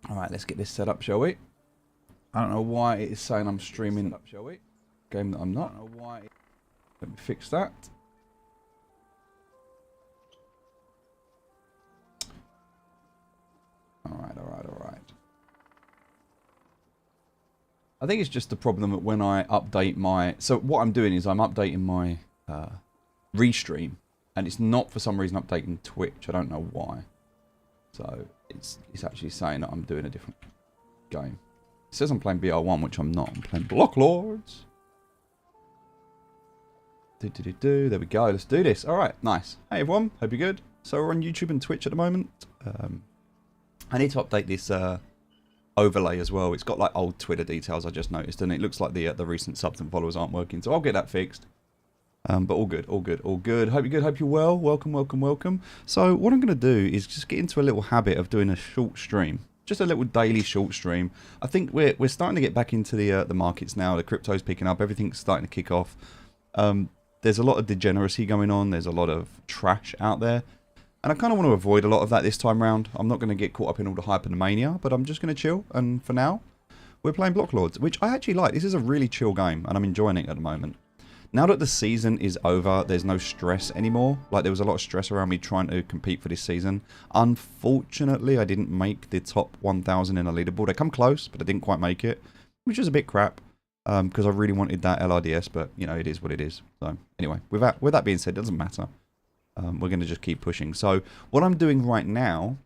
Alright, let's get this set up, shall we? I don't know why it is saying I'm streaming game that I'm not. I don't know why. Let me fix that. Alright. I think it's just the problem that when I update my... So what I'm doing is I'm updating my restream. And it's not for some reason updating Twitch. I don't know why. So it's actually saying that I'm doing a different game. It says I'm playing BR1, which I'm not. I'm playing Blocklords. There we go. Let's do this. Alright, nice. Hey everyone, hope you're good. So we're on YouTube and Twitch at the moment. I need to update this overlay as well. It's got like old Twitter details I just noticed, and it looks like the recent subs and followers aren't working. So I'll get that fixed. But all good. Hope you're good. Hope you're well. Welcome. So what I'm going to do is just get into a little habit of doing a short stream. Just a little daily short stream. I think we're starting to get back into the markets now. The crypto's picking up. Everything's starting to kick off. There's a lot of degeneracy going on. There's a lot of trash out there. And I kind of want to avoid a lot of that this time round. I'm not going to get caught up in all the hype and the mania, but I'm just going to chill. And for now, we're playing Blocklords, which I actually like. This is a really chill game, and I'm enjoying it at the moment. Now that the season is over, there's no stress anymore. Like, there was a lot of stress around me trying to compete for this season. Unfortunately, I didn't make the top 1,000 in a leaderboard. I come close, but I didn't quite make it, which is a bit crap. Because I really wanted that LRDS, but, you know, it is what it is. So, anyway, with that being said, it doesn't matter. We're going to just keep pushing. So, what I'm doing right now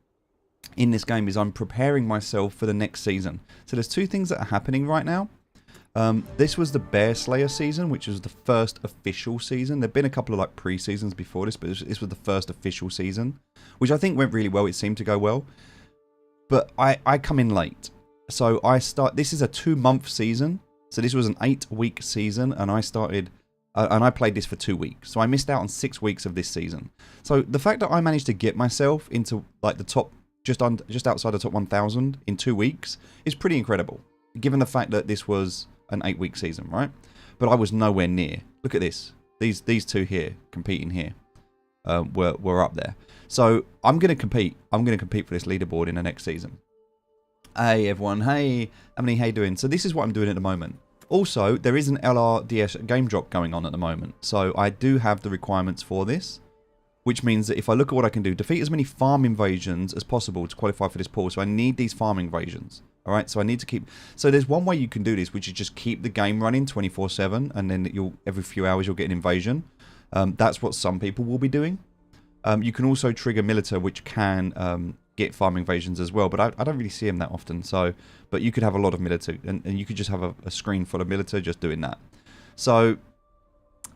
in this game is I'm preparing myself for the next season. So, there's two things that are happening right now. This was the Bear Slayer season, which was the first official season. There've been a couple of like pre-seasons before this, but this was the first official season, which I think went really well. It seemed to go well. But I come in late. So, this is a 2-month season. So, this was an 8-week season, and I started... and I played this for 2 weeks. So I missed out on 6 weeks of this season. So the fact that I managed to get myself into like the top, just outside the top 1,000 in 2 weeks is pretty incredible. Given the fact that this was an 8-week season, right? But I was nowhere near. Look at this. These two here, competing here, were up there. So I'm going to compete. I'm going to compete for this leaderboard in the next season. Hey everyone. Hey, Emily, how you doing? So this is what I'm doing at the moment. Also, there is an LRDS game drop going on at the moment. So I do have the requirements for this. Which means that if I look at what I can do, defeat as many farm invasions as possible to qualify for this pool. So I need these farm invasions. Alright, so I need to keep... So there's one way you can do this, which is just keep the game running 24/7. And then every few hours you'll get an invasion. That's what some people will be doing. You can also trigger Milita, which can... get farm invasions as well, but I don't really see them that often. So, but you could have a lot of Milita, and you could just have a screen full of Milita just doing that. So,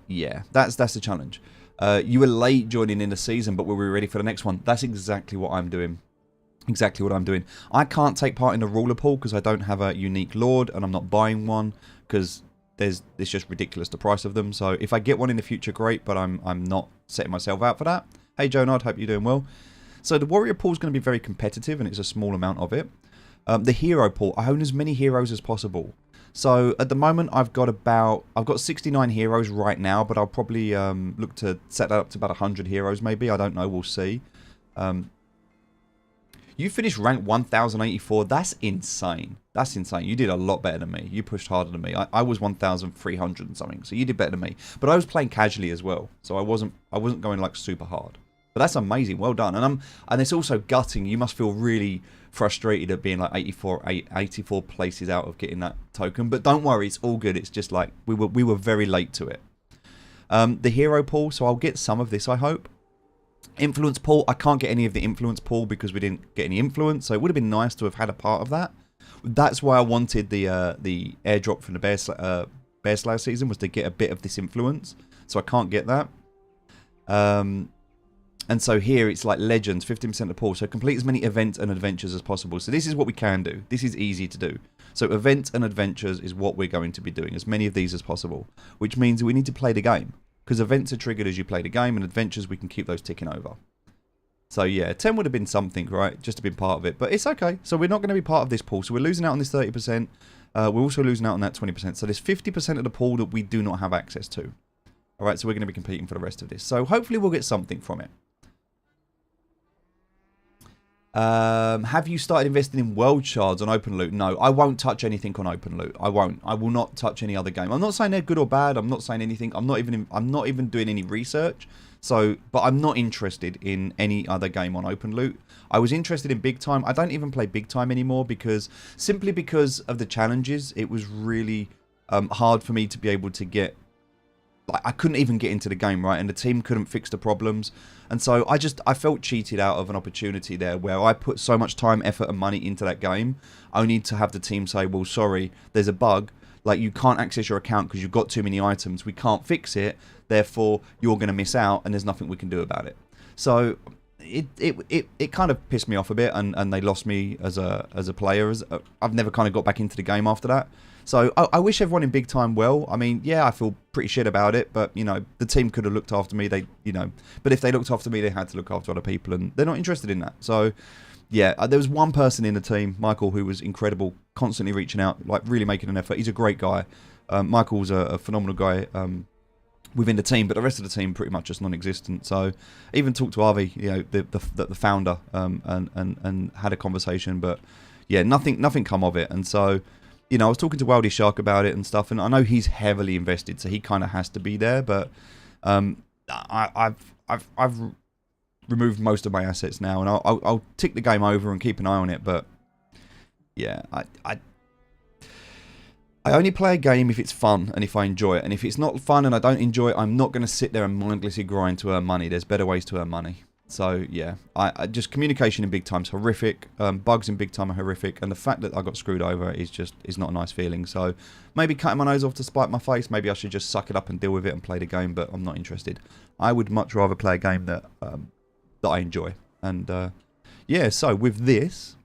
yeah, that's the challenge. You were late joining in the season, but were we ready for the next one? That's exactly what I'm doing. Exactly what I'm doing. I can't take part in the ruler pool because I don't have a unique lord, and I'm not buying one because it's just ridiculous the price of them. So if I get one in the future, great, but I'm not setting myself out for that. Hey, Jonard, hope you're doing well. So the warrior pool is going to be very competitive, and it's a small amount of it. The hero pool, I own as many heroes as possible. So at the moment, I've got 69 heroes right now, but I'll probably look to set that up to about 100 heroes, maybe. I don't know. We'll see. You finished rank 1084. That's insane. That's insane. You did a lot better than me. You pushed harder than me. I was 1300 and something, so you did better than me. But I was playing casually as well, so I wasn't going like super hard. But that's amazing. Well done. And it's also gutting. You must feel really frustrated at being like 84 places out of getting that token. But don't worry, it's all good. It's just like we were very late to it. The hero pool, so I'll get some of this, I hope. Influence pool, I can't get any of the influence pool because we didn't get any influence. So it would have been nice to have had a part of that. That's why I wanted the airdrop from the Bear Slayer season, was to get a bit of this influence. So I can't get that. And so here it's like legends, 15% of the pool. So complete as many events and adventures as possible. So this is what we can do. This is easy to do. So events and adventures is what we're going to be doing. As many of these as possible. Which means we need to play the game. Because events are triggered as you play the game. And adventures, we can keep those ticking over. So yeah, 10 would have been something, right? Just to be part of it. But it's okay. So we're not going to be part of this pool. So we're losing out on this 30%. We're also losing out on that 20%. So there's 50% of the pool that we do not have access to. Alright, so we're going to be competing for the rest of this. So hopefully we'll get something from it. Have you started investing in world shards on open loot? No, I won't touch anything on open loot. I won't. I will not touch any other game. I'm not saying they're good or bad. I'm not saying anything. I'm not even doing any research. So, but I'm not interested in any other game on open loot. I was interested in big time. I don't even play big time anymore simply because of the challenges. It was really hard for me to be able to get. Like, I couldn't even get into the game, right? And the team couldn't fix the problems. And so I felt cheated out of an opportunity there where I put so much time, effort and money into that game, only to have the team say, well, sorry, there's a bug. Like, you can't access your account because you've got too many items. We can't fix it. Therefore, you're going to miss out and there's nothing we can do about it. So it kind of pissed me off a bit, and they lost me as a player. I've never kind of got back into the game after that. So I wish everyone in big time well. I mean, yeah, I feel pretty shit about it, but, you know, the team could have looked after me. But if they looked after me, they had to look after other people, and they're not interested in that. So, yeah, there was one person in the team, Michael, who was incredible, constantly reaching out, like really making an effort. He's a great guy. Michael's a phenomenal guy within the team, but the rest of the team pretty much just non-existent. So even talked to Avi, you know, the founder, and had a conversation, but yeah, nothing come of it. And so, you know, I was talking to Wildy Shark about it and stuff, and I know he's heavily invested, so he kind of has to be there. But I've removed most of my assets now, and I'll tick the game over and keep an eye on it. But yeah, I only play a game if it's fun and if I enjoy it. And if it's not fun and I don't enjoy it, I'm not going to sit there and mindlessly grind to earn money. There's better ways to earn money. So yeah, I just communication in big time is horrific. Bugs in big time are horrific, and the fact that I got screwed over is not a nice feeling. So maybe cutting my nose off to spite my face. Maybe I should just suck it up and deal with it and play the game. But I'm not interested. I would much rather play a game that I enjoy. And yeah, so with this,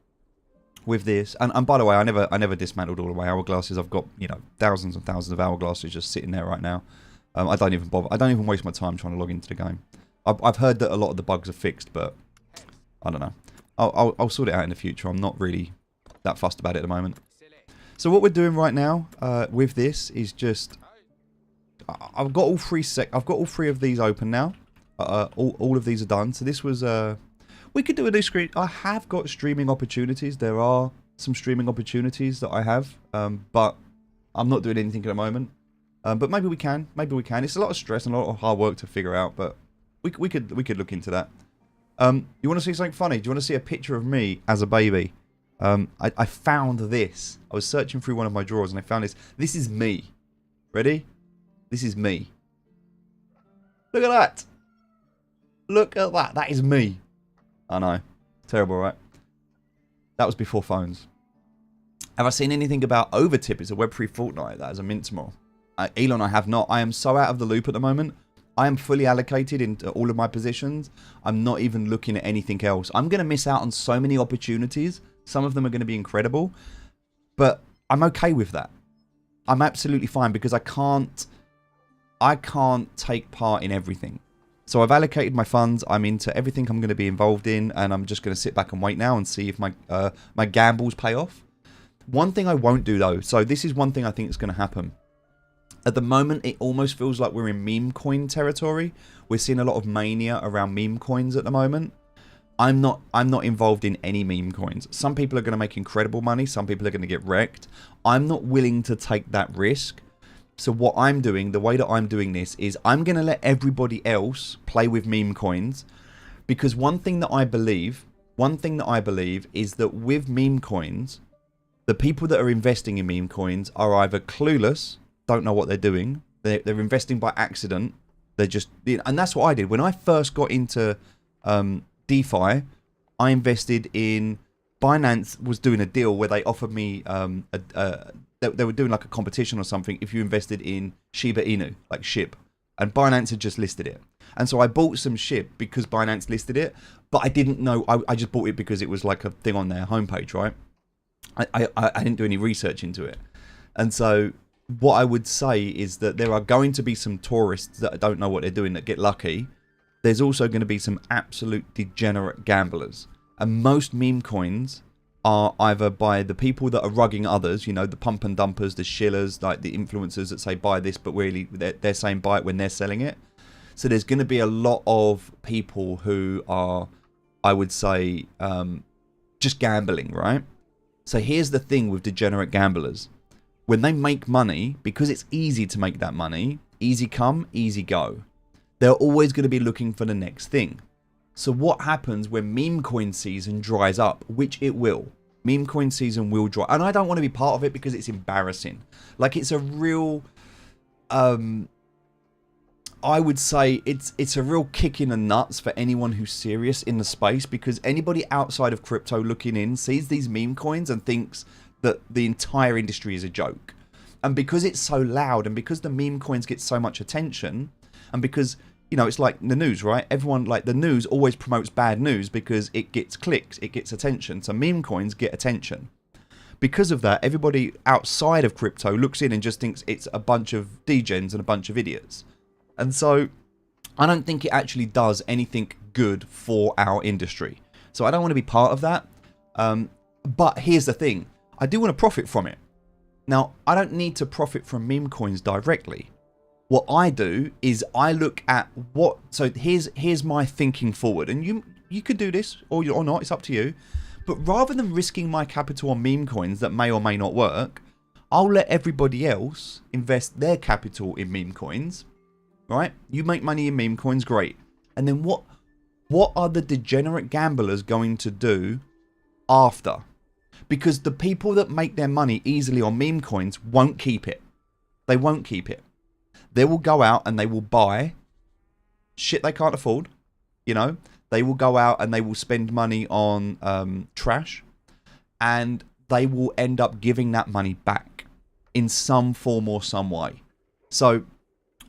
and by the way, I never dismantled all of my hourglasses. I've got, you know, thousands and thousands of hourglasses just sitting there right now. I don't even bother. I don't even waste my time trying to log into the game. I've heard that a lot of the bugs are fixed, but I don't know. I'll sort it out in the future. I'm not really that fussed about it at the moment. So what we're doing right now with this is just I've got all three of these open now. All of these are done. So this was we could do a new screen. I have got streaming opportunities. There are some streaming opportunities that I have, but I'm not doing anything at the moment. But maybe we can. Maybe we can. It's a lot of stress and a lot of hard work to figure out, but we could look into that. You want to see something funny? Do you want to see a picture of me as a baby? I found this. I was searching through one of my drawers and I found this. This is me. Ready? This is me. Look at that. Look at that. That is me. I know. Terrible, right? That was before phones. Have I seen anything about Overtip? It's a Web3 Fortnite. That is a mince more. Elon, I have not. I am so out of the loop at the moment. I am fully allocated into all of my positions. I'm not even looking at anything else. I'm going to miss out on so many opportunities. Some of them are going to be incredible. But I'm okay with that. I'm absolutely fine because I can't take part in everything. So I've allocated my funds. I'm into everything I'm going to be involved in. And I'm just going to sit back and wait now and see if my gambles pay off. One thing I won't do though. So this is one thing I think is going to happen. At the moment, it almost feels like we're in meme coin territory. We're seeing a lot of mania around meme coins at the moment. I'm not involved in any meme coins. Some people are going to make incredible money. Some people are going to get wrecked. I'm not willing to take that risk. So what I'm doing, the way that I'm doing this is I'm going to let everybody else play with meme coins. Because one thing that I believe is that with meme coins, the people that are investing in meme coins are either clueless, don't know what they're doing. They're investing by accident. They're just, and that's what I did when I first got into DeFi. I invested in Binance was doing a deal where they offered me they were doing like a competition or something if you invested in Shiba Inu, like SHIB, and Binance had just listed it. And so I bought some SHIB because Binance listed it, but I didn't know. I just bought it because it was like a thing on their homepage, right? I didn't do any research into it, and so. What I would say is that there are going to be some tourists that don't know what they're doing that get lucky. There's also going to be some absolute degenerate gamblers. And most meme coins are either by the people that are rugging others, you know, the pump and dumpers, the shillers, like the influencers that say buy this, but really they're saying buy it when they're selling it. So there's going to be a lot of people who are, I would say, just gambling, right? So here's the thing with degenerate gamblers. When they make money, because it's easy to make that money, easy come, easy go, they're always going to be looking for the next thing. So what happens when meme coin season dries up, which it will. Meme coin season will dry. And I don't want to be part of it because it's embarrassing. Like, it's a real... I would say it's a real kick in the nuts for anyone who's serious in the space, because anybody outside of crypto looking in sees these meme coins and thinks that the entire industry is a joke. And because it's so loud, and because the meme coins get so much attention, and because, you know, it's like the news, right? Everyone, like, the news always promotes bad news because it gets clicks, it gets attention. So meme coins get attention. Because of that, everybody outside of crypto looks in and just thinks it's a bunch of degens and a bunch of idiots. And so I don't think it actually does anything good for our industry. So I don't want to be part of that. But here's the thing. I do want to profit from it. Now, I don't need to profit from meme coins directly. What I do is I look at what... So here's my thinking forward. And you could do this or not. It's up to you. But rather than risking my capital on meme coins that may or may not work, I'll let everybody else invest their capital in meme coins. Right? You make money in meme coins, great. And then what are the degenerate gamblers going to do after? Because the people that make their money easily on meme coins won't keep it. They won't keep it. They will go out and they will buy shit they can't afford. You know, they will go out and they will spend money on trash, and they will end up giving that money back in some form or some way. So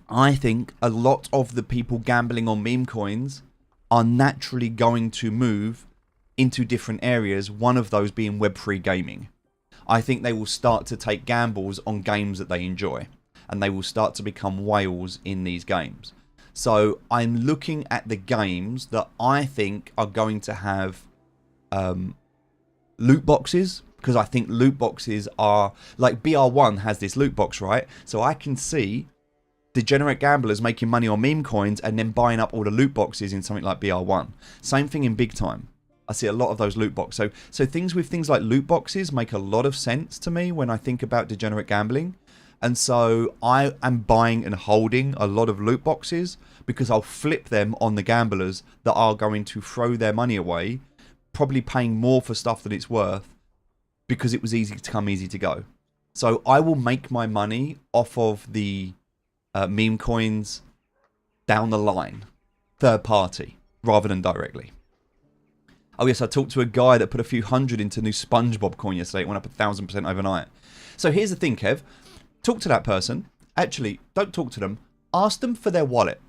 I think a lot of the people gambling on meme coins are naturally going to move into different areas, one of those being Web3 gaming. I think they will start to take gambles on games that they enjoy, and they will start to become whales in these games. So I'm looking at the games that I think are going to have loot boxes, because I think loot boxes are... Like BR1 has this loot box, right? So I can see degenerate gamblers making money on meme coins and then buying up all the loot boxes in something like BR1. Same thing in big time. I see a lot of those loot boxes. So things like loot boxes make a lot of sense to me when I think about degenerate gambling. And so I am buying and holding a lot of loot boxes because I'll flip them on the gamblers that are going to throw their money away, probably paying more for stuff than it's worth because it was easy to come, easy to go. So I will make my money off of the meme coins down the line, third party, rather than directly. Oh yes, I talked to a guy that put a few hundred into new SpongeBob coin yesterday. It went up 1,000% overnight. So here's the thing, Kev. Talk to that person. Actually, don't talk to them. Ask them for their wallet.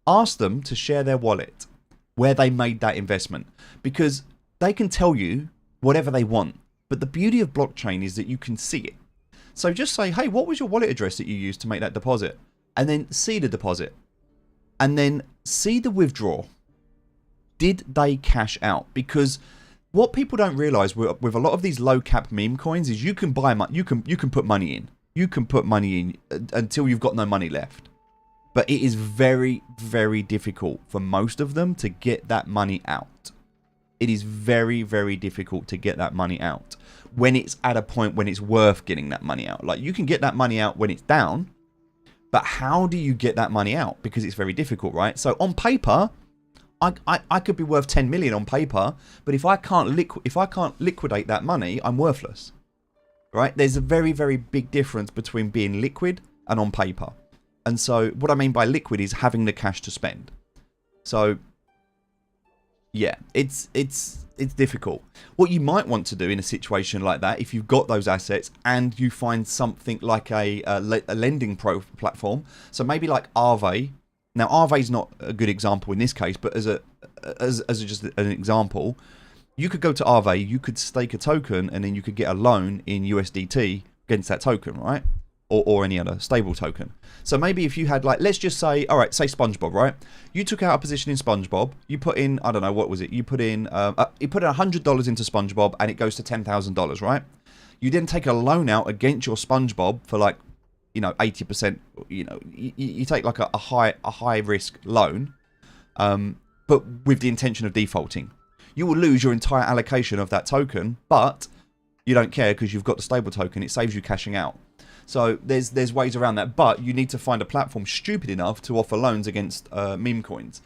Ask them to share their wallet, where they made that investment. Because they can tell you whatever they want. But the beauty of blockchain is that you can see it. So just say, hey, what was your wallet address that you used to make that deposit? And then see the deposit. And then see the withdrawal. Did they cash out? Because what people don't realize with a lot of these low cap meme coins is you can buy money, you can put money in. You can put money in until you've got no money left. But it is very, very difficult for most of them to get that money out. It is very, very difficult to get that money out when it's at a point when it's worth getting that money out. Like, you can get that money out when it's down, but how do you get that money out? Because it's very difficult, right? So on paper, I could be worth 10 million on paper, but if I can't liquidate that money, I'm worthless. Right? There's a very, very big difference between being liquid and on paper. And so what I mean by liquid is having the cash to spend. So yeah, it's difficult. What you might want to do in a situation like that, if you've got those assets and you find something like a lending platform, so maybe like Aave. Now Aave is not a good example in this case, but as just an example, you could go to Aave, you could stake a token, and then you could get a loan in USDT against that token, right? Or any other stable token. So maybe if you had, like, let's just say, all right, say SpongeBob, right? You took out a position in SpongeBob. You put in, I don't know, what was it? You put in $100 into SpongeBob, and it goes to $10,000, right? You then take a loan out against your SpongeBob for, like, 80%. You take like a high risk loan, but with the intention of defaulting. You will lose your entire allocation of that token, but you don't care because you've got the stable token. It saves you cashing out. So there's ways around that, but you need to find a platform stupid enough to offer loans against meme coins.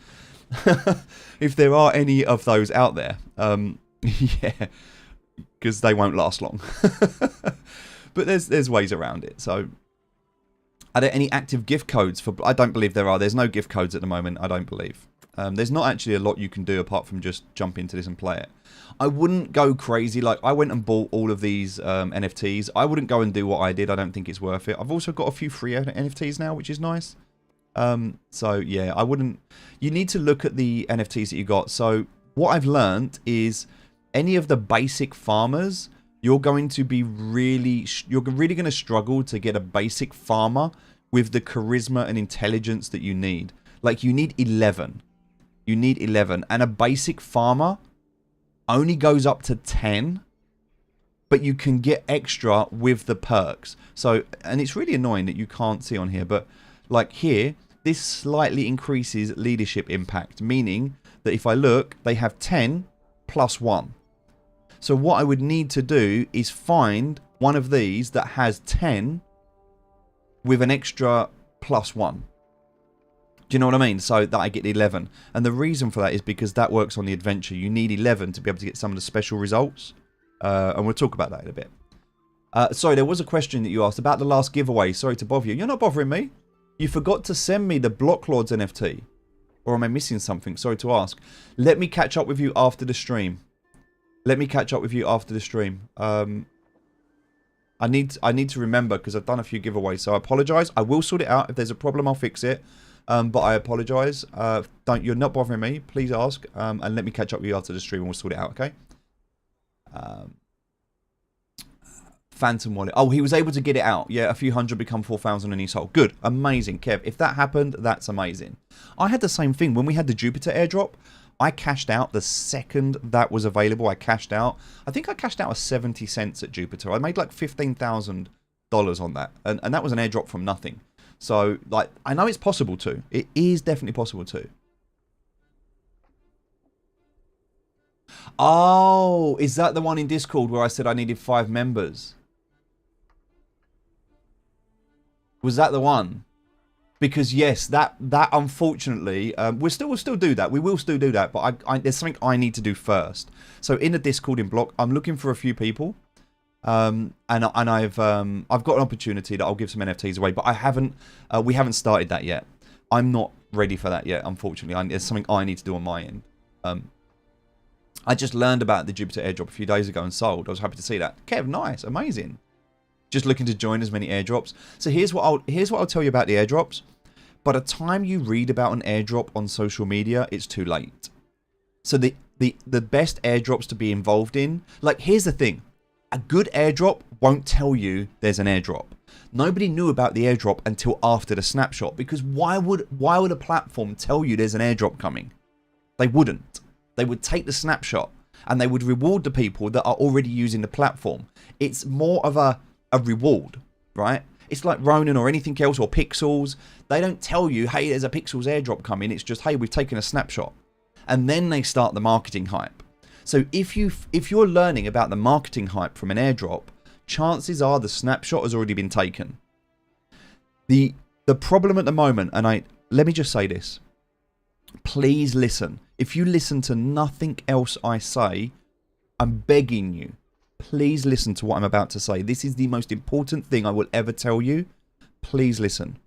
If there are any of those out there, yeah, because they won't last long. But there's ways around it. So are there any active gift codes for? I don't believe there are. There's no gift codes at the moment. I don't believe. There's not actually a lot you can do apart from just jump into this and play it. I wouldn't go crazy. Like, I went and bought all of these NFTs. I wouldn't go and do what I did. I don't think it's worth it. I've also got a few free NFTs now, which is nice. So yeah, I wouldn't. You need to look at the NFTs that you got. So what I've learned is any of the basic farmers, you're going to be you're really going to struggle to get a basic farmer with the charisma and intelligence that you need. Like, you need 11. You need 11, and a basic farmer only goes up to 10, but you can get extra with the perks. So, and it's really annoying that you can't see on here, but like here, this slightly increases leadership impact, meaning that if I look, they have 10 plus 1. So what I would need to do is find one of these that has 10 with an extra plus 1. Do you know what I mean? So that I get 11. And the reason for that is because that works on the adventure. You need 11 to be able to get some of the special results. And we'll talk about that in a bit. Sorry, there was a question that you asked about the last giveaway. Sorry to bother you. You're not bothering me. You forgot to send me the Blocklords NFT. Or am I missing something? Sorry to ask. Let me catch up with you after the stream. Let me catch up with you after the stream. I need to remember because I've done a few giveaways. So I apologise. I will sort it out. If there's a problem, I'll fix it. But I apologise. You're not bothering me. Please ask. And let me catch up with you after the stream and we'll sort it out, okay? Phantom Wallet. Oh, he was able to get it out. Yeah, a few hundred become 4,000 and he sold. Good. Amazing, Kev. If that happened, that's amazing. I had the same thing. When we had the Jupiter airdrop, I cashed out the second that was available. I cashed out. I think I cashed out a 70 cents at Jupiter. I made like $15,000 on that. And that was an airdrop from nothing. So, like, I know it's possible to. It is definitely possible to. Oh, is that the one in Discord where I said I needed 5 members? Was that the one? Because yes, that unfortunately, we'll still do that. We will still do that, but there's something I need to do first. So in the Discord in Block, I'm looking for a few people. And I've got an opportunity that I'll give some NFTs away, but we haven't started that yet. I'm not ready for that yet, unfortunately. There's something I need to do on my end. I just learned about the Jupiter airdrop a few days ago and sold. I was happy to see that. Kev, nice, amazing. Just looking to join as many airdrops. So here's what I'll tell you about the airdrops. By the time you read about an airdrop on social media, it's too late. So the best airdrops to be involved in, like, here's the thing. A good airdrop won't tell you there's an airdrop. Nobody knew about the airdrop until after the snapshot, because why would a platform tell you there's an airdrop coming? They wouldn't. They would take the snapshot and they would reward the people that are already using the platform. It's more of a reward, right? It's like Ronin or anything else, or Pixels. They don't tell you, hey, there's a Pixels airdrop coming. It's just, hey, we've taken a snapshot. And then they start the marketing hype. So if you're learning about the marketing hype from an airdrop, chances are the snapshot has already been taken. The problem at the moment, and let me just say this. Please listen. If you listen to nothing else I say, I'm begging you, please listen to what I'm about to say. This is the most important thing I will ever tell you. Please listen.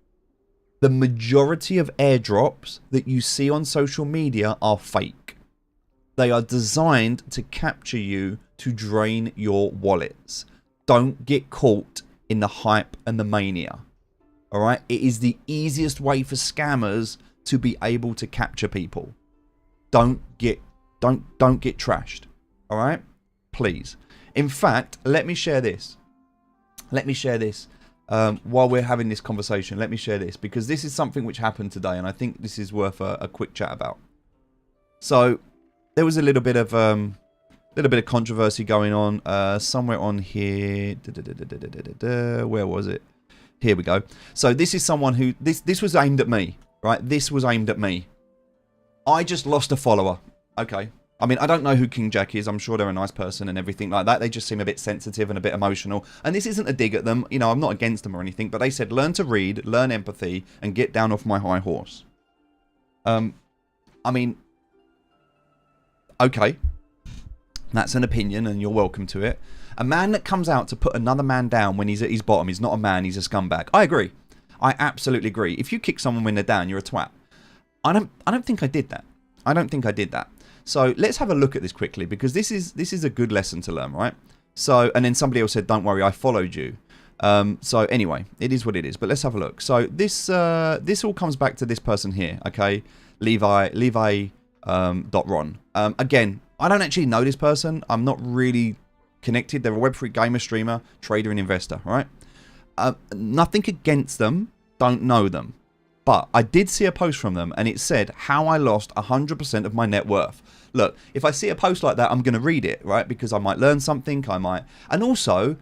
The majority of airdrops that you see on social media are fake. They are designed to capture you to drain your wallets. Don't get caught in the hype and the mania. Alright? It is the easiest way for scammers to be able to capture people. Don't get trashed. Alright? Please. In fact, let me share this. While we're having this conversation, let me share this, because this is something which happened today, and I think this is worth a quick chat about. So there was a little bit of controversy going on somewhere on here. Where was it? Here we go. So this is someone who this was aimed at me, right? This was aimed at me. I just lost a follower. Okay, I mean, I don't know who King Jack is. I'm sure they're a nice person and everything like that. They just seem a bit sensitive and a bit emotional. And this isn't a dig at them. You know, I'm not against them or anything. But they said, learn to read, learn empathy, and get down off my high horse. I mean, okay. That's an opinion and you're welcome to it. A man that comes out to put another man down when he's at his bottom is not a man, he's a scumbag. I agree. I absolutely agree. If you kick someone when they're down, you're a twat. I don't think I did that. I don't think I did that. So let's have a look at this quickly, because this is a good lesson to learn, right? So, and then somebody else said, don't worry, I followed you. So anyway, it is what it is, but let's have a look. So this all comes back to this person here, okay? Levi Ron. Again, I don't actually know this person. I'm not really connected. They're a Web3 gamer, streamer, trader, and investor, right? Nothing against them. Don't know them. But I did see a post from them, and it said how I lost 100% of my net worth. Look, if I see a post like that, I'm going to read it, right? Because I might learn something. I might, and also,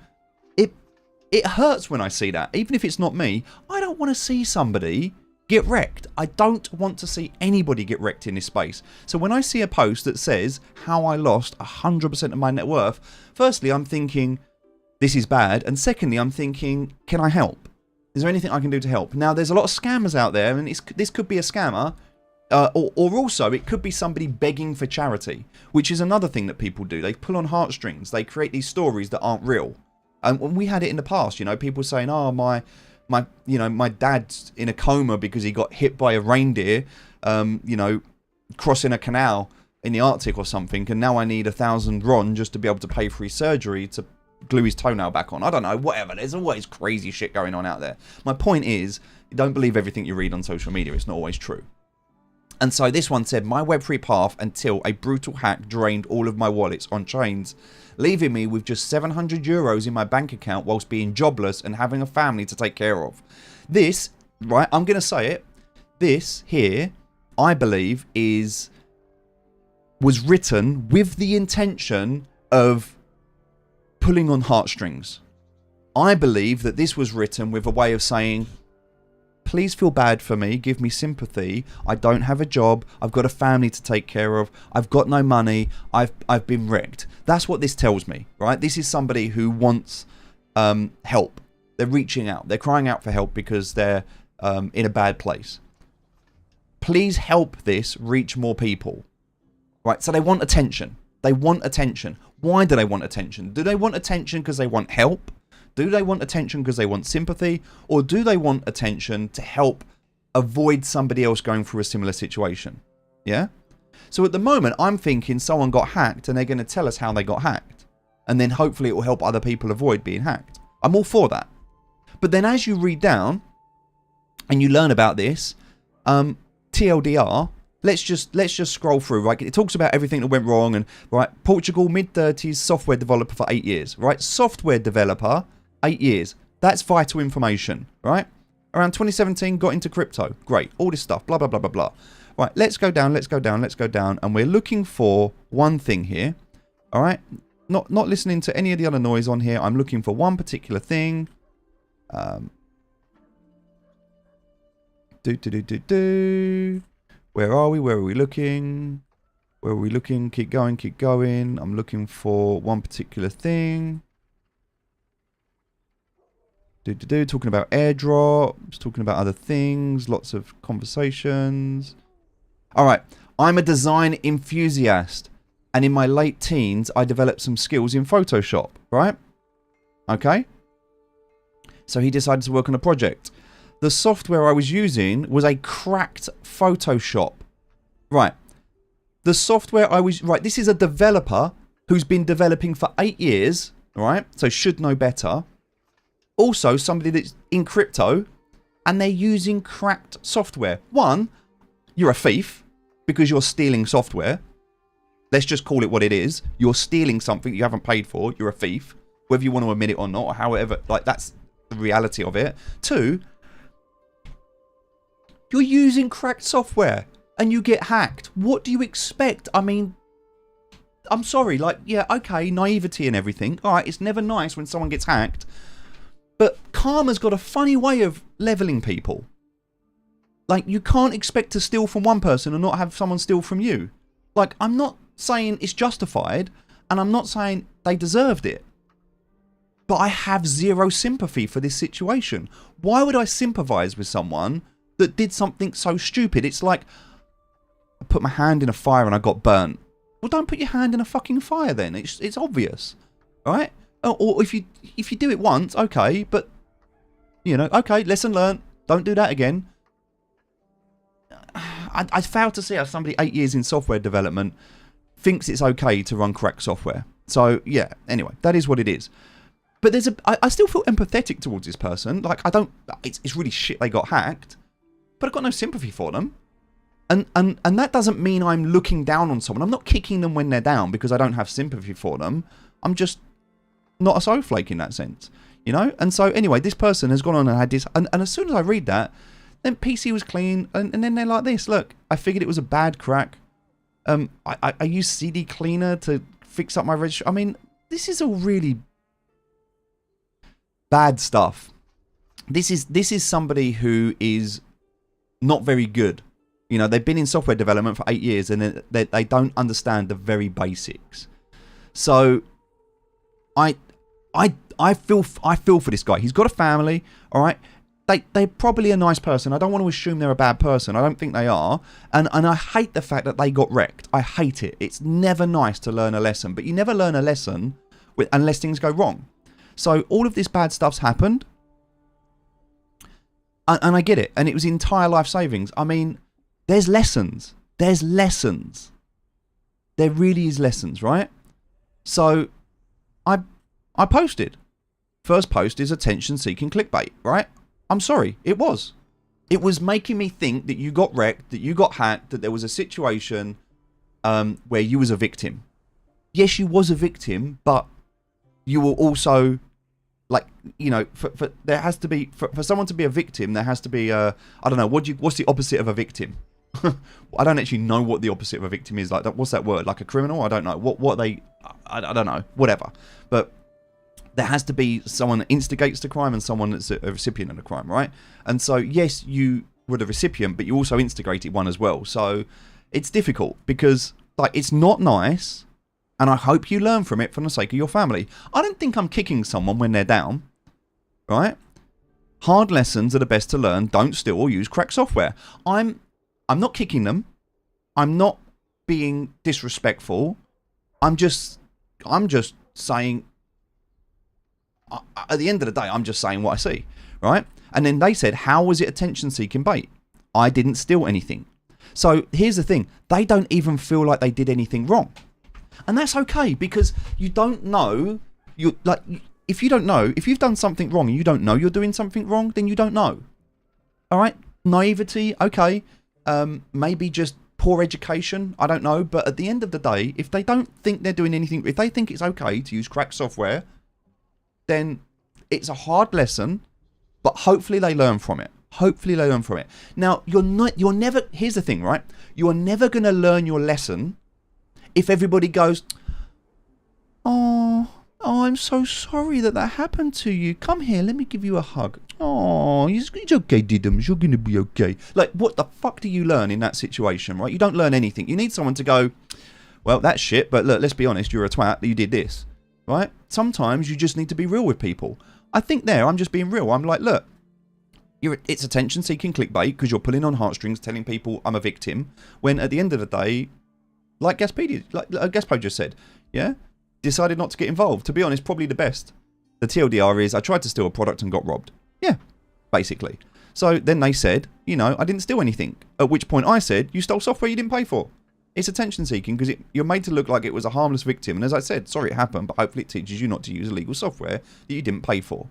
it hurts when I see that. Even if it's not me, I don't want to see somebody get wrecked. I don't want to see anybody get wrecked in this space. So when I see a post that says how I lost 100% of my net worth, firstly, I'm thinking this is bad, and secondly, I'm thinking, can I help? Is there anything I can do to help? Now, there's a lot of scammers out there, and this could be a scammer, or also it could be somebody begging for charity, which is another thing that people do. They pull on heartstrings. They create these stories that aren't real. And we had it in the past, you know, people saying, oh, my dad's in a coma because he got hit by a reindeer, you know, crossing a canal in the Arctic or something, and now I need 1,000 RON just to be able to pay for his surgery to glue his toenail back on. I don't know, whatever. There's always crazy shit going on out there. My point is, don't believe everything you read on social media. It's not always true. And so this one said, my Web3 path until a brutal hack drained all of my wallets on chains, leaving me with just 700 euros in my bank account whilst being jobless and having a family to take care of. This, right, I'm going to say it, this here, I believe, was written with the intention of pulling on heartstrings. I believe that this was written with a way of saying, please feel bad for me, give me sympathy, I don't have a job, I've got a family to take care of, I've got no money, I've been wrecked. That's what this tells me, right? This is somebody who wants help. They're reaching out, they're crying out for help because they're in a bad place. Please help this reach more people, right? So they want attention. They want attention. Why do they want attention? Do they want attention because they want help? Do they want attention because they want sympathy? Or do they want attention to help avoid somebody else going through a similar situation? Yeah? So at the moment, I'm thinking someone got hacked and they're going to tell us how they got hacked. And then hopefully it will help other people avoid being hacked. I'm all for that. But then as you read down and you learn about this, TLDR, let's just scroll through, right? It talks about everything that went wrong, and right, Portugal, mid-30s, software developer for 8 years, right? Software developer, 8 years. That's vital information, right? Around 2017, got into crypto. Great. All this stuff, blah, blah, blah, blah, blah. Right, let's go down, and we're looking for one thing here, all right? Not listening to any of the other noise on here. I'm looking for one particular thing. Where are we? Where are we looking? Where are we looking? Keep going, keep going. I'm looking for one particular thing. Talking about airdrops, talking about other things, lots of conversations. All right. I'm a design enthusiast, and in my late teens, I developed some skills in Photoshop, right? Okay. So he decided to work on a project. The software I was using was a cracked Photoshop. Right. The software I was... Right, this is a developer who's been developing for 8 years, right? So should know better. Also, somebody that's in crypto, and they're using cracked software. One, you're a thief because you're stealing software. Let's just call it what it is. You're stealing something you haven't paid for. You're a thief. Whether you want to admit it or not, or however, like, that's the reality of it. Two, you're using cracked software and you get hacked. What do you expect? I mean, I'm sorry, like, yeah, okay, naivety and everything. All right, it's never nice when someone gets hacked. But karma's got a funny way of leveling people. Like, you can't expect to steal from one person and not have someone steal from you. Like, I'm not saying it's justified, and I'm not saying they deserved it. But I have zero sympathy for this situation. Why would I sympathise with someone that did something so stupid? It's like, I put my hand in a fire and I got burnt. Well, don't put your hand in a fucking fire then. It's obvious, right? Or if you do it once, okay, but, you know, okay, lesson learned. Don't do that again. I fail to see how somebody 8 years in software development thinks it's okay to run cracked software. So, yeah, anyway, that is what it is. But I still feel empathetic towards this person. Like, it's really shit they got hacked, but I've got no sympathy for them. And that doesn't mean I'm looking down on someone. I'm not kicking them when they're down because I don't have sympathy for them. I'm just not a snowflake in that sense, you know? And so, anyway, this person has gone on and had this, and as soon as I read that, then PC was clean, and then they're like this. Look, I figured it was a bad crack. I used CD cleaner to fix up my registry. I mean, this is all really bad stuff. This is somebody who is not very good. You know, they've been in software development for 8 years and they don't understand the very basics. So I feel for this guy. He's got a family, all right? They're probably a nice person. I don't want to assume they're a bad person. I don't think they are. And I hate the fact that they got wrecked. I hate it. It's never nice to learn a lesson, but you never learn a lesson unless things go wrong. So all of this bad stuff's happened. And I get it. And it was entire life savings. I mean, there's lessons. There's lessons. There really is lessons, right? So I posted. First post is attention-seeking clickbait, right? I'm sorry. It was. It was making me think that you got wrecked, that you got hacked, that there was a situation where you was a victim. Yes, you was a victim, but you were also, like, you know, there has to be, for someone to be a victim, there has to be, I don't know, what's the opposite of a victim? I don't actually know what the opposite of a victim is. Like, what's that word? Like a criminal? I don't know. What they, I don't know. Whatever. But there has to be someone that instigates the crime and someone that's a recipient of the crime, right? And so, yes, you were the recipient, but you also instigated one as well. So it's difficult because, like, it's not nice. And I hope you learn from it for the sake of your family. I don't think I'm kicking someone when they're down, right? Hard lessons are the best to learn. Don't steal or use cracked software. I'm not kicking them. I'm not being disrespectful. I'm just saying, at the end of the day, I'm just saying what I see, right? And then they said, how was it attention-seeking bait? I didn't steal anything. So here's the thing. They don't even feel like they did anything wrong. And that's okay, because you don't know, if you don't know, if you've done something wrong and you don't know you're doing something wrong, then you don't know. All right? Naivety, okay. Maybe just poor education, I don't know. But at the end of the day, if they don't think they're doing anything, if they think it's okay to use cracked software, then it's a hard lesson, but hopefully they learn from it. Hopefully they learn from it. Now, you're never, here's the thing, right? You are never going to learn your lesson if everybody goes, oh, I'm so sorry that happened to you. Come here, let me give you a hug. Oh, it's okay, Diddums. You're going to be okay. Like, what the fuck do you learn in that situation, right? You don't learn anything. You need someone to go, well, that's shit, but look, let's be honest, you're a twat that you did this, right? Sometimes you just need to be real with people. I think I'm just being real. I'm like, look, it's attention-seeking clickbait because you're pulling on heartstrings, telling people I'm a victim, when at the end of the day, like Gaspo just said, yeah, decided not to get involved. To be honest, probably the best. The TLDR is I tried to steal a product and got robbed. Yeah, basically. So then they said, you know, I didn't steal anything. At which point I said, you stole software you didn't pay for. It's attention seeking because you're made to look like it was a harmless victim. And as I said, sorry it happened, but hopefully it teaches you not to use illegal software that you didn't pay for.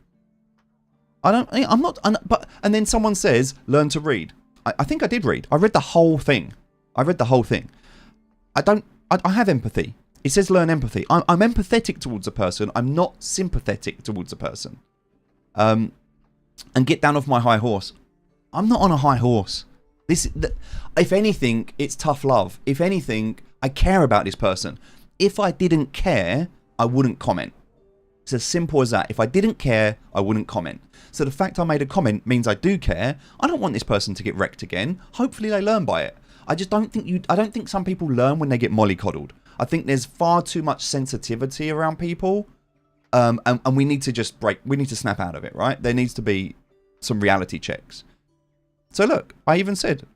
And then someone says, learn to read. I think I did read. I read the whole thing. I have empathy. It says learn empathy. I'm empathetic towards a person. I'm not sympathetic towards a person. And get down off my high horse. I'm not on a high horse. If anything, it's tough love. If anything, I care about this person. If I didn't care, I wouldn't comment. It's as simple as that. If I didn't care, I wouldn't comment. So the fact I made a comment means I do care. I don't want this person to get wrecked again. Hopefully they learn by it. I don't think some people learn when they get mollycoddled. I think there's far too much sensitivity around people. And we need to just we need to snap out of it, right? There needs to be some reality checks. So look, I even said,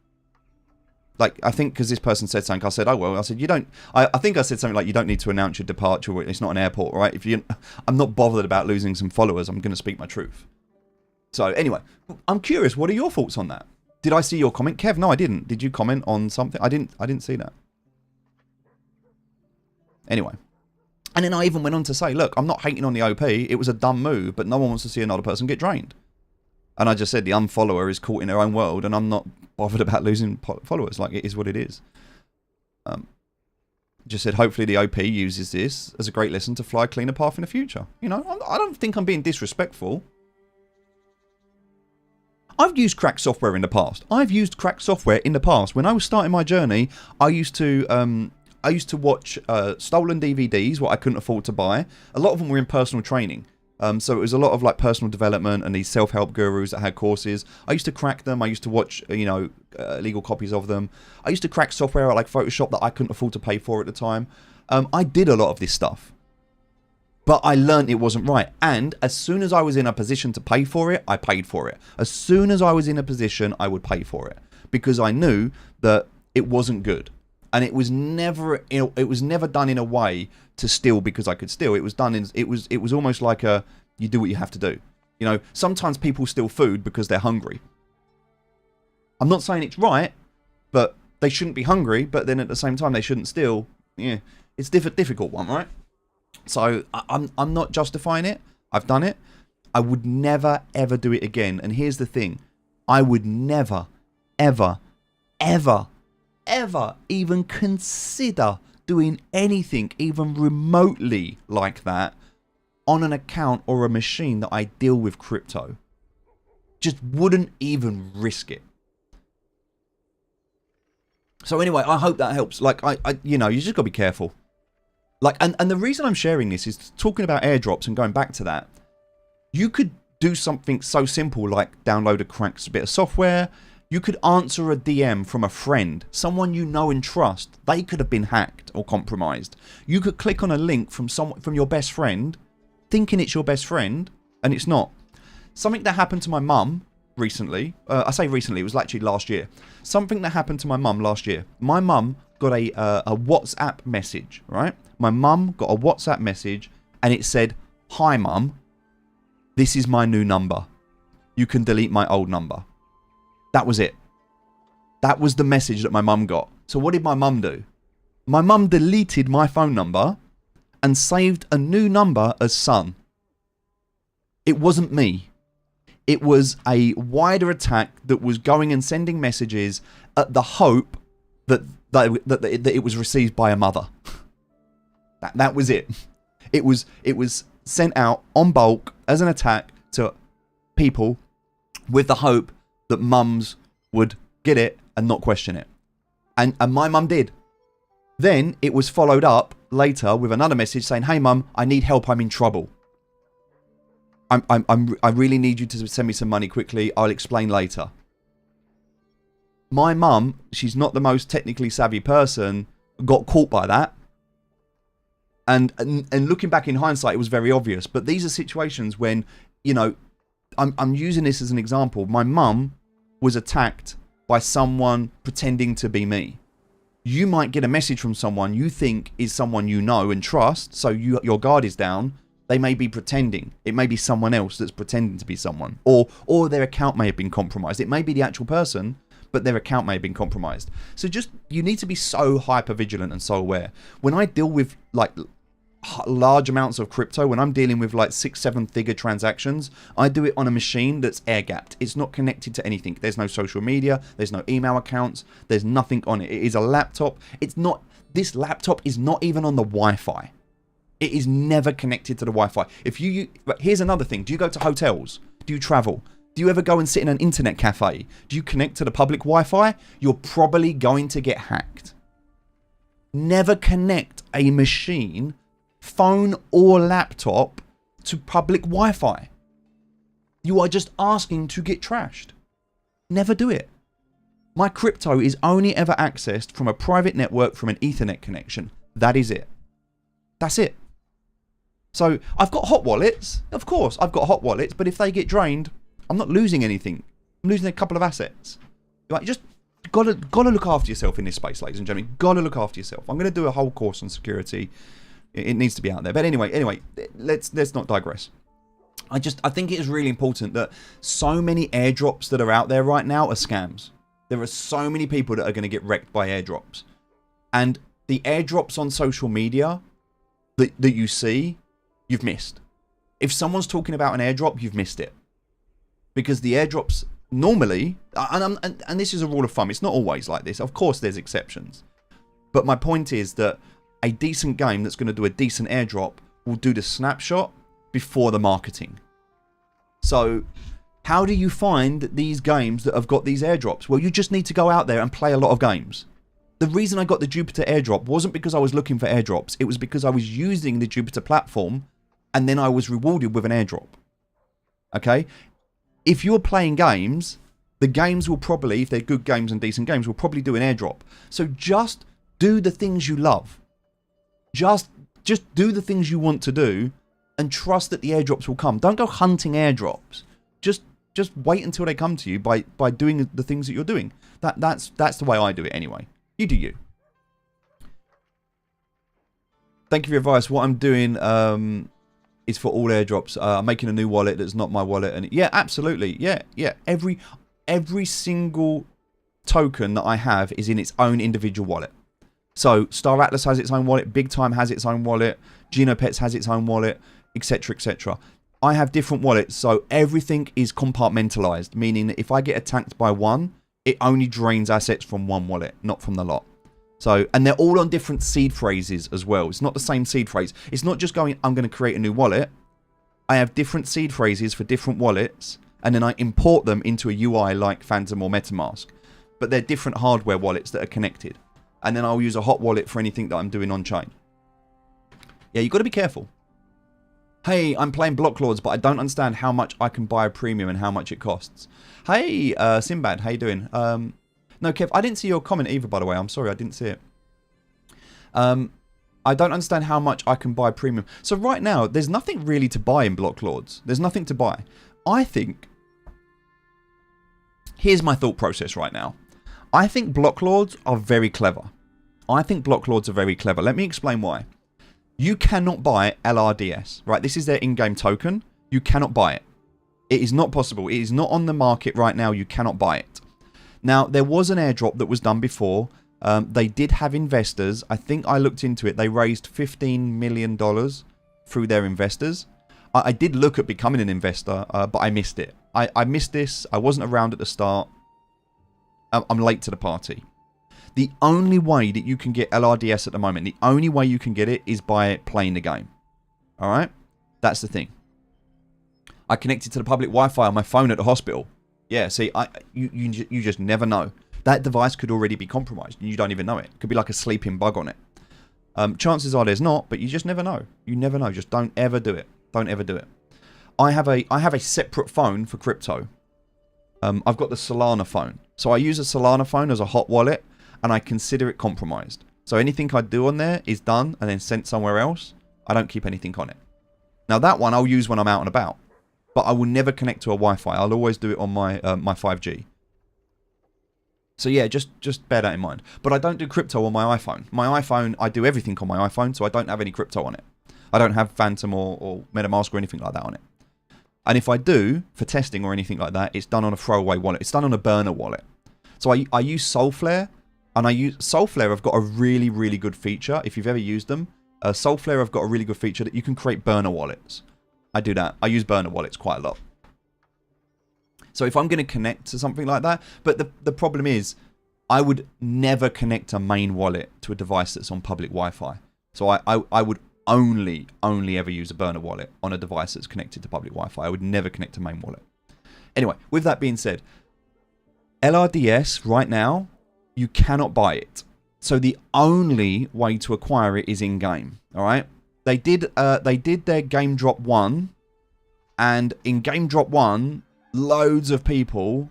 like, I think because this person said something, I said, oh, well, I said, you don't, I think I said something like, you don't need to announce your departure. It's not an airport, right? I'm not bothered about losing some followers. I'm going to speak my truth. So anyway, I'm curious. What are your thoughts on that? Did I see your comment? Kev, no, I didn't. Did you comment on something? I didn't see that. Anyway. And then I even went on to say, look, I'm not hating on the OP. It was a dumb move, but no one wants to see another person get drained. And I just said the unfollower is caught in their own world, and I'm not bothered about losing followers. Like, it is what it is. Just said, hopefully the OP uses this as a great lesson to fly a cleaner path in the future. You know, I don't think I'm being disrespectful. I've used cracked software in the past. When I was starting my journey, I used to watch stolen DVDs, what I couldn't afford to buy. A lot of them were in personal training. So it was a lot of like personal development and these self-help gurus that had courses. I used to crack them. I used to watch, illegal copies of them. I used to crack software like Photoshop that I couldn't afford to pay for at the time. I did a lot of this stuff. But I learned it wasn't right. And as soon as I was in a position to pay for it, I paid for it. As soon as I was in a position, I would pay for it. Because I knew that it wasn't good. And it was never done in a way to steal because I could steal. It was done in it was almost like you do what you have to do. You know, sometimes people steal food because they're hungry. I'm not saying it's right, but they shouldn't be hungry, but then at the same time they shouldn't steal. Yeah, it's a difficult one, right? So I'm not justifying it. I've done it. I would never ever do it again. And here's the thing. I would never ever even consider doing anything even remotely like that on an account or a machine that I deal with crypto. Just wouldn't even risk it. So anyway, I hope that helps. Like, you just got to be careful. Like, and the reason I'm sharing this is talking about airdrops and going back to that. You could do something so simple like download a cracked bit of software. You could answer a DM from a friend, someone you know and trust. They could have been hacked or compromised. You could click on a link from your best friend, thinking it's your best friend, and it's not. Something that happened to my mum recently. I say recently, it was actually last year. Something that happened to my mum last year. My mum got a WhatsApp message, right? My mum got a WhatsApp message, and it said, "Hi, mum. This is my new number. You can delete my old number." That was it. That was the message that my mum got. So what did my mum do? My mum deleted my phone number and saved a new number as son. It wasn't me. It was a wider attack that was going and sending messages at the hope that it was received by a mother. That was it. It was sent out en bulk as an attack to people with the hope that mums would get it and not question it. And my mum did. Then it was followed up later with another message saying, "Hey mum, I need help, I'm in trouble. I really need you to send me some money quickly. I'll explain later." My mum, she's not the most technically savvy person, got caught by that. And looking back in hindsight, it was very obvious. But these are situations when, I'm using this as an example. My mum was attacked by someone pretending to be me. You might get a message from someone you think is someone you know and trust, so your guard is down. They may be pretending. It may be someone else that's pretending to be someone. Or their account may have been compromised. It may be the actual person, but their account may have been compromised. So you need to be so hyper vigilant and so aware. When I deal with like large amounts of crypto, when I'm dealing with like 6-7 figure transactions, I do it on a machine that's air gapped. It's not connected to anything. There's no social media, there's no email accounts, there's nothing on it. It is a laptop. This laptop is not even on the Wi-Fi. It is never connected to the Wi-Fi. Here's another thing. Do you go to hotels? Do you travel? Do you ever go and sit in an internet cafe? Do you connect to the public Wi-Fi? You're probably going to get hacked. Never connect a machine, phone or laptop, to public Wi-Fi. You are just asking to get trashed. Never do it. My crypto is only ever accessed from a private network from an Ethernet connection. That is it. That's it. So I've got hot wallets. Of course, I've got hot wallets. But if they get drained, I'm not losing anything. I'm losing a couple of assets. Like, just gotta look after yourself in this space, ladies and gentlemen. Gotta look after yourself. I'm going to do a whole course on security. It needs to be out there. But anyway, let's not digress. I think it is really important that so many airdrops that are out there right now are scams. There are so many people that are going to get wrecked by airdrops. And the airdrops on social media that you see, you've missed. If someone's talking about an airdrop, you've missed it. Because the airdrops normally, and this is a rule of thumb, it's not always like this. Of course, there's exceptions. But my point is that a decent game that's going to do a decent airdrop will do the snapshot before the marketing. So how do you find these games that have got these airdrops? Well, you just need to go out there and play a lot of games. The reason I got the Jupiter airdrop wasn't because I was looking for airdrops. It was because I was using the Jupiter platform and then I was rewarded with an airdrop. Okay? If you're playing games, the games will probably, if they're good games and decent games, will probably do an airdrop. So just do the things you love. Just do the things you want to do and trust that the airdrops will come. Don't go hunting airdrops. Just wait until they come to you by doing the things that you're doing. That's the way I do it anyway. You do you. Thank you for your advice. What I'm doing is for all airdrops. I'm making a new wallet that's not my wallet. And yeah, absolutely. Yeah. Every single token that I have is in its own individual wallet. So Star Atlas has its own wallet, Big Time has its own wallet, Genopets has its own wallet, etc, etc. I have different wallets, so everything is compartmentalized, meaning that if I get attacked by one, it only drains assets from one wallet, not from the lot. So, and they're all on different seed phrases as well. It's not the same seed phrase. It's not just going, I'm going to create a new wallet. I have different seed phrases for different wallets, and then I import them into a UI like Phantom or MetaMask. But they're different hardware wallets that are connected. And then I'll use a hot wallet for anything that I'm doing on chain. Yeah, you've got to be careful. Hey, I'm playing Blocklords, but I don't understand how much I can buy a premium and how much it costs. Hey, Sinbad, how you doing? No, Kev, I didn't see your comment either, by the way. I'm sorry, I didn't see it. I don't understand how much I can buy premium. So right now, there's nothing really to buy in Blocklords. There's nothing to buy. I think... Here's my thought process right now. I think Blocklords are very clever. Let me explain why. You cannot buy LRDS, right? This is their in-game token. You cannot buy it. It is not possible. It is not on the market right now. You cannot buy it. Now, there was an airdrop that was done before. They did have investors. I think I looked into it. They raised $15 million through their investors. I did look at becoming an investor, but I missed it. I missed this. I wasn't around at the start. I'm late to the party. The only way that you can get LRDS at the moment, the only way you can get it is by playing the game. Alright? That's the thing. I connected to the public Wi-Fi on my phone at the hospital. Yeah, see, you just never know. That device could already be compromised and you don't even know it. It could be like a sleeping bug on it. Chances are there's not, but you just never know. You never know. Just don't ever do it. Don't ever do it. I have a separate phone for crypto. I've got the Solana phone. So I use a Solana phone as a hot wallet and I consider it compromised. So anything I do on there is done and then sent somewhere else. I don't keep anything on it. Now that one I'll use when I'm out and about. But I will never connect to a Wi-Fi. I'll always do it on my my 5G. So yeah, just bear that in mind. But I don't do crypto on my iPhone. My iPhone, I do everything on my iPhone, so I don't have any crypto on it. I don't have Phantom or MetaMask or anything like that on it. And if I do, for testing or anything like that, it's done on a throwaway wallet. It's done on a burner wallet. So I use Solflare, and Solflare have got a really, really good feature. If you've ever used them, Solflare have got a really good feature that you can create burner wallets. I do that. I use burner wallets quite a lot. So if I'm going to connect to something like that, but the problem is, I would never connect a main wallet to a device that's on public Wi-Fi. So I would only ever use a burner wallet on a device that's connected to public Wi-Fi. I would never connect to main wallet. Anyway, with that being said, LRDS right now, you cannot buy it. So the only way to acquire it is in-game. All right. They did their Game Drop 1, and in Game Drop 1, loads of people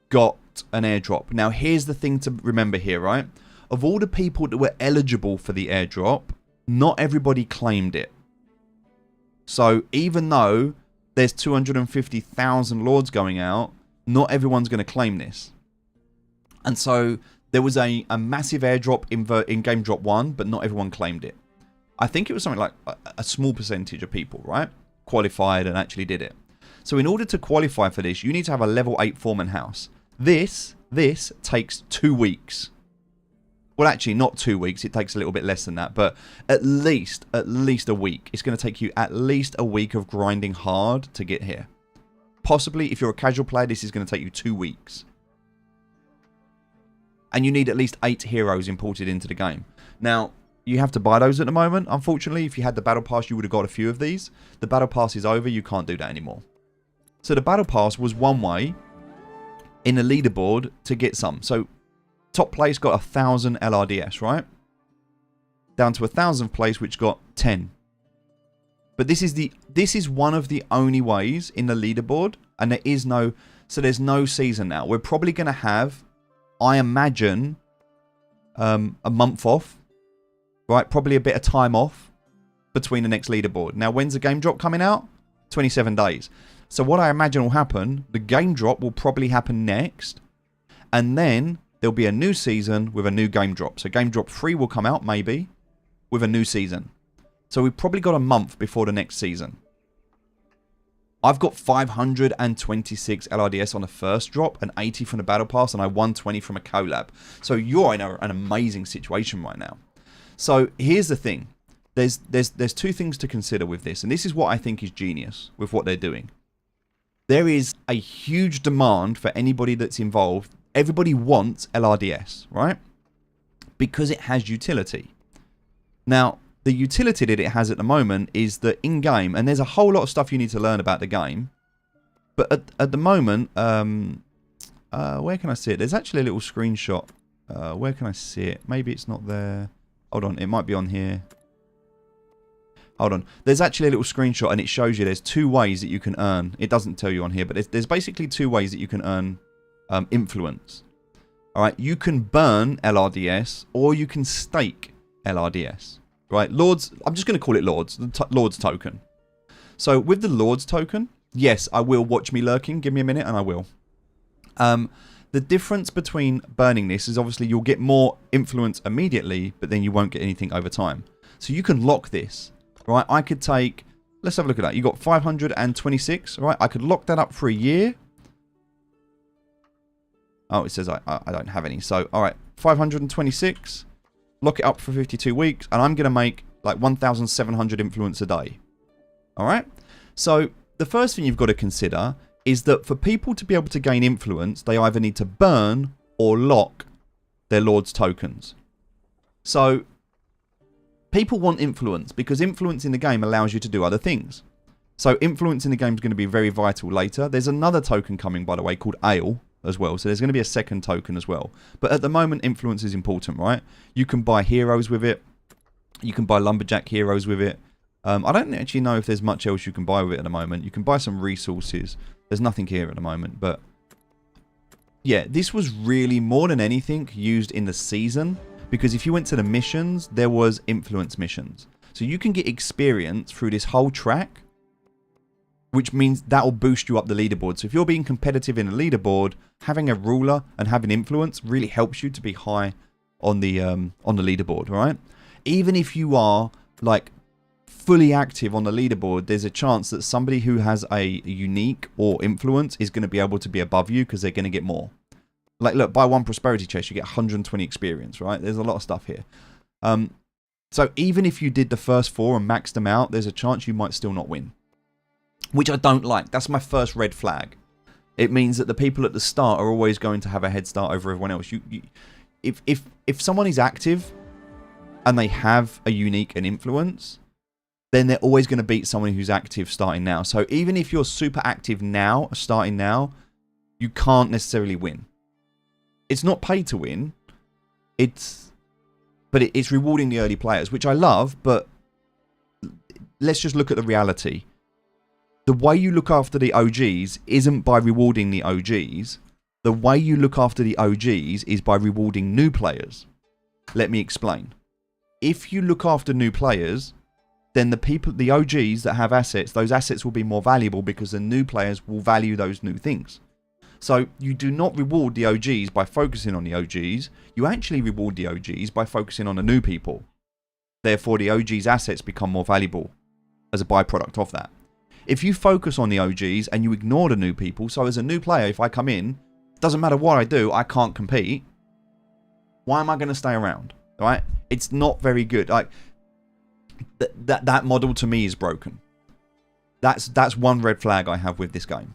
got an airdrop. Now, here's the thing to remember here, right? of all the people that were eligible for the airdrop, not everybody claimed it. So even though there's 250,000 Lords going out, not everyone's going to claim this. And so there was a massive airdrop in Game Drop 1, but not everyone claimed it. I think it was something like a small percentage of people, right, qualified and actually did it. So in order to qualify for this, you need to have a level 8 Foreman house. This takes 2 weeks. Well, actually, not 2 weeks. It takes a little bit less than that, but at least a week. It's going to take you at least a week of grinding hard to get here. Possibly, if you're a casual player, this is going to take you 2 weeks. And you need at least 8 heroes imported into the game. Now, you have to buy those at the moment. Unfortunately, if you had the Battle Pass, you would have got a few of these. The Battle Pass is over. You can't do that anymore. So the Battle Pass was one way in the leaderboard to get some. So top place got 1,000 LRDS, right? Down to 1,000th place, which got 10. But this is one of the only ways in the leaderboard, and there's no season now. We're probably going to have, I imagine, a month off, right? Probably a bit of time off between the next leaderboard. Now, when's the game drop coming out? 27 days. So what I imagine will happen, the game drop will probably happen next, and then there'll be a new season with a new game drop. So game drop 3 will come out, maybe, with a new season. So we've probably got a month before the next season. I've got 526 LRDS on the first drop and 80 from the Battle Pass, and I won 20 from a collab. So you're in an amazing situation right now. So here's the thing. There's 2 things to consider with this, and this is what I think is genius with what they're doing. There is a huge demand for anybody that's involved. Everybody wants LRDS, right? Because it has utility. Now, the utility that it has at the moment is that in-game, and there's a whole lot of stuff you need to learn about the game, but at the moment, where can I see it? There's actually a little screenshot. Where can I see it? Maybe it's not there. Hold on, it might be on here. Hold on. There's actually a little screenshot, and it shows you there's 2 ways that you can earn. It doesn't tell you on here, but there's basically 2 ways that you can earn influence. Alright, you can burn LRDS, or you can stake LRDS. Right, Lords, I'm just going to call it Lords, the Lords token. So with the Lords token, yes, I will watch me lurking. Give me a minute and I will. The difference between burning this is obviously you'll get more influence immediately, but then you won't get anything over time. So you can lock this. Right, I could take, let's have a look at that. You got 526, right? I could lock that up for a year. Oh, it says I don't have any. So, all right, 526, lock it up for 52 weeks, and I'm going to make like 1,700 influence a day. All right? So, the first thing you've got to consider is that for people to be able to gain influence, they either need to burn or lock their Lord's tokens. So, people want influence because influence in the game allows you to do other things. So influence in the game is going to be very vital later. There's another token coming, by the way, called Ale as well. So there's going to be a second token as well. But at the moment, influence is important, right? You can buy heroes with it. You can buy lumberjack heroes with it. I don't actually know if there's much else you can buy with it at the moment. You can buy some resources. There's nothing here at the moment. But yeah, this was really more than anything used in the season. Because if you went to the missions, there was influence missions. So you can get experience through this whole track, which means that will boost you up the leaderboard. So if you're being competitive in a leaderboard, having a ruler and having influence really helps you to be high on the leaderboard, right? Even if you are like fully active on the leaderboard, there's a chance that somebody who has a unique or influence is going to be able to be above you because they're going to get more. Like, look, buy 1 prosperity chest, you get 120 experience, right? There's a lot of stuff here. So even if you did the first 4 and maxed them out, there's a chance you might still not win. Which I don't like. That's my first red flag. It means that the people at the start are always going to have a head start over everyone else. If someone is active and they have a unique and influence, then they're always going to beat someone who's active starting now. So even if you're super active now, starting now, you can't necessarily win. It's not pay to win. It's rewarding the early players, which I love, but let's just look at the reality. The way you look after the OGs isn't by rewarding the OGs. The way you look after the OGs is by rewarding new players. Let me explain. If you look after new players, then the OGs that have assets, those assets will be more valuable because the new players will value those new things. So you do not reward the OGs by focusing on the OGs. You actually reward the OGs by focusing on the new people. Therefore, the OGs' assets become more valuable as a byproduct of that. If you focus on the OGs and you ignore the new people, so as a new player, if I come in, doesn't matter what I do, I can't compete. Why am I going to stay around? Right? It's not very good. Like that model to me is broken. That's one red flag I have with this game.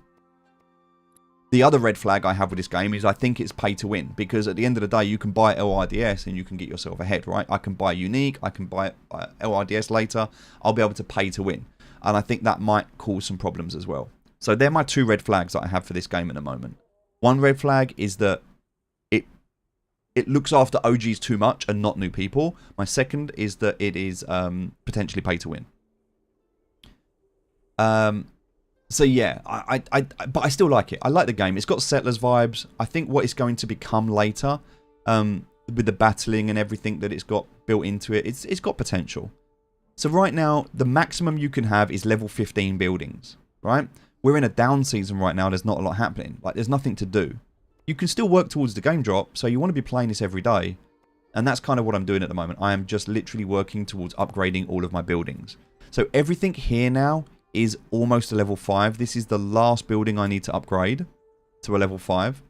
The other red flag I have with this game is I think it's pay to win, because at the end of the day you can buy LRDS and you can get yourself ahead, right? I can buy Unique, I can buy LRDS later, I'll be able to pay to win. And I think that might cause some problems as well. So they're my two red flags that I have for this game at the moment. One red flag is that it looks after OGs too much and not new people. My second is that it is potentially pay to win. So yeah, but I still like it. I like the game. It's got Settlers vibes. I think what it's going to become later, with the battling and everything that it's got built into it, it's got potential. So right now, the maximum you can have is level 15 buildings, right? We're in a down season right now. There's not a lot happening. Like, there's nothing to do. You can still work towards the game drop, so you want to be playing this every day. And that's kind of what I'm doing at the moment. I am just literally working towards upgrading all of my buildings. So everything here now is almost a level 5. This is the last building I need to upgrade to a level 5.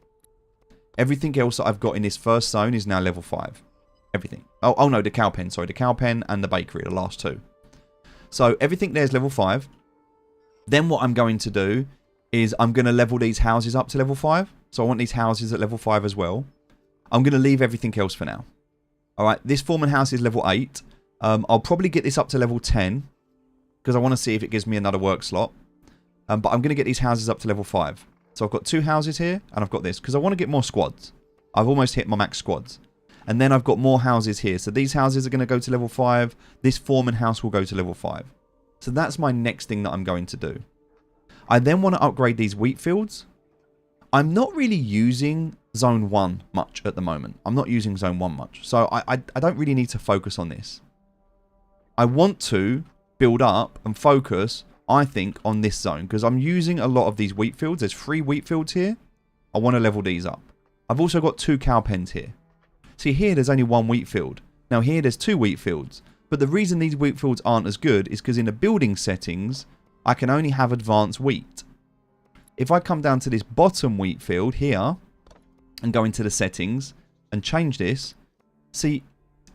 Everything else that I've got in this first zone is now level 5. Everything. Oh no, the cow pen. Sorry, the cow pen and the bakery, the last two. So everything there is level 5. Then what I'm going to do is I'm going to level these houses up to level 5. So I want these houses at level 5 as well. I'm going to leave everything else for now. Alright, this foreman house is level 8. I'll probably get this up to level 10. Because I want to see if it gives me another work slot. But I'm going to get these houses up to level 5. So I've got 2 houses here, and I've got this. Because I want to get more squads. I've almost hit my max squads. And then I've got more houses here. So these houses are going to go to level 5. This foreman house will go to level 5. So that's my next thing that I'm going to do. I then want to upgrade these wheat fields. I'm not really using Zone 1 much at the moment. I'm not using Zone 1 much. So I don't really need to focus on this. I want to build up and focus, I think, on this zone. Because I'm using a lot of these wheat fields. There's 3 wheat fields here. I want to level these up. I've also got 2 cow pens here. See, here there's only 1 wheat field. Now here there's 2 wheat fields. But the reason these wheat fields aren't as good is because in the building settings, I can only have advanced wheat. If I come down to this bottom wheat field here and go into the settings and change this, see,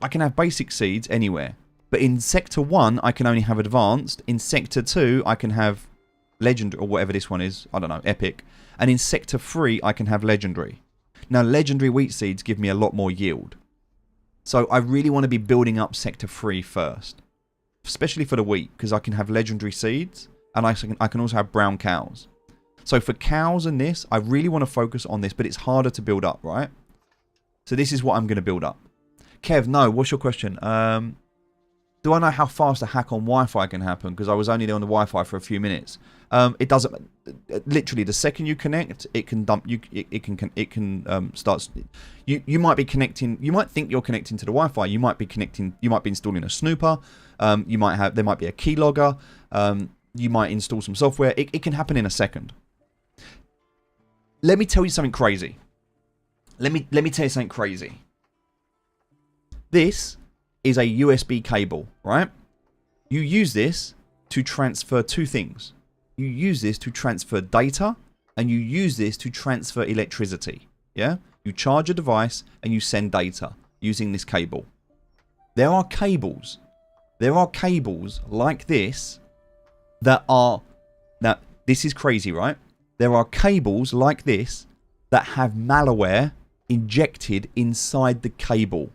I can have basic seeds anywhere. But in Sector 1, I can only have advanced. In Sector 2, I can have legendary, or whatever this one is. I don't know, epic. And in Sector 3, I can have legendary. Now, legendary wheat seeds give me a lot more yield. So I really want to be building up Sector 3 first. Especially for the wheat, because I can have legendary seeds. And I can also have brown cows. So for cows and this, I really want to focus on this. But it's harder to build up, right? So this is what I'm going to build up. Kev, no, what's your question? Do I know how fast a hack on Wi-Fi can happen? Because I was only there on the Wi-Fi for a few minutes. It doesn't. Literally, the second you connect, it can dump. It can start. You might be connecting. You might think you're connecting to the Wi-Fi. You might be connecting. You might be installing a snooper. You might have. There might be a keylogger. You might install some software. It can happen in a second. Let me tell you something crazy. Let me tell you something crazy. This is a USB cable, right? You use this to transfer 2 things. You use this to transfer data, and you use this to transfer electricity. Yeah? You charge a device and you send data using this cable. There are cables like this that are... Now, this is crazy, right? There are cables like this that have malware injected inside the cable.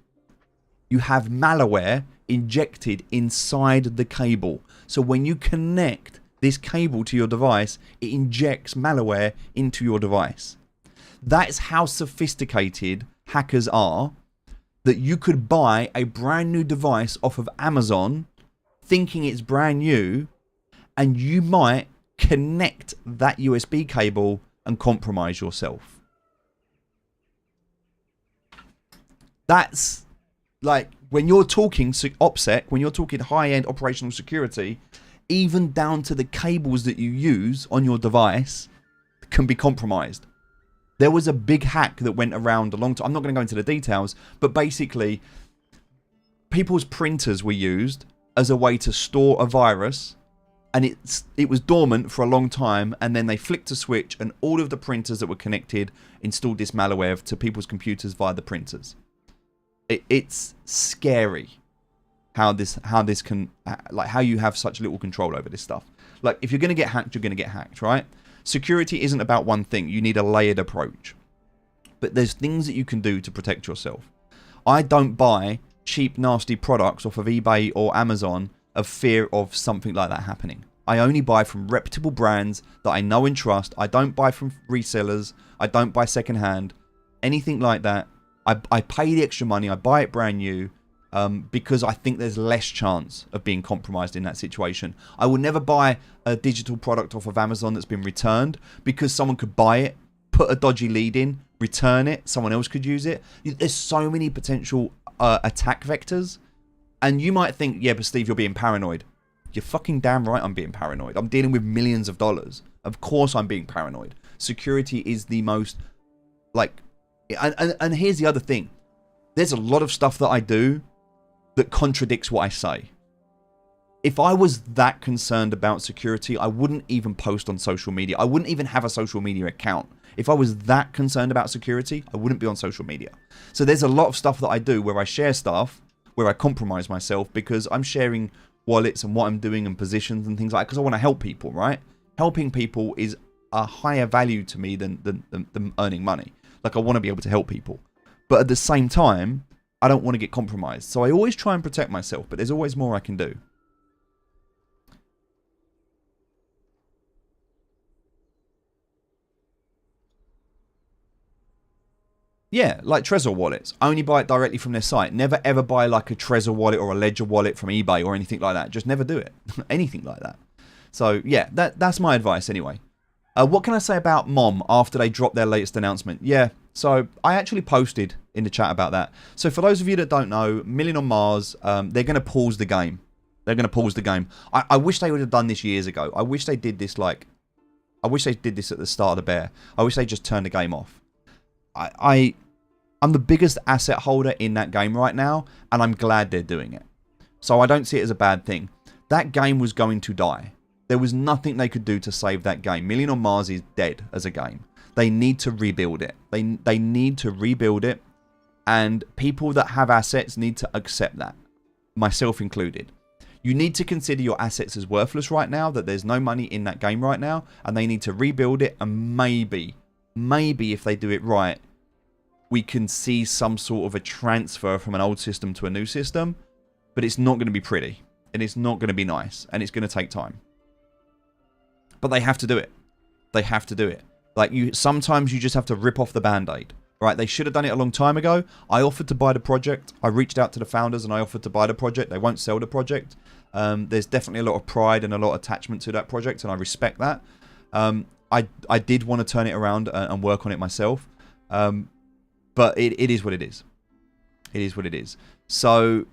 You have malware injected inside the cable. So when you connect this cable to your device, it injects malware into your device. That's how sophisticated hackers are, that you could buy a brand new device off of Amazon thinking it's brand new, and you might connect that USB cable and compromise yourself. That's Like, when you're talking OPSEC, when you're talking high-end operational security, even down to the cables that you use on your device can be compromised. There was a big hack that went around a long time. I'm not going to go into the details, but basically, people's printers were used as a way to store a virus, and it was dormant for a long time, and then they flicked a switch, and all of the printers that were connected installed this malware to people's computers via the printers. It's scary how this can, like, how you have such little control over this stuff. Like, if you're going to get hacked, you're going to get hacked, right? Security isn't about one thing. You need a layered approach. But there's things that you can do to protect yourself. I don't buy cheap, nasty products off of eBay or Amazon of fear of something like that happening. I only buy from reputable brands that I know and trust. I don't buy from resellers. I don't buy secondhand. Anything like that. I pay the extra money. I buy it brand new. Because I think there's less chance of being compromised in that situation. I will never buy a digital product off of Amazon that's been returned, because someone could buy it, put a dodgy lead in, return it, someone else could use it. There's so many potential attack vectors, and you might think, yeah, but Steve, you're being paranoid. You're fucking damn right I'm being paranoid. I'm dealing with millions of dollars. Of course I'm being paranoid. Security is the most, like, and here's the other thing. There's a lot of stuff that I do that contradicts what I say. If I was that concerned about security, I wouldn't even post on social media. I wouldn't even have a social media account. If I was that concerned about security, I wouldn't be on social media. So there's a lot of stuff that I do where I share stuff, where I compromise myself, because I'm sharing wallets and what I'm doing and positions and things like that, because I want to help people, right? Helping people is a higher value to me than earning money. Like, I want to be able to help people. But at the same time, I don't want to get compromised. So I always try and protect myself, but there's always more I can do. Yeah, like Trezor wallets. I only buy it directly from their site. Never ever buy like a Trezor wallet or a Ledger wallet from eBay or anything like that. Just never do it. Anything like that. So yeah, that's my advice anyway. What can I say about Mom after they dropped their latest announcement? Yeah, so I actually posted in the chat about that. So for those of you that don't know, Million on Mars, they're going to pause the game. They're going to pause the game. I wish they would have done this years ago. I wish they did this I wish they did this at the start of the bear. I wish they just turned the game off. I'm the biggest asset holder in that game right now, and I'm glad they're doing it. So I don't see it as a bad thing. That game was going to die. There was nothing they could do to save that game. Million on Mars is dead as a game. They need to rebuild it. They need to rebuild it, and people that have assets need to accept that, myself included. You need to consider your assets as worthless right now, that there's no money in that game right now, and they need to rebuild it, and maybe if they do it right, we can see some sort of a transfer from an old system to a new system, but it's not going to be pretty, and it's not going to be nice, and it's going to take time. But they have to do it. They have to do it. Like, sometimes you just have to rip off the band-aid. Right? They should have done it a long time ago. I offered to buy the project. I reached out to the founders and I offered to buy the project. They won't sell the project. There's definitely a lot of pride and a lot of attachment to that project, and I respect that. I did want to turn it around and work on it myself. But it is what it is. It is what it is. So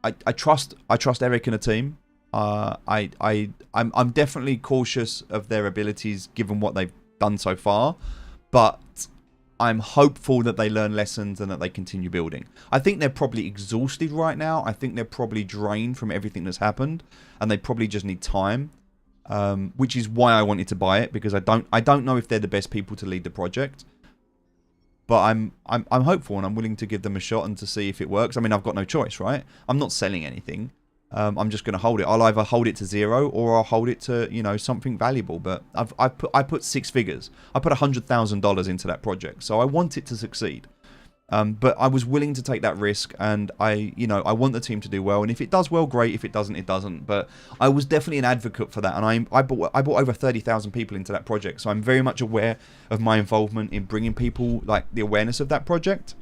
I trust Eric and the team. I'm definitely cautious of their abilities given what they've done so far, but I'm hopeful that they learn lessons and that they continue building. I think they're probably exhausted right now. I think they're probably drained from everything that's happened, and they probably just need time, which is why I wanted to buy it, because I don't know if they're the best people to lead the project. But I'm hopeful, and I'm willing to give them a shot and to see if it works. I mean, I've got no choice, right? I'm not selling anything. I'm just going to hold it. I'll either hold it to zero or I'll hold it to, you know, something valuable. But I put six figures. I put $100,000 into that project, so I want it to succeed. But I was willing to take that risk, and I want the team to do well. And if it does well, great. If it doesn't, it doesn't. But I was definitely an advocate for that, and I brought over 30,000 people into that project, so I'm very much aware of my involvement in bringing people, like, the awareness of that project.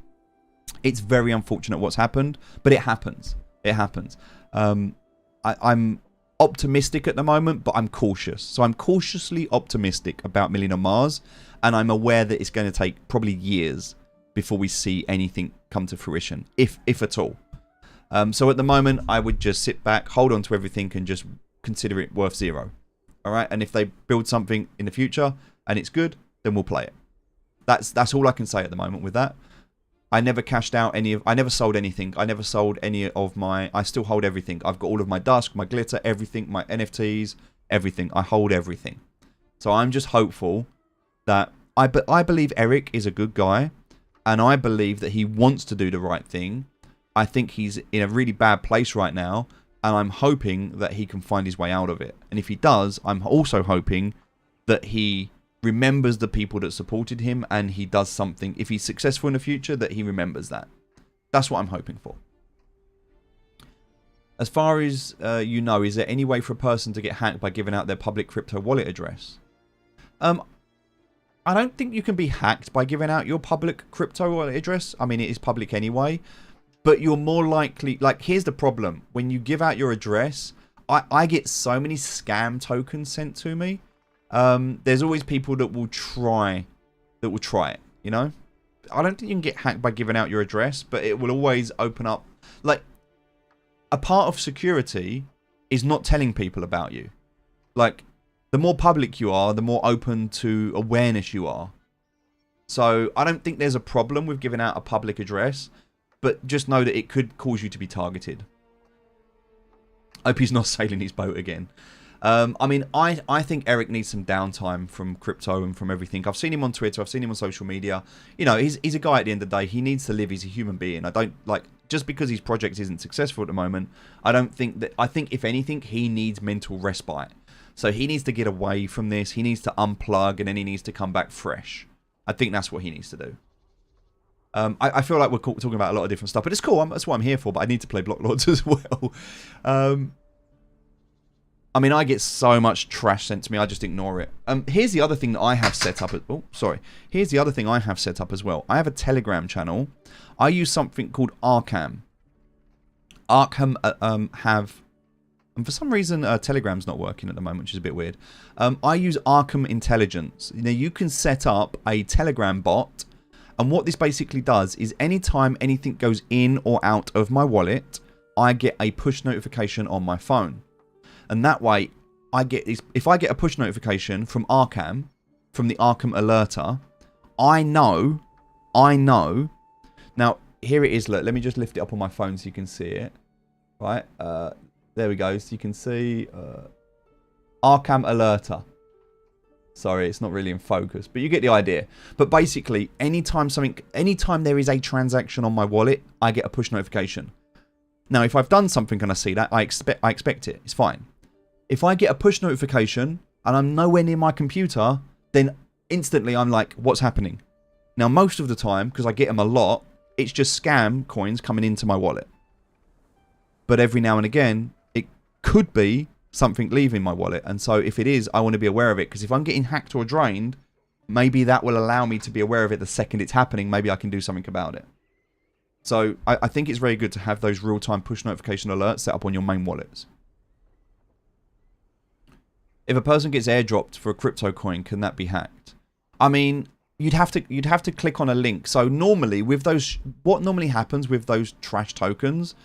It's very unfortunate what's happened, but it happens. It happens. I'm optimistic at the moment, but I'm cautious. So I'm cautiously optimistic about Million on Mars, and I'm aware that it's going to take probably years before we see anything come to fruition, if at all. So at the moment, I would just sit back, hold on to everything, and just consider it worth zero. All right, and if they build something in the future and it's good, then we'll play it. That's all I can say at the moment with that. I never cashed out I never sold anything. I never sold any of I still hold everything. I've got all of my Dusk, my Glitter, everything, my NFTs, everything. I hold everything. So I'm just hopeful that I believe Eric is a good guy, and I believe that he wants to do the right thing. I think he's in a really bad place right now, and I'm hoping that he can find his way out of it. And if he does, I'm also hoping that he remembers the people that supported him, and he does something, if he's successful in the future, that he remembers that. That's what I'm hoping for. As far as you know, is there any way for a person to get hacked by giving out their public crypto wallet address? I don't think you can be hacked by giving out your public crypto wallet address. I mean, it is public anyway. But you're more likely... Like, here's the problem. When you give out your address, I get so many scam tokens sent to me. There's always people that will try it, you know? I don't think you can get hacked by giving out your address, but it will always open up... Like, a part of security is not telling people about you. Like, the more public you are, the more open to awareness you are. So, I don't think there's a problem with giving out a public address, but just know that it could cause you to be targeted. I hope he's not sailing his boat again. I mean, I think Eric needs some downtime from crypto and from everything. I've seen him on Twitter. I've seen him on social media. You know, he's a guy at the end of the day. He needs to live. He's a human being. I don't, like, just because his project isn't successful at the moment, I think if anything, he needs mental respite. So he needs to get away from this. He needs to unplug, and then he needs to come back fresh. I think that's what he needs to do. I feel like we're talking about a lot of different stuff, but it's cool. That's what I'm here for, but I need to play Blocklords as well. I mean, I get so much trash sent to me, I just ignore it. Here's the other thing that I have set up. Here's the other thing I have set up as well. I have a Telegram channel. I use something called Arkham. Arkham and for some reason, Telegram's not working at the moment, which is a bit weird. I use Arkham Intelligence. Now, you can set up a Telegram bot. And what this basically does is anytime anything goes in or out of my wallet, I get a push notification on my phone. And that way, if I get a push notification from Arkham, from the Arkham Alerter, I know. Now, here it is. Look, let me just lift it up on my phone so you can see it. Right, there we go. So you can see Arkham Alerter. Sorry, it's not really in focus, but you get the idea. But basically, anytime there is a transaction on my wallet, I get a push notification. Now, if I've done something and I see that, I expect it. It's fine. If I get a push notification and I'm nowhere near my computer, then instantly I'm like, what's happening? Now, most of the time, because I get them a lot, it's just scam coins coming into my wallet. But every now and again, it could be something leaving my wallet, and so if it is, I want to be aware of it, because if I'm getting hacked or drained, maybe that will allow me to be aware of it the second it's happening. Maybe I can do something about it. So I think it's very good to have those real-time push notification alerts set up on your main wallets. If a person gets airdropped for a crypto coin, can that be hacked? I mean, you'd have to click on a link. So normally with those, what normally happens with those trash tokens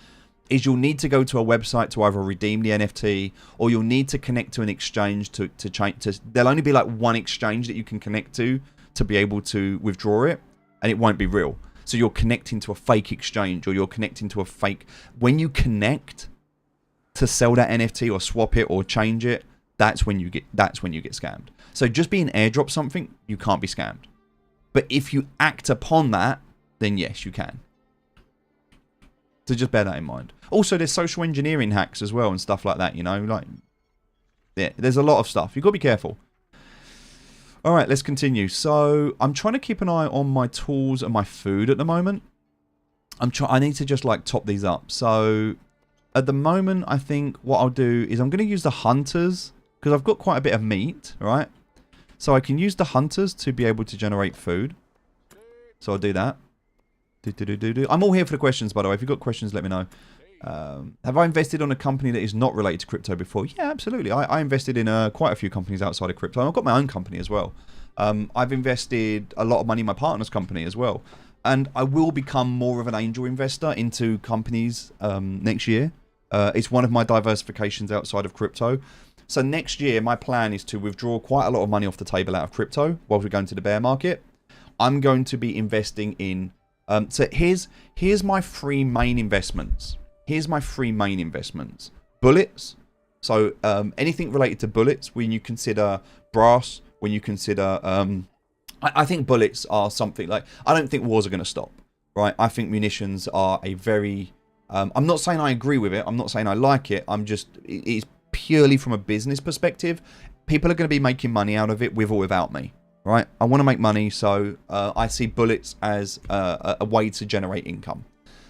is you'll need to go to a website to either redeem the NFT, or you'll need to connect to an exchange to change. There'll only be like one exchange that you can connect to be able to withdraw it, and it won't be real. So you're connecting to a fake exchange, or you're connecting to a fake. When you connect to sell that NFT or swap it or change it, that's when you get scammed. So just being airdrop something, you can't be scammed. But if you act upon that, then yes, you can. So just bear that in mind. Also, there's social engineering hacks as well and stuff like that, you know. Like, yeah, there's a lot of stuff. You've got to be careful. All right, let's continue. So I'm trying to keep an eye on my tools and my food at the moment. I need to just like top these up. So at the moment, I think what I'll do is I'm going to use the hunters because I've got quite a bit of meat, right? So I can use the hunters to be able to generate food. So I'll do that. I'm all here for the questions, by the way. If you've got questions, let me know. Have I invested on a company that is not related to crypto before? Yeah, absolutely. I invested in quite a few companies outside of crypto. I've got my own company as well. I've invested a lot of money in my partner's company as well. and I will become more of an angel investor into companies next year. It's one of my diversifications outside of crypto. So next year, my plan is to withdraw quite a lot of money off the table out of crypto while we're going to the bear market. I'm going to be investing in... so here's my three main investments. Bullets. So anything related to bullets, when you consider brass, when you consider... I think bullets are something like... I don't think wars are going to stop, right? I think munitions are a very... I'm not saying I agree with it. I'm not saying I like it. It's purely from a business perspective. People are going to be making money out of it with or without me, right? I want to make money, so I see bullets as a way to generate income.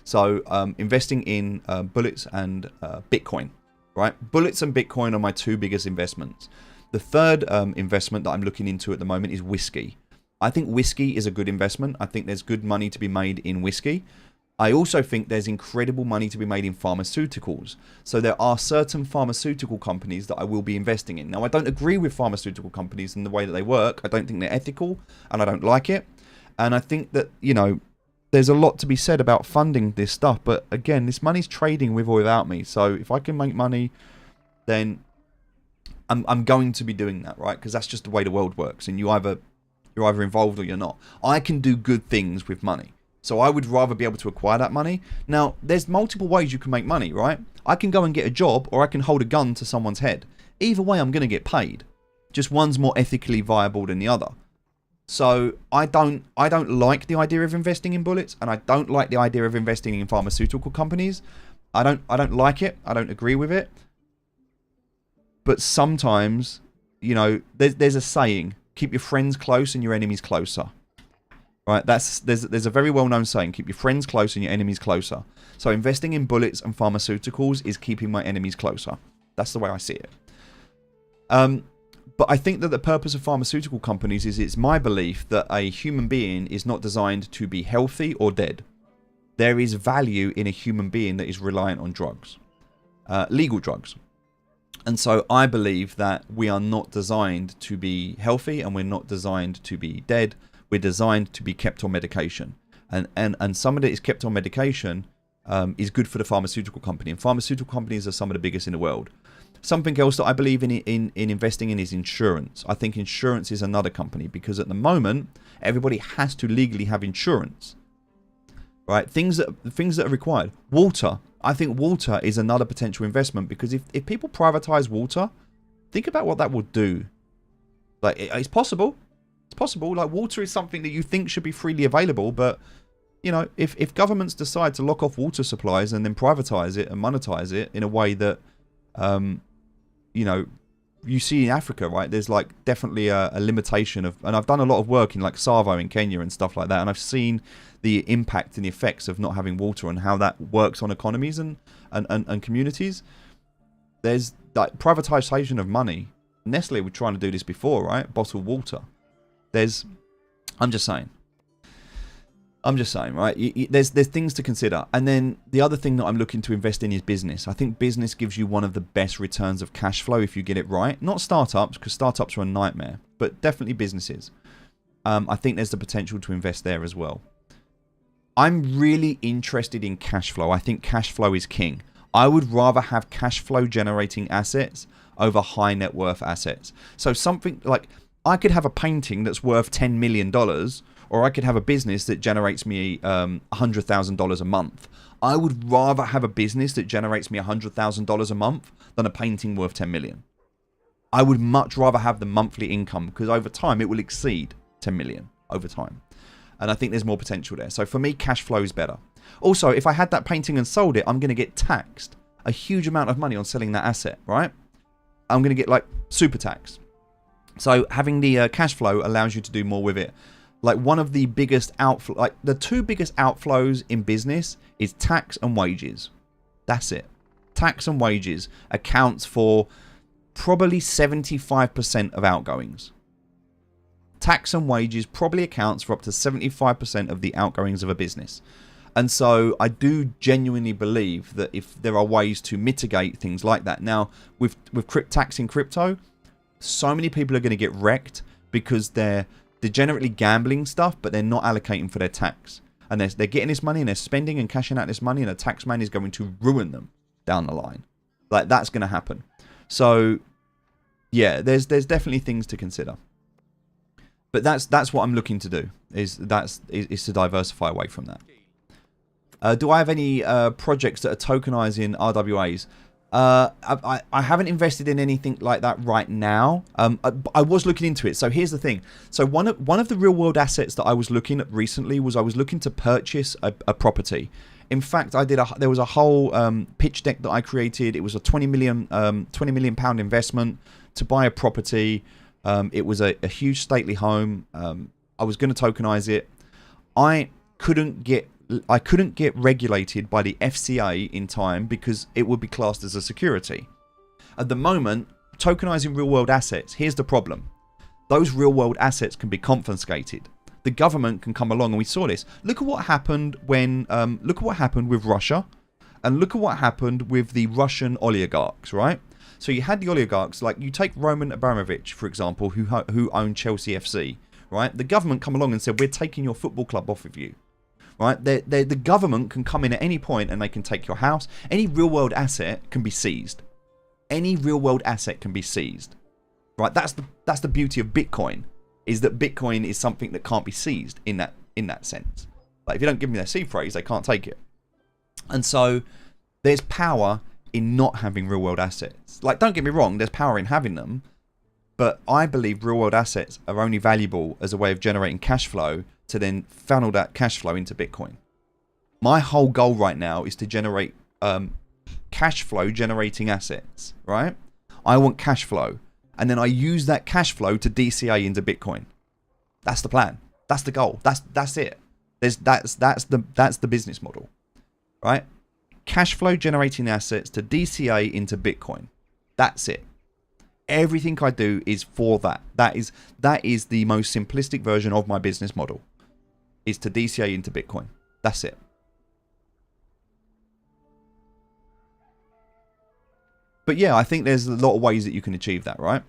So investing in bullets and Bitcoin, right? Bullets and Bitcoin are my two biggest investments. The third investment that I'm looking into at the moment is whiskey. I think whiskey is a good investment. I think there's good money to be made in whiskey. I also think there's incredible money to be made in pharmaceuticals. So there are certain pharmaceutical companies that I will be investing in. Now, I don't agree with pharmaceutical companies in the way that they work. I don't think they're ethical, and I don't like it. And I think that, you know, there's a lot to be said about funding this stuff. But again, this money's trading with or without me. So if I can make money, then I'm going to be doing that, right? Because that's just the way the world works. And you're either involved or you're not. I can do good things with money. So I would rather be able to acquire that money. Now, there's multiple ways you can make money, right? I can go and get a job, or I can hold a gun to someone's head. Either way, I'm going to get paid. Just one's more ethically viable than the other. So I don't like the idea of investing in bullets, and I don't like the idea of investing in pharmaceutical companies. I don't like it. I don't agree with it. But sometimes, you know, there's a saying: keep your friends close and your enemies closer. Right? There's a very well-known saying: keep your friends close and your enemies closer. So investing in bullets and pharmaceuticals is keeping my enemies closer. That's the way I see it. But I think that the purpose of pharmaceutical companies is, it's my belief that a human being is not designed to be healthy or dead. There is value in a human being that is reliant on drugs, legal drugs. And so I believe that we are not designed to be healthy, and we're not designed to be dead. We're designed to be kept on medication. And somebody that is kept on medication is good for the pharmaceutical company. And pharmaceutical companies are some of the biggest in the world. Something else that I believe in investing in is insurance. I think insurance is another company, because at the moment, everybody has to legally have insurance. Right? Things that are required. Water. I think water is another potential investment, because if people privatize water, think about what that will do. Like, it's possible. It's possible. Like, water is something that you think should be freely available, but, you know, if governments decide to lock off water supplies and then privatize it and monetize it in a way that, you know, you see in Africa, right? There's like definitely a limitation of, and I've done a lot of work in like Savo in Kenya and stuff like that, and I've seen the impact and the effects of not having water and how that works on economies and communities. There's like privatization of money. Nestle were trying to do this before, right? Bottled water. I'm just saying, right? There's things to consider. And then the other thing that I'm looking to invest in is business. I think business gives you one of the best returns of cash flow if you get it right. Not startups, because startups are a nightmare, but definitely businesses. I think there's the potential to invest there as well. I'm really interested in cash flow. I think cash flow is king. I would rather have cash flow generating assets over high net worth assets. So something like, I could have a painting that's worth $10 million, or I could have a business that generates me $100,000 a month. I would rather have a business that generates me $100,000 a month than a painting worth 10 million. I would much rather have the monthly income, because over time it will exceed 10 million over time. And I think there's more potential there. So for me, cash flow is better. Also, if I had that painting and sold it, I'm going to get taxed a huge amount of money on selling that asset, right? I'm going to get like super tax. So having the cash flow allows you to do more with it. Like one of the biggest the two biggest outflows in business is tax and wages. That's it. Tax and wages accounts for probably 75% of outgoings. Tax and wages probably accounts for up to 75% of the outgoings of a business. And so I do genuinely believe that if there are ways to mitigate things like that. Now, with tax in crypto, so many people are going to get wrecked because they're degenerately gambling stuff, but they're not allocating for their tax. And they're getting this money and they're spending and cashing out this money, and a tax man is going to ruin them down the line. Like, that's going to happen. So, yeah, there's definitely things to consider. But that's what I'm looking to do, is to diversify away from that. Do I have any projects that are tokenizing RWAs? I haven't invested in anything like that right now. I was looking into it. So here's the thing. So one of the real world assets that I was looking at recently was I was looking to purchase a property. In fact, there was a whole pitch deck that I created. It was a 20 million pound investment to buy a property. It was a huge stately home. I was going to tokenize it. I couldn't get regulated by the FCA in time because it would be classed as a security. At the moment, tokenizing real world assets, here's the problem. Those real world assets can be confiscated. The government can come along, and we saw this. Look at what happened with Russia, and look at what happened with the Russian oligarchs, right? So you had the oligarchs, like you take Roman Abramovich, for example, who owned Chelsea FC, right? The government come along and said, we're taking your football club off of you. Right, the government can come in at any point and they can take your house. Any real world asset can be seized. Any real world asset can be seized. Right, that's the beauty of Bitcoin, is that Bitcoin is something that can't be seized in that sense. Like, if you don't give them their seed phrase, they can't take it. And so there's power in not having real world assets. Like, don't get me wrong, there's power in having them, but I believe real world assets are only valuable as a way of generating cash flow to then funnel that cash flow into Bitcoin. My whole goal right now is to generate cash flow generating assets, right? I want cash flow, and then I use that cash flow to DCA into Bitcoin. That's the plan. That's the goal. That's it. That's the business model, right? Cash flow generating assets to DCA into Bitcoin. That's it. Everything I do is for that. That is the most simplistic version of my business model, is to DCA into Bitcoin. That's it. But yeah, I think there's a lot of ways that you can achieve that, right?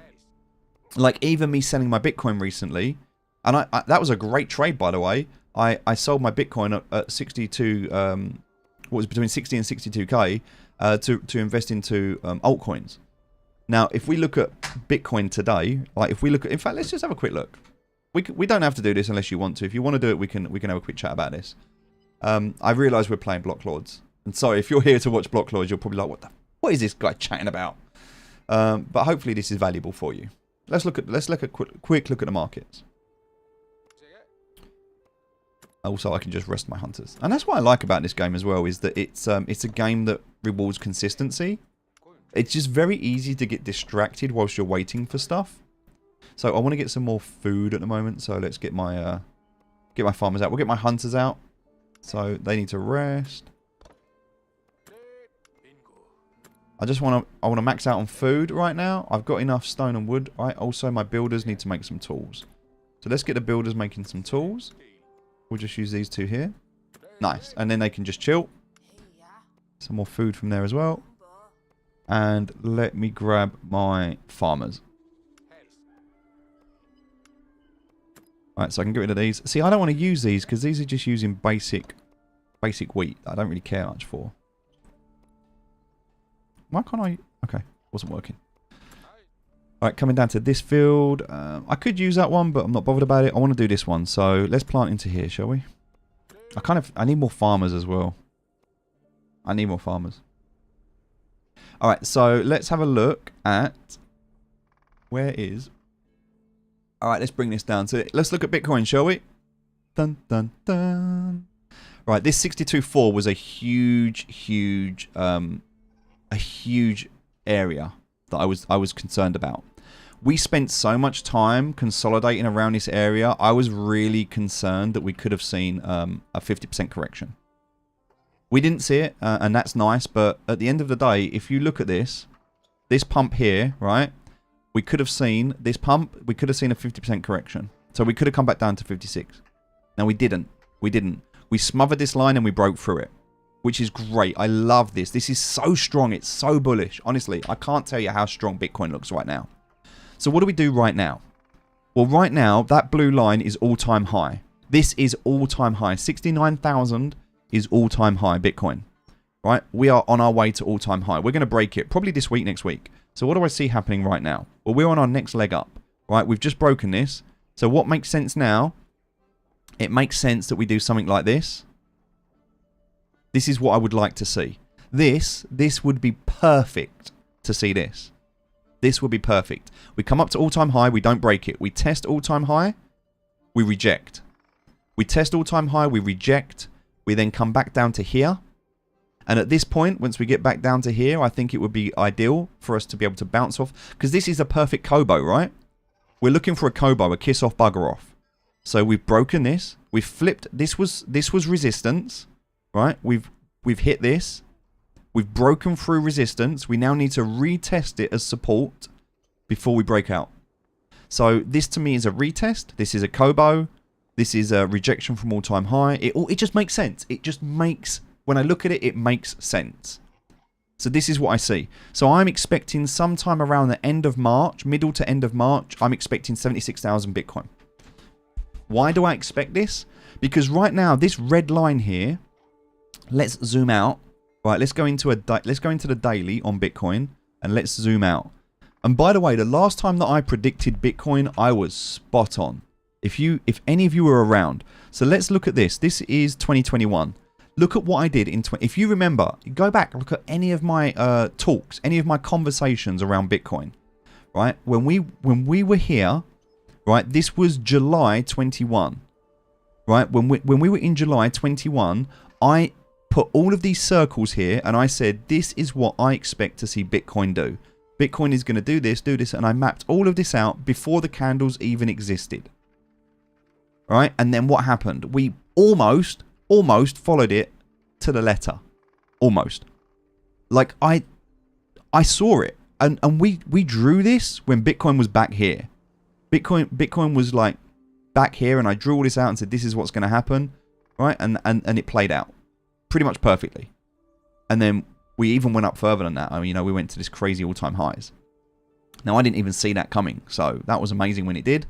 Like even me selling my Bitcoin recently, and I that was a great trade, by the way. I sold my Bitcoin at 62, what was between 60 and 62k to invest into altcoins. Now, if we look at Bitcoin today, like if we look at, in fact, let's just have a quick look. We don't have to do this unless you want to. If you want to do it, we can have a quick chat about this. I realise we're playing Blocklords, and sorry if you're here to watch Blocklords, you're probably like, what is this guy chatting about? But hopefully this is valuable for you. Let's look at quick look at the markets. Also, I can just rest my hunters, and that's what I like about this game as well, is that it's a game that rewards consistency. It's just very easy to get distracted whilst you're waiting for stuff. So I want to get some more food at the moment. So let's get my farmers out. We'll get my hunters out. So they need to rest. I want to max out on food right now. I've got enough stone and wood. Right. Also, my builders need to make some tools. So let's get the builders making some tools. We'll just use these two here. Nice. And then they can just chill. Some more food from there as well. And let me grab my farmers. Alright, so I can get rid of these. See, I don't want to use these because these are just using basic wheat that I don't really care much for. Why can't I? Okay, wasn't working. Alright, coming down to this field. I could use that one, but I'm not bothered about it. I want to do this one. So let's plant into here, shall we? I need more farmers as well. I need more farmers. Alright, so let's have a look at where is... Alright, let's bring this down to it. Let's look at Bitcoin, shall we? Dun, dun, dun. Right, this 62.4 was a huge area that I was concerned about. We spent so much time consolidating around this area. I was really concerned that we could have seen a 50% correction. We didn't see it, and that's nice, but at the end of the day, if you look at this pump here, right, we could have seen this pump, we could have seen a 50% correction. So we could have come back down to 56. Now we didn't. We smothered this line and we broke through it, which is great. I love this. This is so strong. It's so bullish. Honestly, I can't tell you how strong Bitcoin looks right now. So what do we do right now? Well, right now, that blue line is all-time high. This is all-time high. 69,000 is all-time high Bitcoin. Right? We are on our way to all-time high. We're going to break it probably this week, next week. So what do I see happening right now? Well, we're on our next leg up. Right? We've just broken this. So what makes sense now? It makes sense that we do something like this. This is what I would like to see. This would be perfect to see this. This would be perfect. We come up to all-time high. We don't break it. We test all-time high. We reject. We test all-time high. We reject. We then come back down to here. And at this point, once we get back down to here, I think it would be ideal for us to be able to bounce off. Because this is a perfect Kobo, right? We're looking for a Kobo, a kiss off, bugger off. So we've broken this. We've flipped. This was resistance, right? We've hit this. We've broken through resistance. We now need to retest it as support before we break out. So this to me is a retest. This is a Kobo. This is a rejection from all-time high. It just makes sense. It just makes, when I look at it, it makes sense. So this is what I see. So I'm expecting sometime around the end of March, middle to end of March, I'm expecting 76,000 Bitcoin. Why do I expect this? Because right now, this red line here, let's zoom out. Right, let's go into the daily on Bitcoin and let's zoom out. And by the way, the last time that I predicted Bitcoin, I was spot on. If any of you were around. So let's look at this. This is 2021. Look at what I did in if you remember, go back, look at any of my talks, any of my conversations around Bitcoin. Right? When we were here, right, this was July 21. Right? When we were in July 21, I put all of these circles here and I said, this is what I expect to see Bitcoin do. Bitcoin is going to do this, and I mapped all of this out before the candles even existed. Right? And then what happened? We almost followed it to the letter. Almost. Like I saw it. And we drew this when Bitcoin was back here. Bitcoin was like back here and I drew all this out and said, this is what's going to happen. Right? And it played out. Pretty much perfectly. And then we even went up further than that. I mean, we went to this crazy all-time highs. Now, I didn't even see that coming. So that was amazing when it did.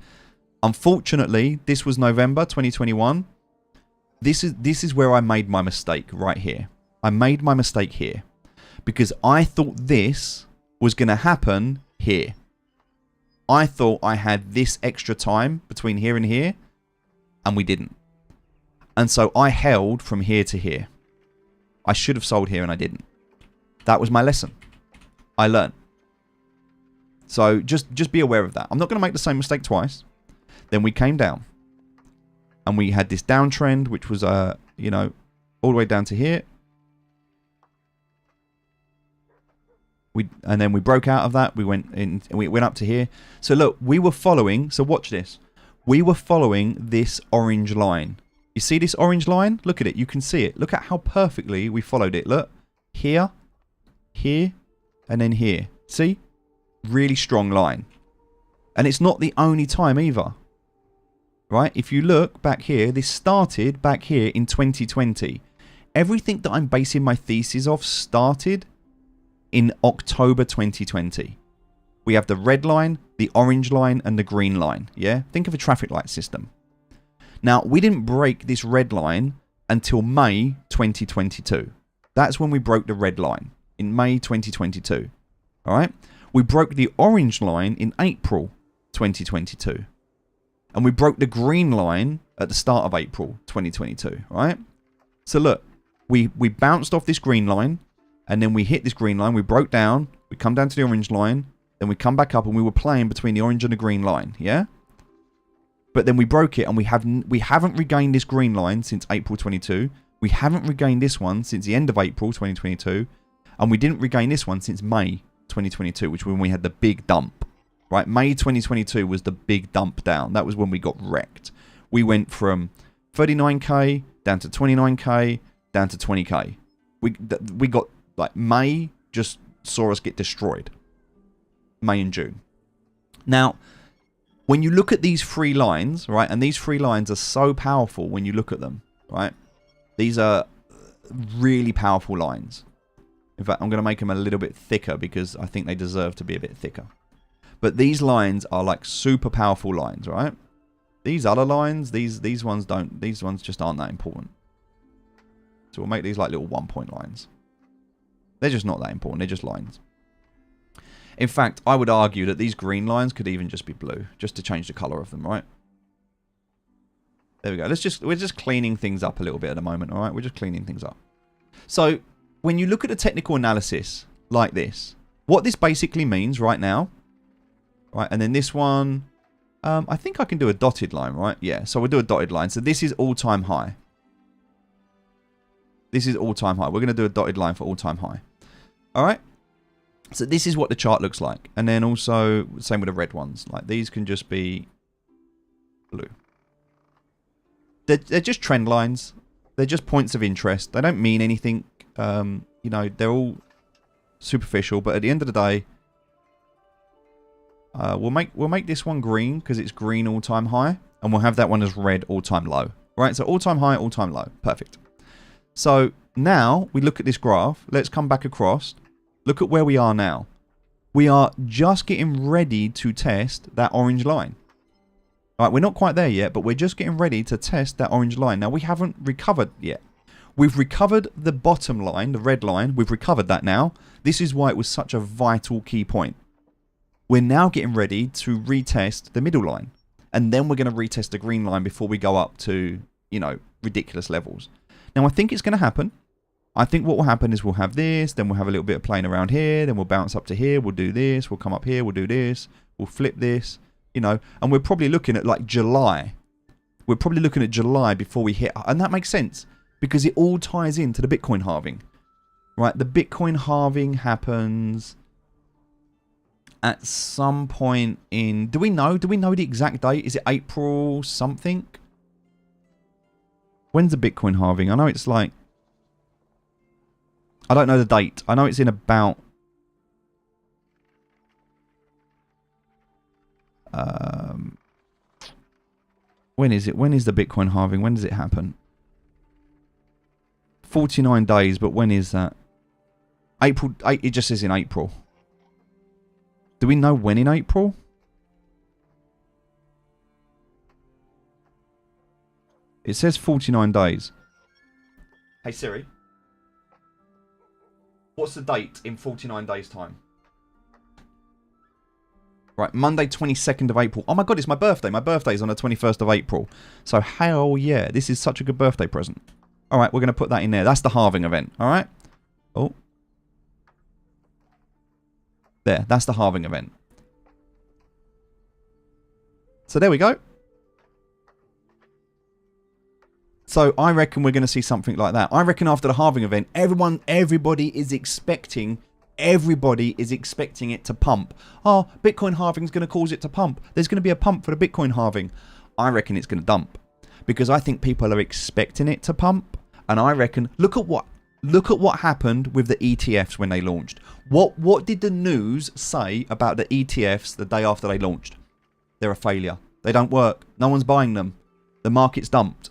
Unfortunately, this was November 2021. This is where I made my mistake right here. I made my mistake here. Because I thought this was going to happen here. I thought I had this extra time between here and here. And we didn't. And so I held from here to here. I should have sold here and I didn't. That was my lesson. I learned. So just be aware of that. I'm not going to make the same mistake twice. Then we came down. And we had this downtrend, which was, all the way down to here. And then we broke out of that. We went in, and we went up to here. So look, we were following. So watch this. We were following this orange line. You see this orange line? Look at it. You can see it. Look at how perfectly we followed it. Look. Here. Here. And then here. See? Really strong line. And it's not the only time either. Right? If you look back here, this started back here in 2020. Everything that I'm basing my thesis off started in October 2020. We have the red line, the orange line, and the green line. Yeah? Think of a traffic light system. Now, we didn't break this red line until May 2022. That's when we broke the red line, in May 2022. All right? We broke the orange line in April 2022. And we broke the green line at the start of April 2022. All right? So look, we bounced off this green line, and then we hit this green line. We broke down. We come down to the orange line. Then we come back up, and we were playing between the orange and the green line. Yeah? But then we broke it, and we haven't regained this green line since April 22. We haven't regained this one since the end of April 2022. And we didn't regain this one since May 2022, which was when we had the big dump. Right? May 2022 was the big dump down. That was when we got wrecked. We went from 39k down to 29k down to 20k. We got, like, May just saw us get destroyed. May and June. Now, when you look at these three lines, right, and these three lines are so powerful when you look at them, right? These are really powerful lines. In fact, I'm going to make them a little bit thicker because I think they deserve to be a bit thicker. But these lines are like super powerful lines, right? These other lines, these ones don't. These ones just aren't that important. So we'll make these like little 1 point lines. They're just not that important. They're just lines. In fact, I would argue that these green lines could even just be blue, just to change the color of them, right? There we go. We're just cleaning things up a little bit at the moment, all right? We're just cleaning things up. So when you look at a technical analysis like this, what this basically means right now, right? And then this one, I think I can do a dotted line, right? Yeah. So we'll do a dotted line. So this is all-time high. This is all-time high. We're going to do a dotted line for all-time high. All right. So this is what the chart looks like. And then also, same with the red ones. Like these can just be blue. They're just trend lines. They're just points of interest. They don't mean anything. You know, they're all superficial. But at the end of the day, we'll make this one green because it's green all-time high. And we'll have that one as red all-time low. Right? So all-time high, all-time low. Perfect. So now we look at this graph. Let's come back across. Look at where we are now. We are just getting ready to test that orange line. All right, we're not quite there yet, but we're just getting ready to test that orange line. Now, we haven't recovered yet. We've recovered the bottom line, the red line. We've recovered that now. This is why it was such a vital key point. We're now getting ready to retest the middle line. And then we're going to retest the green line before we go up to, you know, ridiculous levels. Now, I think it's going to happen. I think what will happen is we'll have this, then we'll have a little bit of playing around here, then we'll bounce up to here, we'll do this, we'll come up here, we'll do this, we'll flip this, you know, and we're probably looking at like July. We're probably looking at July before we hit, and that makes sense because it all ties into the Bitcoin halving, right? The Bitcoin halving happens at some point in, do we know the exact date? Is it April something? When's the Bitcoin halving? I know it's like, I don't know the date. I know it's in about... when is it? When is the Bitcoin halving? When does it happen? 49 days, but when is that? April. It just says in April. Do we know when in April? It says 49 days. Hey Siri. What's the date in 49 days' time? Right, Monday 22nd of April. Oh my god, it's my birthday. My birthday's on the 21st of April. So hell yeah, this is such a good birthday present. Alright, we're going to put that in there. That's the halving event, alright? Oh. There, that's the halving event. So there we go. So I reckon we're going to see something like that. I reckon after the halving event, everybody is expecting it to pump. Oh, Bitcoin halving is going to cause it to pump. There's going to be a pump for the Bitcoin halving. I reckon it's going to dump because I think people are expecting it to pump. And I reckon, look at what happened with the ETFs when they launched. What did the news say about the ETFs the day after they launched? They're a failure. They don't work. No one's buying them. The market's dumped.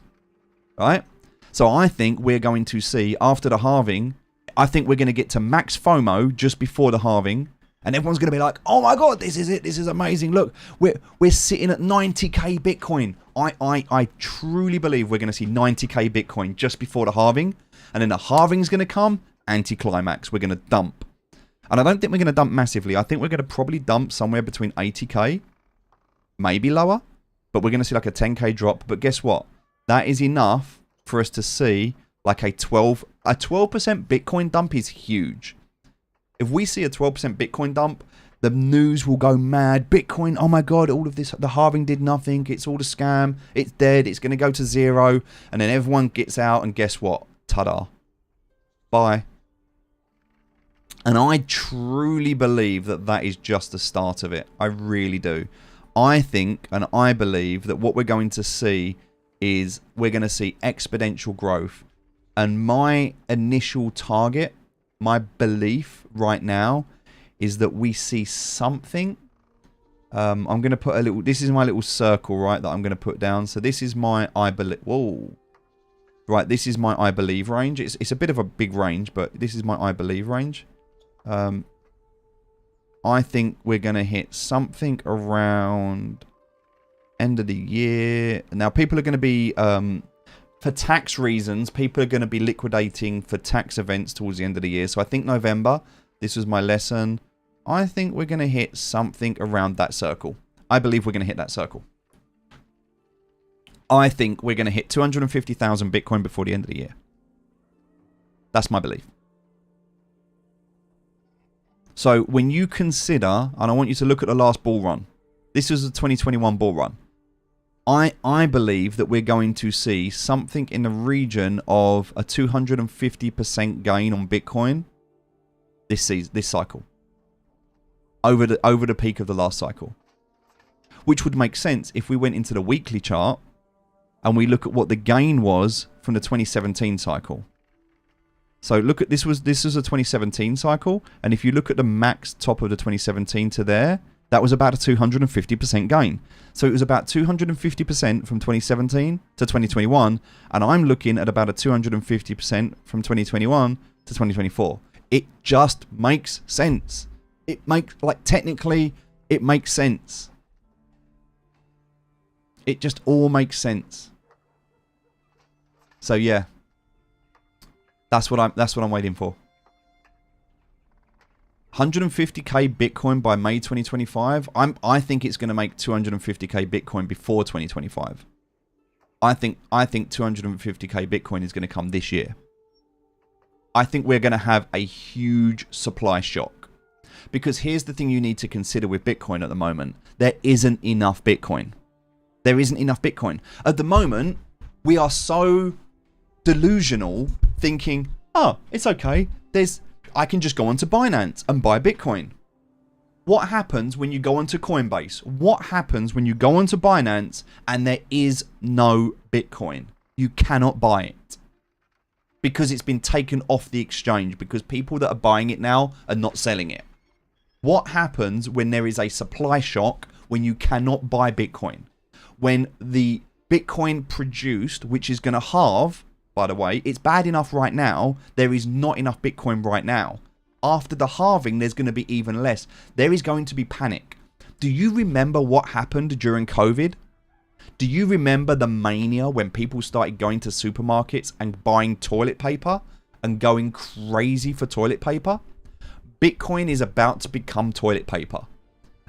Right? So I think we're going to see, after the halving, I think we're going to get to max FOMO just before the halving. And everyone's going to be like, oh my god, this is it. This is amazing. Look, we're sitting at 90k Bitcoin. I truly believe we're going to see 90k Bitcoin just before the halving. And then the halving's going to come, anticlimax. We're going to dump. And I don't think we're going to dump massively. I think we're going to probably dump somewhere between 80k, maybe lower. But we're going to see like a 10k drop. But guess what? That is enough for us to see like a 12% Bitcoin dump is huge. If we see a 12% Bitcoin dump, the news will go mad. Bitcoin, oh my god, all of this, the halving did nothing. It's all a scam. It's dead. It's going to go to zero. And then everyone gets out and guess what? Ta-da. Bye. And I truly believe that that is just the start of it. I really do. I think and I believe that what we're going to see is we're going to see exponential growth. And my initial target, my belief right now is that we see something. I'm going to put a little, this is my little circle, right, that I'm going to put down. So this is my I believe, whoa. Right, this is my I believe range. It's a bit of a big range, but this is my I believe range. I think we're going to hit something around end of the year. Now, people are going to be, for tax reasons, people are going to be liquidating for tax events towards the end of the year. So I think November, this was my lesson. I think we're going to hit something around that circle. I believe we're going to hit that circle. I think we're going to hit 250,000 Bitcoin before the end of the year. That's my belief. So when you consider, and I want you to look at the last bull run. This was the 2021 bull run. I believe that we're going to see something in the region of a 250% gain on Bitcoin this cycle. Over the peak of the last cycle. Which would make sense if we went into the weekly chart and we look at what the gain was from the 2017 cycle. So look at this was a 2017 cycle, and if you look at the max top of the 2017 to there, that was about a 250% gain. So it was about 250% from 2017 to 2021, and I'm looking at about a 250% from 2021 to 2024. It just makes sense. It makes, like, technically, it makes sense. It just all makes sense. So yeah, that's what I'm waiting for. 150k Bitcoin by May 2025. I think it's going to make 250k Bitcoin before 2025. I think 250k Bitcoin is going to come this year. I think we're going to have a huge supply shock. Because here's the thing you need to consider with Bitcoin at the moment. There isn't enough Bitcoin. There isn't enough Bitcoin. At the moment, we are so delusional thinking, oh, it's okay. I can just go onto Binance and buy Bitcoin. What happens when you go onto Coinbase? What happens when you go onto Binance and there is no Bitcoin? You cannot buy it. Because it's been taken off the exchange. Because people that are buying it now are not selling it. What happens when there is a supply shock when you cannot buy Bitcoin? When the Bitcoin produced, which is going to halve, by the way, it's bad enough right now. There is not enough Bitcoin right now. After the halving, there's going to be even less. There is going to be panic. Do you remember what happened during COVID? Do you remember the mania when people started going to supermarkets and buying toilet paper and going crazy for toilet paper? Bitcoin is about to become toilet paper.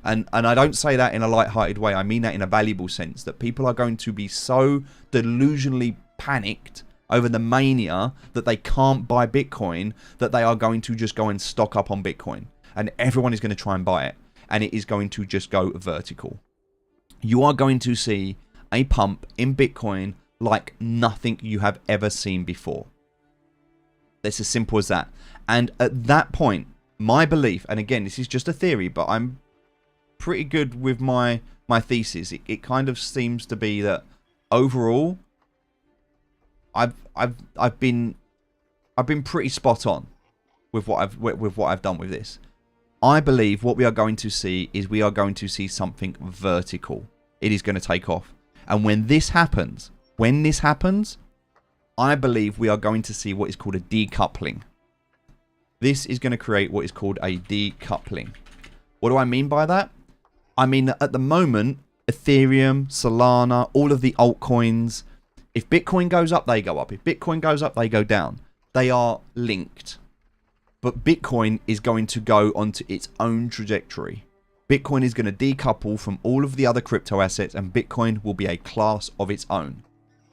And I don't say that in a light-hearted way. I mean that in a valuable sense. That people are going to be so delusionally panicked over the mania that they can't buy Bitcoin that they are going to just go and stock up on Bitcoin. And everyone is going to try and buy it. And it is going to just go vertical. You are going to see a pump in Bitcoin like nothing you have ever seen before. It's as simple as that. And at that point, my belief, and again, this is just a theory, but I'm pretty good with my thesis. It kind of seems to be that overall, I've been pretty spot on with what I've done with this. I believe what we are going to see is we are going to see something vertical. It is going to take off. And when this happens, I believe we are going to see what is called a decoupling. This is going to create what is called a decoupling. What do I mean by that? I mean that at the moment, Ethereum, Solana, all of the altcoins, if Bitcoin goes up, they go up. If Bitcoin goes up, they go down. They are linked. But Bitcoin is going to go onto its own trajectory. Bitcoin is going to decouple from all of the other crypto assets, and Bitcoin will be a class of its own.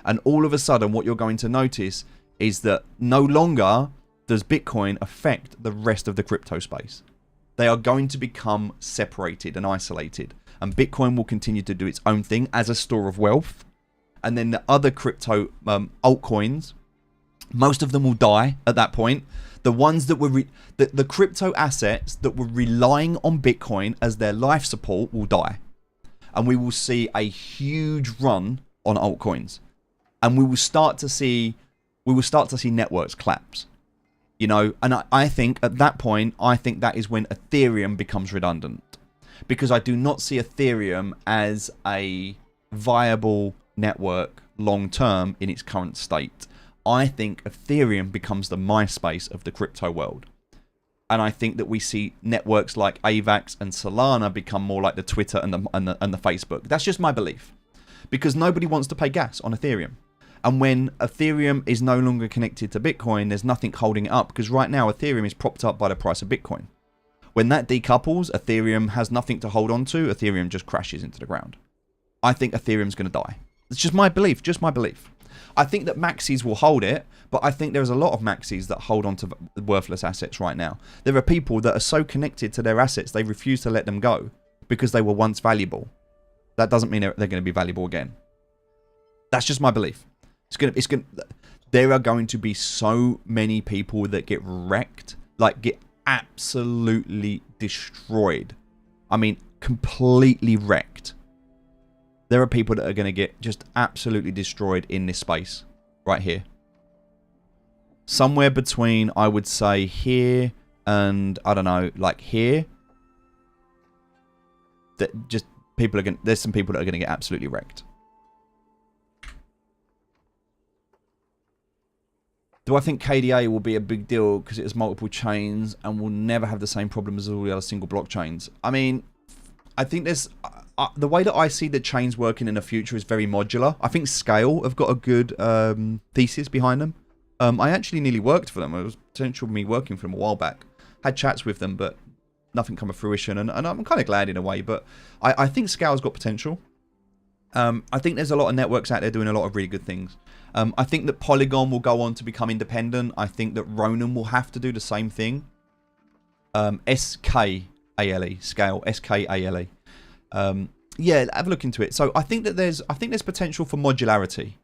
And all of a sudden, what you're going to notice is that no longer does Bitcoin affect the rest of the crypto space. They are going to become separated and isolated. And Bitcoin will continue to do its own thing as a store of wealth. And then the other crypto altcoins, most of them will die at that point. The ones that were the crypto assets that were relying on Bitcoin as their life support will die. And we will see a huge run on altcoins. And we will start to see networks collapse. You know, and I think at that point, I think that is when Ethereum becomes redundant. Because I do not see Ethereum as a viable network long term in its current state. I think Ethereum becomes the MySpace of the crypto world. And I think that we see networks like AVAX and Solana become more like the Twitter and the Facebook. That's just my belief. because nobody wants to pay gas on Ethereum. And when Ethereum is no longer connected to Bitcoin, there's nothing holding it up, because right now Ethereum is propped up by the price of Bitcoin. When that decouples, Ethereum has nothing to hold on to. Ethereum just crashes into the ground. I think Ethereum's going to die. It's just my belief, I think that maxis will hold it, but I think there's a lot of maxis that hold on to worthless assets right now. There are people that are so connected to their assets, they refuse to let them go because they were once valuable. That doesn't mean they're going to be valuable again. That's just my belief. There are going to be so many people that get wrecked, like get absolutely destroyed. I mean, completely wrecked. There are people that are going to get just absolutely destroyed in this space right here. Somewhere between, I would say, here and, I don't know, like here. That just people are going. There's some people that are going to get absolutely wrecked. Do I think KDA will be a big deal because it has multiple chains and will never have the same problem as all the other single blockchains? I mean, I think there's the way that I see the chains working in the future is very modular. I think Scale have got a good thesis behind them. I actually nearly worked for them. It was potential me working for them a while back. Had chats with them, but nothing come to fruition, and I'm kind of glad in a way. But I think Scale's got potential. I think there's a lot of networks out there doing a lot of really good things. I think that Polygon will go on to become independent. I think that Ronin will have to do the same thing. SKALE, Scale, SKALE. Yeah, have a look into it. So I think that there's potential for modularity.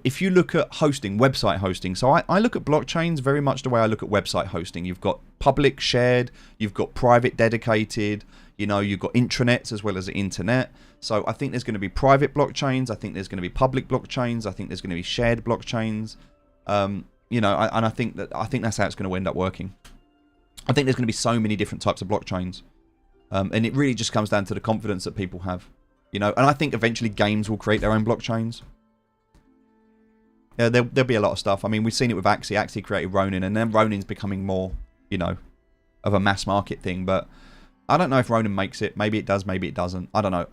If you look at hosting, website hosting, so I look at blockchains very much the way I look at website hosting. You've got public shared, you've got private dedicated, you know, you've got intranets as well as the internet. So I think there's going to be private blockchains. I think there's going to be public blockchains. I think there's going to be shared blockchains. You know, and I think that's how it's going to end up working. I think there's going to be so many different types of blockchains, and it really just comes down to the confidence that people have. You know, and I think eventually games will create their own blockchains. Yeah, there'll be a lot of stuff. I mean, we've seen it with Axie. Axie created Ronin, and then Ronin's becoming more, you know, of a mass market thing. But I don't know if Ronin makes it. Maybe it does, maybe it doesn't. I don't know.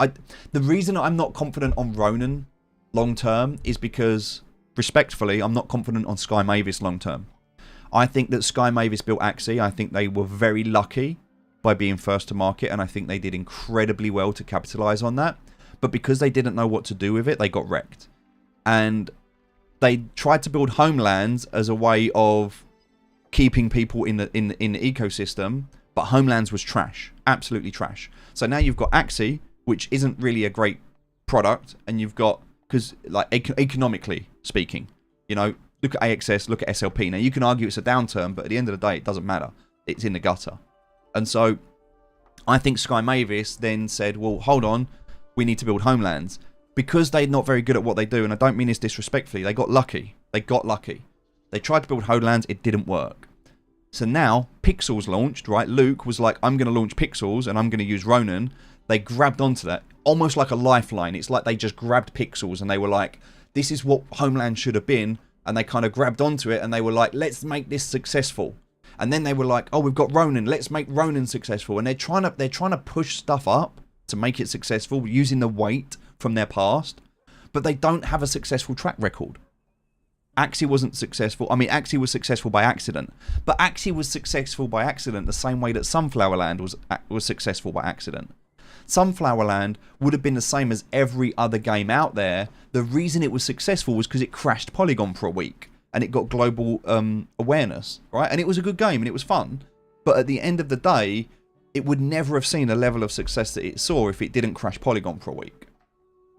The reason I'm not confident on Ronin long term is because, respectfully, I'm not confident on Sky Mavis long term. I think that Sky Mavis built Axie. I think they were very lucky by being first to market, and I think they did incredibly well to capitalize on that. But because they didn't know what to do with it, they got wrecked. And they tried to build Homelands as a way of keeping people in the ecosystem, but Homelands was trash, absolutely trash. So now you've got Axie, which isn't really a great product, and you've got, because like economically speaking, you know, look at AXS, look at SLP. Now you can argue it's a downturn, but at the end of the day, it doesn't matter. It's in the gutter. And so I think Sky Mavis then said, well, hold on, we need to build Homelands. Because they're not very good at what they do, and I don't mean this disrespectfully, they got lucky. They tried to build Homelands, it didn't work. So now, Pixels launched, right? Luke was like, I'm going to launch Pixels, and I'm going to use Ronin. They grabbed onto that, almost like a lifeline. It's like they just grabbed Pixels, and they were like, this is what Homeland should have been. And they kind of grabbed onto it, and they were like, let's make this successful. And then they were like, oh, we've got Ronin, let's make Ronin successful. And they're trying to push stuff up to make it successful using the weight from their past, but they don't have a successful track record. Axie wasn't successful. I mean, Axie was successful by accident, but Axie was successful by accident the same way that Sunflowerland was successful by accident. Sunflowerland would have been the same as every other game out there. The reason it was successful was because it crashed Polygon for a week and it got global awareness, right? And it was a good game and it was fun, but at the end of the day, it would never have seen a level of success that it saw if it didn't crash Polygon for a week.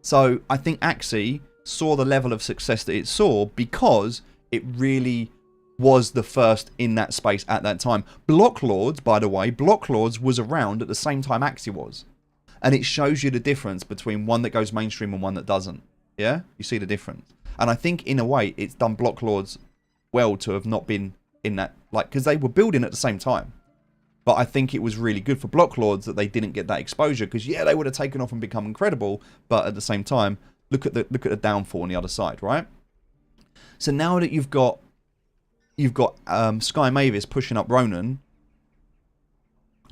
So I think Axie saw the level of success that it saw because it really was the first in that space at that time. Blocklords, by the way, Blocklords was around at the same time Axie was. And it shows you the difference between one that goes mainstream and one that doesn't. Yeah? You see the difference. And I think in a way it's done Blocklords well to have not been in that, like, because they were building at the same time. But I think it was really good for Blocklords that they didn't get that exposure, because yeah, they would have taken off and become incredible, but at the same time, look at the downfall on the other side, right? So now that you've got Sky Mavis pushing up Ronin,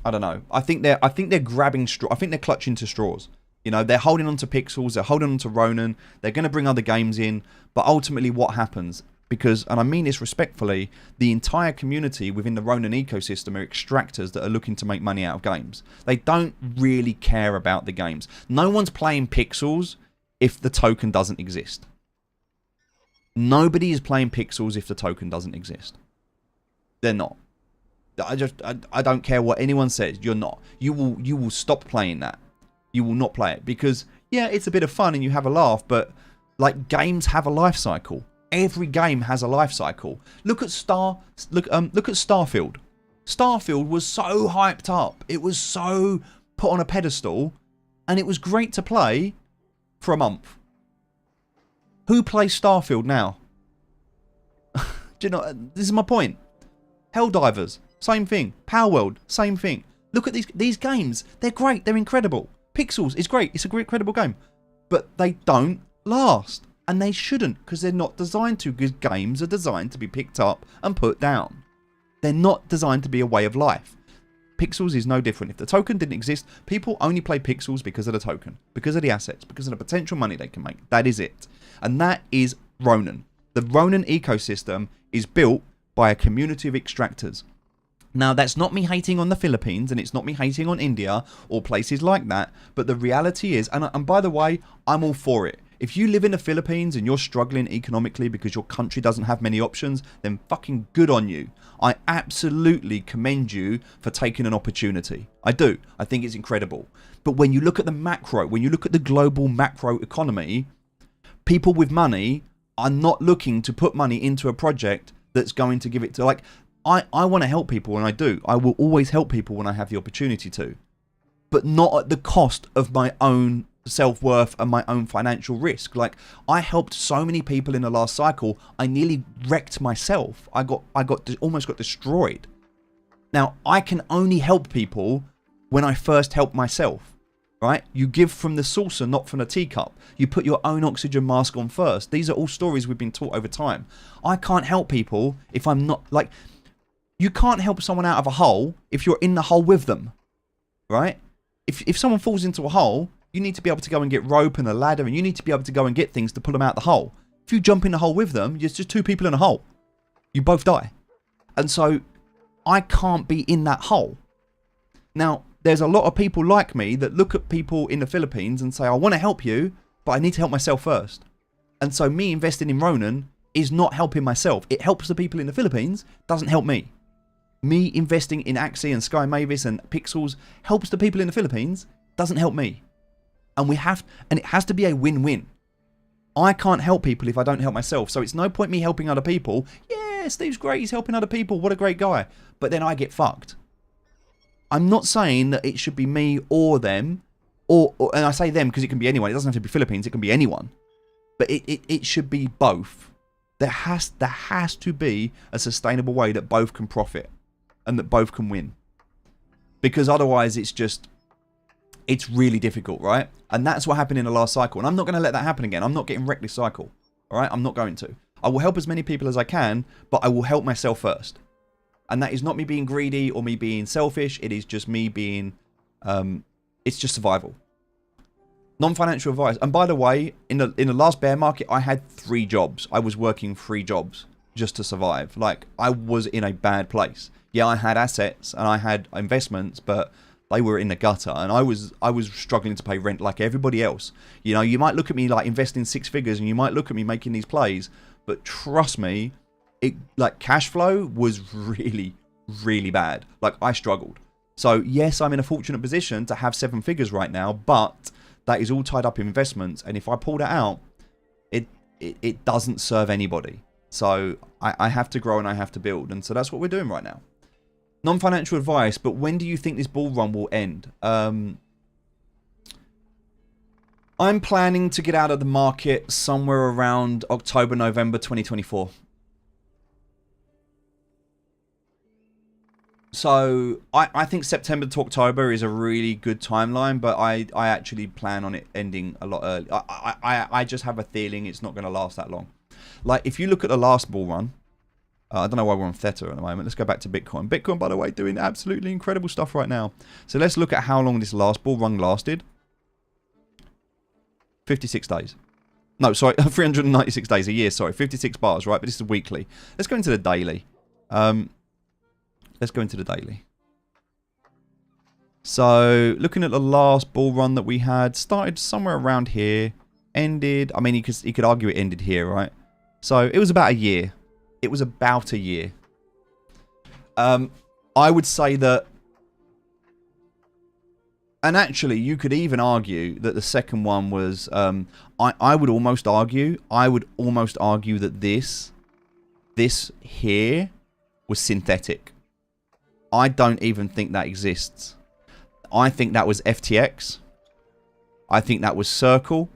I don't know. I think they're grabbing straw. I think they're clutching to straws. You know, they're holding on to Pixels, they're holding on to Ronin, they're going to bring other games in, but ultimately what happens? Because, and I mean this respectfully, the entire community within the Ronin ecosystem are extractors that are looking to make money out of games. They don't really care about the games. No one's playing Pixels if the token doesn't exist. Nobody is playing Pixels if the token doesn't exist. They're not. I don't care what anyone says, you're not. You will stop playing that. You will not play it because, yeah, it's a bit of fun and you have a laugh, but like games have a life cycle. Every game has a life cycle. Look at Starfield. Starfield was so hyped up. It was so put on a pedestal, and it was great to play for a month. Who plays Starfield now? Do you know? This is my point. Helldivers, same thing. Power World, same thing. Look at these games. They're great. They're incredible. Pixels is great. It's a great, incredible game. But they don't last. And they shouldn't, because they're not designed to, because games are designed to be picked up and put down. They're not designed to be a way of life. Pixels is no different. If the token didn't exist, people only play Pixels because of the token, because of the assets, because of the potential money they can make. That is it. And that is Ronin. The Ronin ecosystem is built by a community of extractors. Now, that's not me hating on the Philippines, and it's not me hating on India or places like that, but the reality is, and by the way, I'm all for it. If you live in the Philippines and you're struggling economically because your country doesn't have many options, then fucking good on you. I absolutely commend you for taking an opportunity. I do. I think it's incredible. But when you look at the macro, when you look at the global macro economy, people with money are not looking to put money into a project that's going to give it to, like, I want to help people, and I do. I will always help people when I have the opportunity to. But not at the cost of my own self-worth and my own financial risk. Like, I helped so many people in the last cycle, I nearly wrecked myself. I almost got destroyed. Now, I can only help people when I first help myself, right? You give from the saucer, not from the teacup. You put your own oxygen mask on first. These are all stories we've been taught over time. I can't help people if I'm not, like, you can't help someone out of a hole if you're in the hole with them, right? If someone falls into a hole, you need to be able to go and get rope and a ladder, and you need to be able to go and get things to pull them out the hole. If you jump in the hole with them, there's just two people in a hole. You both die. And so I can't be in that hole. Now, there's a lot of people like me that look at people in the Philippines and say, I want to help you, but I need to help myself first. And so me investing in Ronin is not helping myself. It helps the people in the Philippines, doesn't help me. Me investing in Axie and Sky Mavis and Pixels helps the people in the Philippines, doesn't help me. And it has to be a win-win. I can't help people if I don't help myself. So it's no point me helping other people. Yeah, Steve's great, he's helping other people, what a great guy. But then I get fucked. I'm not saying that it should be me or them, and I say them because it can be anyone. It doesn't have to be Philippines, it can be anyone. But it should be both. There has to be a sustainable way that both can profit and that both can win. Because otherwise it's really difficult, right? And that's what happened in the last cycle. And I'm not going to let that happen again. I'm not getting wrecked this cycle. All right? I'm not going to. I will help as many people as I can, but I will help myself first. And that is not me being greedy or me being selfish. It is just me being, it's just survival. Non-financial advice. And by the way, in the last bear market, I had 3 jobs. I was working 3 jobs just to survive. Like, I was in a bad place. Yeah, I had assets and I had investments, but they were in the gutter, and I was struggling to pay rent like everybody else. You know, you might look at me like investing 6 figures, and you might look at me making these plays, but trust me, like cash flow was really, really bad. Like, I struggled. So yes, I'm in a fortunate position to have 7 figures right now, but that is all tied up in investments, and if I pull that out, it doesn't serve anybody. So I have to grow and I have to build, and so that's what we're doing right now. Non-financial advice, but when do you think this bull run will end? I'm planning to get out of the market somewhere around October, November 2024. So I think September to October is a really good timeline, but I actually plan on it ending a lot early. I just have a feeling it's not going to last that long. Like, if you look at the last bull run, I don't know why we're on Theta at the moment. Let's go back to Bitcoin. Bitcoin, by the way, doing absolutely incredible stuff right now. So let's look at how long this last bull run lasted. 56 days. No, sorry, 396 days a year, sorry. 56 bars, right? But this is weekly. Let's go into the daily. Let's go into the daily. So, looking at the last bull run that we had, started somewhere around here, ended, I mean, you could argue it ended here, right? So, it was about a year. It was about a year. I would say that, and actually, you could even argue that the second one was, I would almost argue that this here was synthetic. I don't even think that exists. I think that was FTX. I think that was Circle.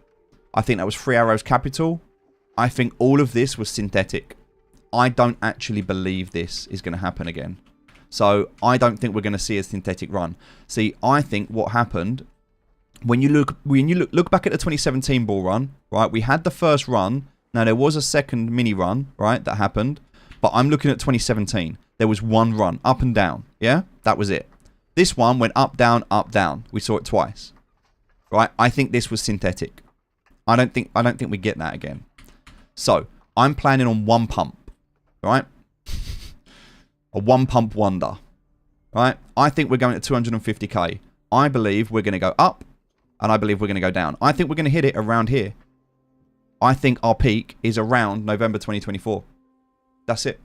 I think that was Three Arrows Capital. I think all of this was synthetic. I don't actually believe this is going to happen again. So I don't think we're going to see a synthetic run. See, I think what happened when you look back at the 2017 bull run, right? We had the first run. Now there was a second mini run, right, that happened. But I'm looking at 2017. There was one run, up and down. Yeah, that was it. This one went up, down, up, down. We saw it twice, right? I think this was synthetic. I don't think we get that again. So I'm planning on one pump, right? A one pump wonder, right? I think we're going to 250k. I believe we're going to go up, and I believe we're going to go down. I think we're going to hit it around here. I think our peak is around November 2024. That's it.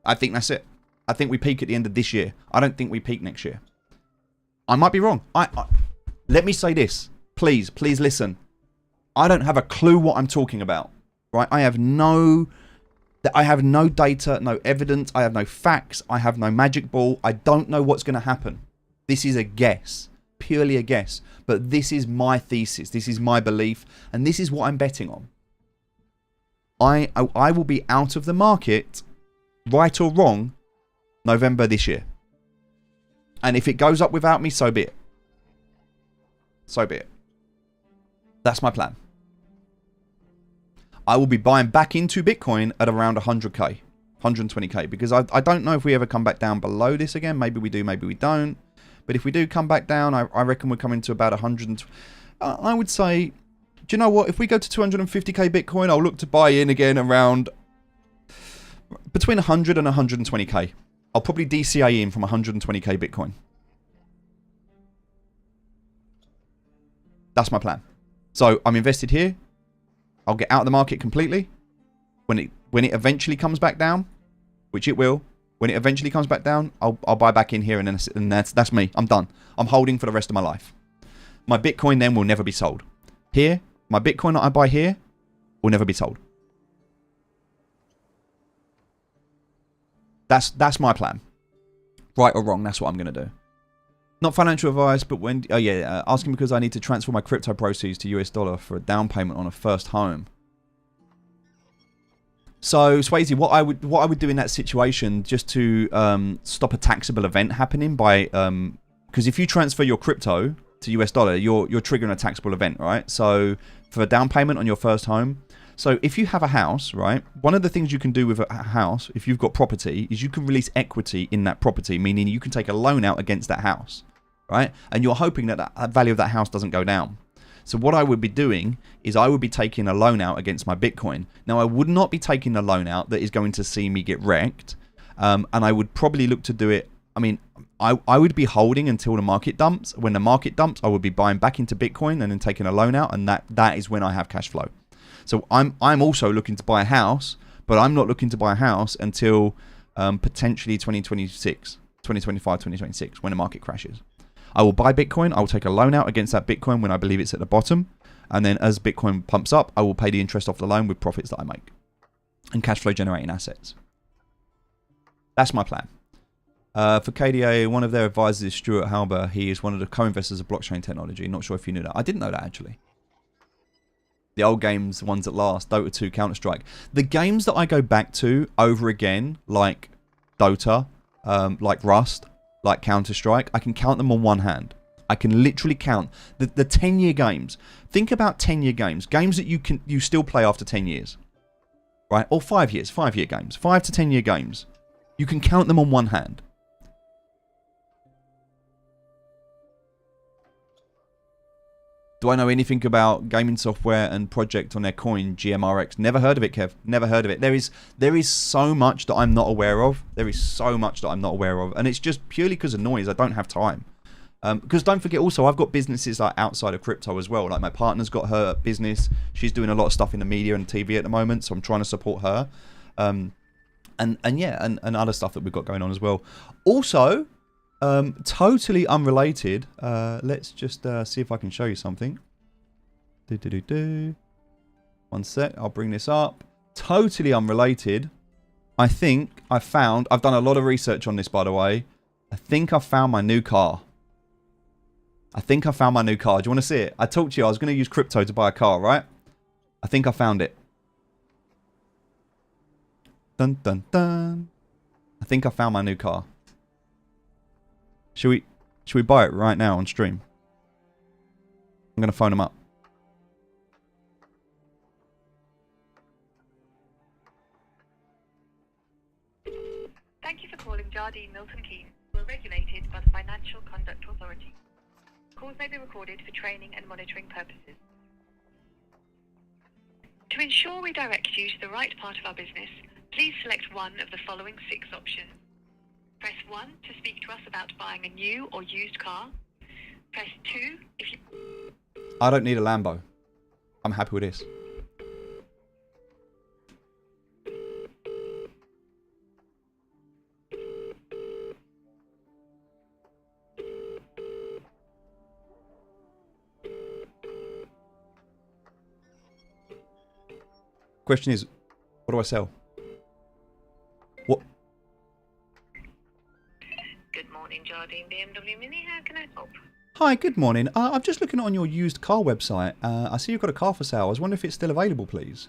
I think that's it. I think we peak at the end of this year. I don't think we peak next year. I might be wrong. Let me say this. Please listen. I don't have a clue what I'm talking about. Right? I have no data, no evidence. I have no facts. I have no magic ball. I don't know what's going to happen. This is a guess. Purely a guess. But this is my thesis. This is my belief. And this is what I'm betting on. I will be out of the market, right or wrong, November this year. And if it goes up without me, so be it. So be it. That's my plan. I will be buying back into Bitcoin at around 100k, 120k, because I don't know if we ever come back down below this again. Maybe we do, maybe we don't. But if we do come back down, I reckon we're coming to about 100. I would say, do you know what? If we go to 250k Bitcoin, I'll look to buy in again around between 100 and 120k. I'll probably DCA in from 120k Bitcoin. That's my plan. So I'm invested here. I'll get out of the market completely. When it eventually comes back down, which it will, when it eventually comes back down, I'll buy back in here, and that's me. I'm done. I'm holding for the rest of my life. My Bitcoin then will never be sold. Here, my Bitcoin that I buy here will never be sold. That's my plan. Right or wrong, that's what I'm going to do. Not financial advice, but when... Oh, yeah. Asking because I need to transfer my crypto proceeds to US dollar for a down payment on a first home. So, Swayze, what I would do in that situation, just to stop a taxable event happening by... Because if you transfer your crypto to US dollar, you're triggering a taxable event, right? So, for a down payment on your first home... So if you have a house, right, one of the things you can do with a house, if you've got property, is you can release equity in that property, meaning you can take a loan out against that house, right? And you're hoping that the value of that house doesn't go down. So what I would be doing is I would be taking a loan out against my Bitcoin. Now, I would not be taking a loan out that is going to see me get wrecked. And I would probably look to do it. I mean, I would be holding until the market dumps. When the market dumps, I would be buying back into Bitcoin and then taking a loan out. And that is when I have cash flow. So I'm also looking to buy a house, but I'm not looking to buy a house until potentially 2026, 2025, 2026, when the market crashes. I will buy Bitcoin. I will take a loan out against that Bitcoin when I believe it's at the bottom. And then as Bitcoin pumps up, I will pay the interest off the loan with profits that I make and cash flow generating assets. That's my plan. For KDA, one of their advisors is Stuart Halber. He is one of the co-investors of blockchain technology. Not sure if you knew that. I didn't know that, actually. The old games, the ones that last, Dota 2, Counter-Strike. The games that I go back to over again, like Dota, like Rust, like Counter-Strike, I can count them on one hand. I can literally count the 10-year games. Think about 10-year games. Games that you still play after 10 years. Right? Or 5 years. 5-year games. 5 to 10-year games. You can count them on one hand. Do I know anything about gaming software and project on their coin, GMRX? Never heard of it, Kev. Never heard of it. There is so much that I'm not aware of. There is so much that I'm not aware of. And it's just purely because of noise. I don't have time. Because don't forget also, I've got businesses like outside of crypto as well. Like my partner's got her business. She's doing a lot of stuff in the media and TV at the moment. So I'm trying to support her. And other stuff that we've got going on as well. Also... totally unrelated. Let's just see if I can show you something. One sec, I'll bring this up. Totally unrelated. I think I've done a lot of research on this, by the way. I think I found my new car. Do you want to see it? I talked to you, I was going to use crypto to buy a car, right? I think I found it. Dun dun dun. I think I found my new car. Should we buy it right now on stream? I'm going to phone him up. Thank you for calling Jardine Milton Keynes. We're regulated by the Financial Conduct Authority. Calls may be recorded for training and monitoring purposes. To ensure we direct you to the right part of our business, please select one of the following 6 options. Press 1 to speak to us about buying a new or used car. Press 2 if you... I don't need a Lambo. I'm happy with this. Question is, what do I sell? What? Good morning, Jardine BMW Mini. How can I help? Hi, good morning. I'm just looking on your used car website. I see you've got a car for sale. I was wondering if it's still available, please.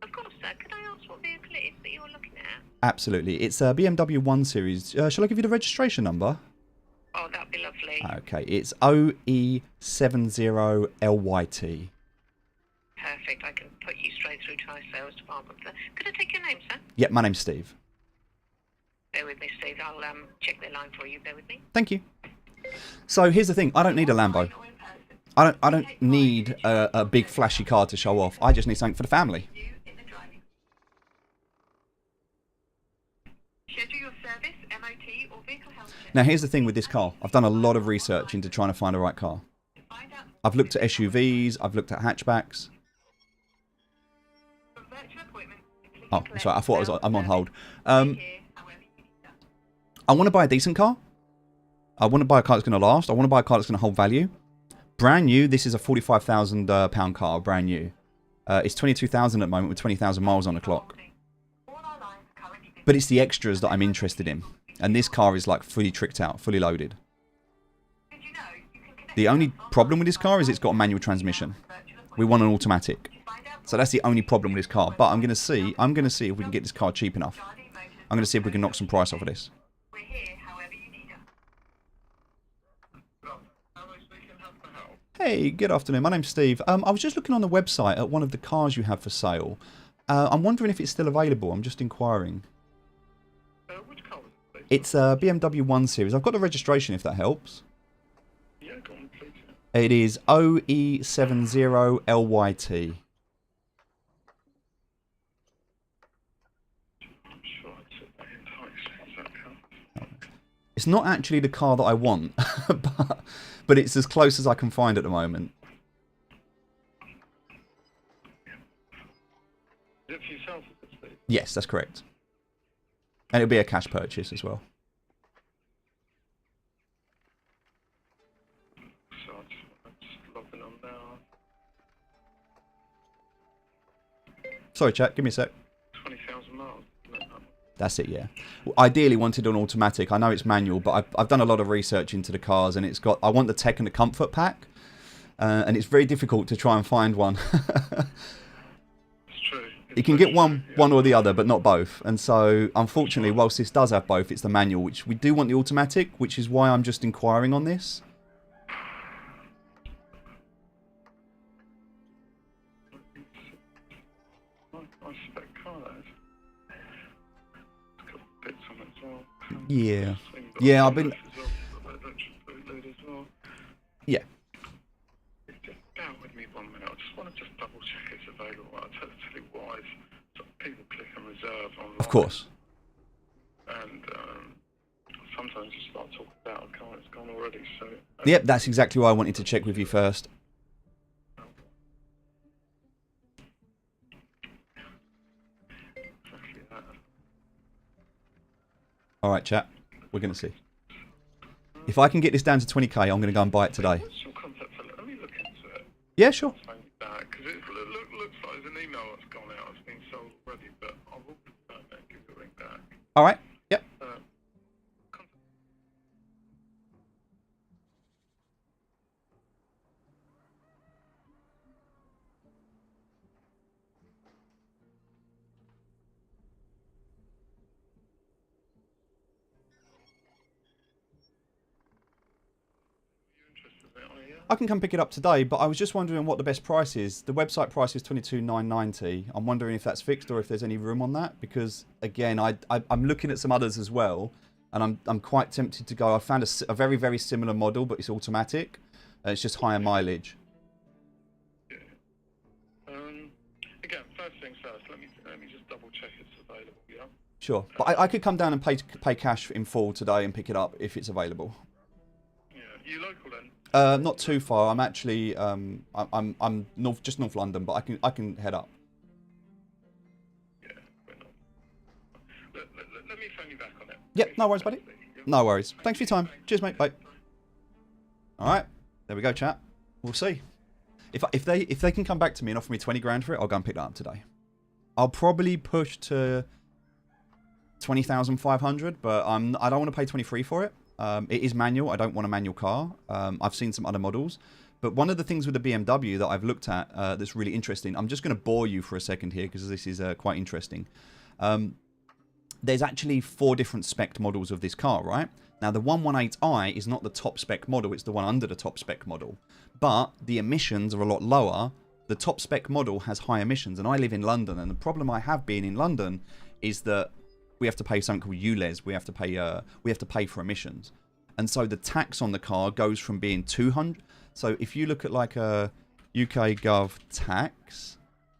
Of course, sir. Could I ask what vehicle it is that you're looking at? Absolutely. It's a BMW 1 Series. Shall I give you the registration number? Oh, that'd be lovely. Okay, it's OE70LYT. Perfect. I can put you straight through to our sales department. Could I take your name, sir? Yep, my name's Steve. Bear with me, Steve. I'll check their line for you. Bear with me. Thank you. So here's the thing. I don't need a Lambo. I don't need a big flashy car to show off. I just need something for the family. Schedule your service, MOT, or vehicle health check. Now here's the thing with this car. I've done a lot of research into trying to find the right car. I've looked at SUVs. I've looked at hatchbacks. Oh, sorry. I thought I'm on hold. I want to buy a decent car. I want to buy a car that's going to last. I want to buy a car that's going to hold value. Brand new. This is a £45,000 car, brand new. It's 22,000 at the moment with 20,000 miles on the clock. But it's the extras that I'm interested in. And this car is like fully tricked out, fully loaded. The only problem with this car is it's got a manual transmission. We want an automatic. So that's the only problem with this car. But I'm going to see if we can get this car cheap enough. I'm going to see if we can knock some price off of this. Hey, good afternoon. My name's Steve. I was just looking on the website at one of the cars you have for sale. I'm wondering if it's still available. I'm just inquiring. Which car was it, please? It's a BMW 1 Series. I've got the registration if that helps. Yeah, go on, please. It is OE70LYT. I'm sure I'd set that in high. Is that car? It's not actually the car that I want, but it's as close as I can find at the moment. Is it for yourself, Steve? Yes, that's correct. And it'll be a cash purchase as well. So I'm just logging on now. Sorry, chat. Give me a sec. 20,000 miles. Isn't that? That's it, yeah. Well, ideally wanted an automatic. I know it's manual, but I've done a lot of research into the cars, and it's got. I want the tech and the comfort pack, and it's very difficult to try and find one. It's true. You can get one or the other, but not both. And so, unfortunately, whilst this does have both, it's the manual, which we do want the automatic, which is why I'm just inquiring on this. Nice spec car, that is. It's got bits on it as well. Yeah. Yeah, I've been... As well. Electric boot lid as well. Yeah. It's double check it's available. I'll tell you why. So people click and reserve online. Of course. And sometimes you start talking about a car that's gone already. So. Yep, that's exactly why I wanted to check with you first. Exactly that. All right, chat. We're going to see. If I can get this down to 20k, I'm going to go and buy it today. What's your contact? Let me look into it. Yeah, sure. Because it looks like there's an email that's gone out. It's been sold already, but I will confirm that and give you a ring back. All right. Yep. I can come pick it up today, but I was just wondering what the best price is. The website price is $22,990. I'm wondering if that's fixed or if there's any room on that, because again, I'm looking at some others as well, and I'm quite tempted to go. I found a very, very similar model, but it's automatic. It's just higher mileage. Yeah. Again, first things first. Let me just double check it's available. Yeah. Sure, but I could come down and pay cash in full today and pick it up if it's available. Yeah. You local then? Not too far. I'm actually I'm just North London, but I can head up. Yeah, we're not. Let me phone you back on it. Yep, no worries, buddy. No worries. Thanks for your time. Cheers, mate. Bye. All right, there we go, chat. We'll see. If they can come back to me and offer me 20 grand for it, I'll go and pick that up today. I'll probably push to 20,500, but I don't want to pay 23 for it. It is manual. I don't want a manual car. I've seen some other models. But one of the things with the BMW that I've looked at that's really interesting, I'm just going to bore you for a second here because this is quite interesting. There's actually 4 different spec models of this car, right? Now, the 118i is not the top spec model. It's the one under the top spec model. But the emissions are a lot lower. The top spec model has high emissions. And I live in London. And the problem I have being in London is that we have to pay something called ULEZ. We have to pay for emissions, and so the tax on the car goes from being 200. So if you look at like a UK Gov tax,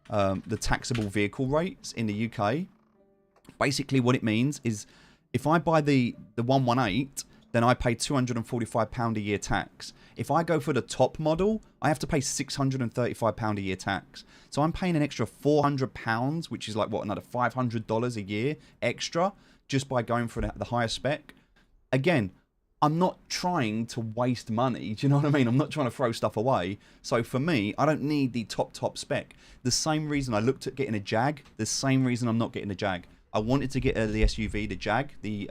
the taxable vehicle rates in the UK, basically what it means is if I buy the 118, then I pay £245 a year tax. If I go for the top model, I have to pay £635 a year tax. So I'm paying an extra £400, which is like, what, another $500 a year extra, just by going for the higher spec. Again, I'm not trying to waste money. Do you know what I mean? I'm not trying to throw stuff away. So for me, I don't need the top spec. The same reason I looked at getting a Jag, the same reason I'm not getting a Jag. I wanted to get the SUV, the Jag, the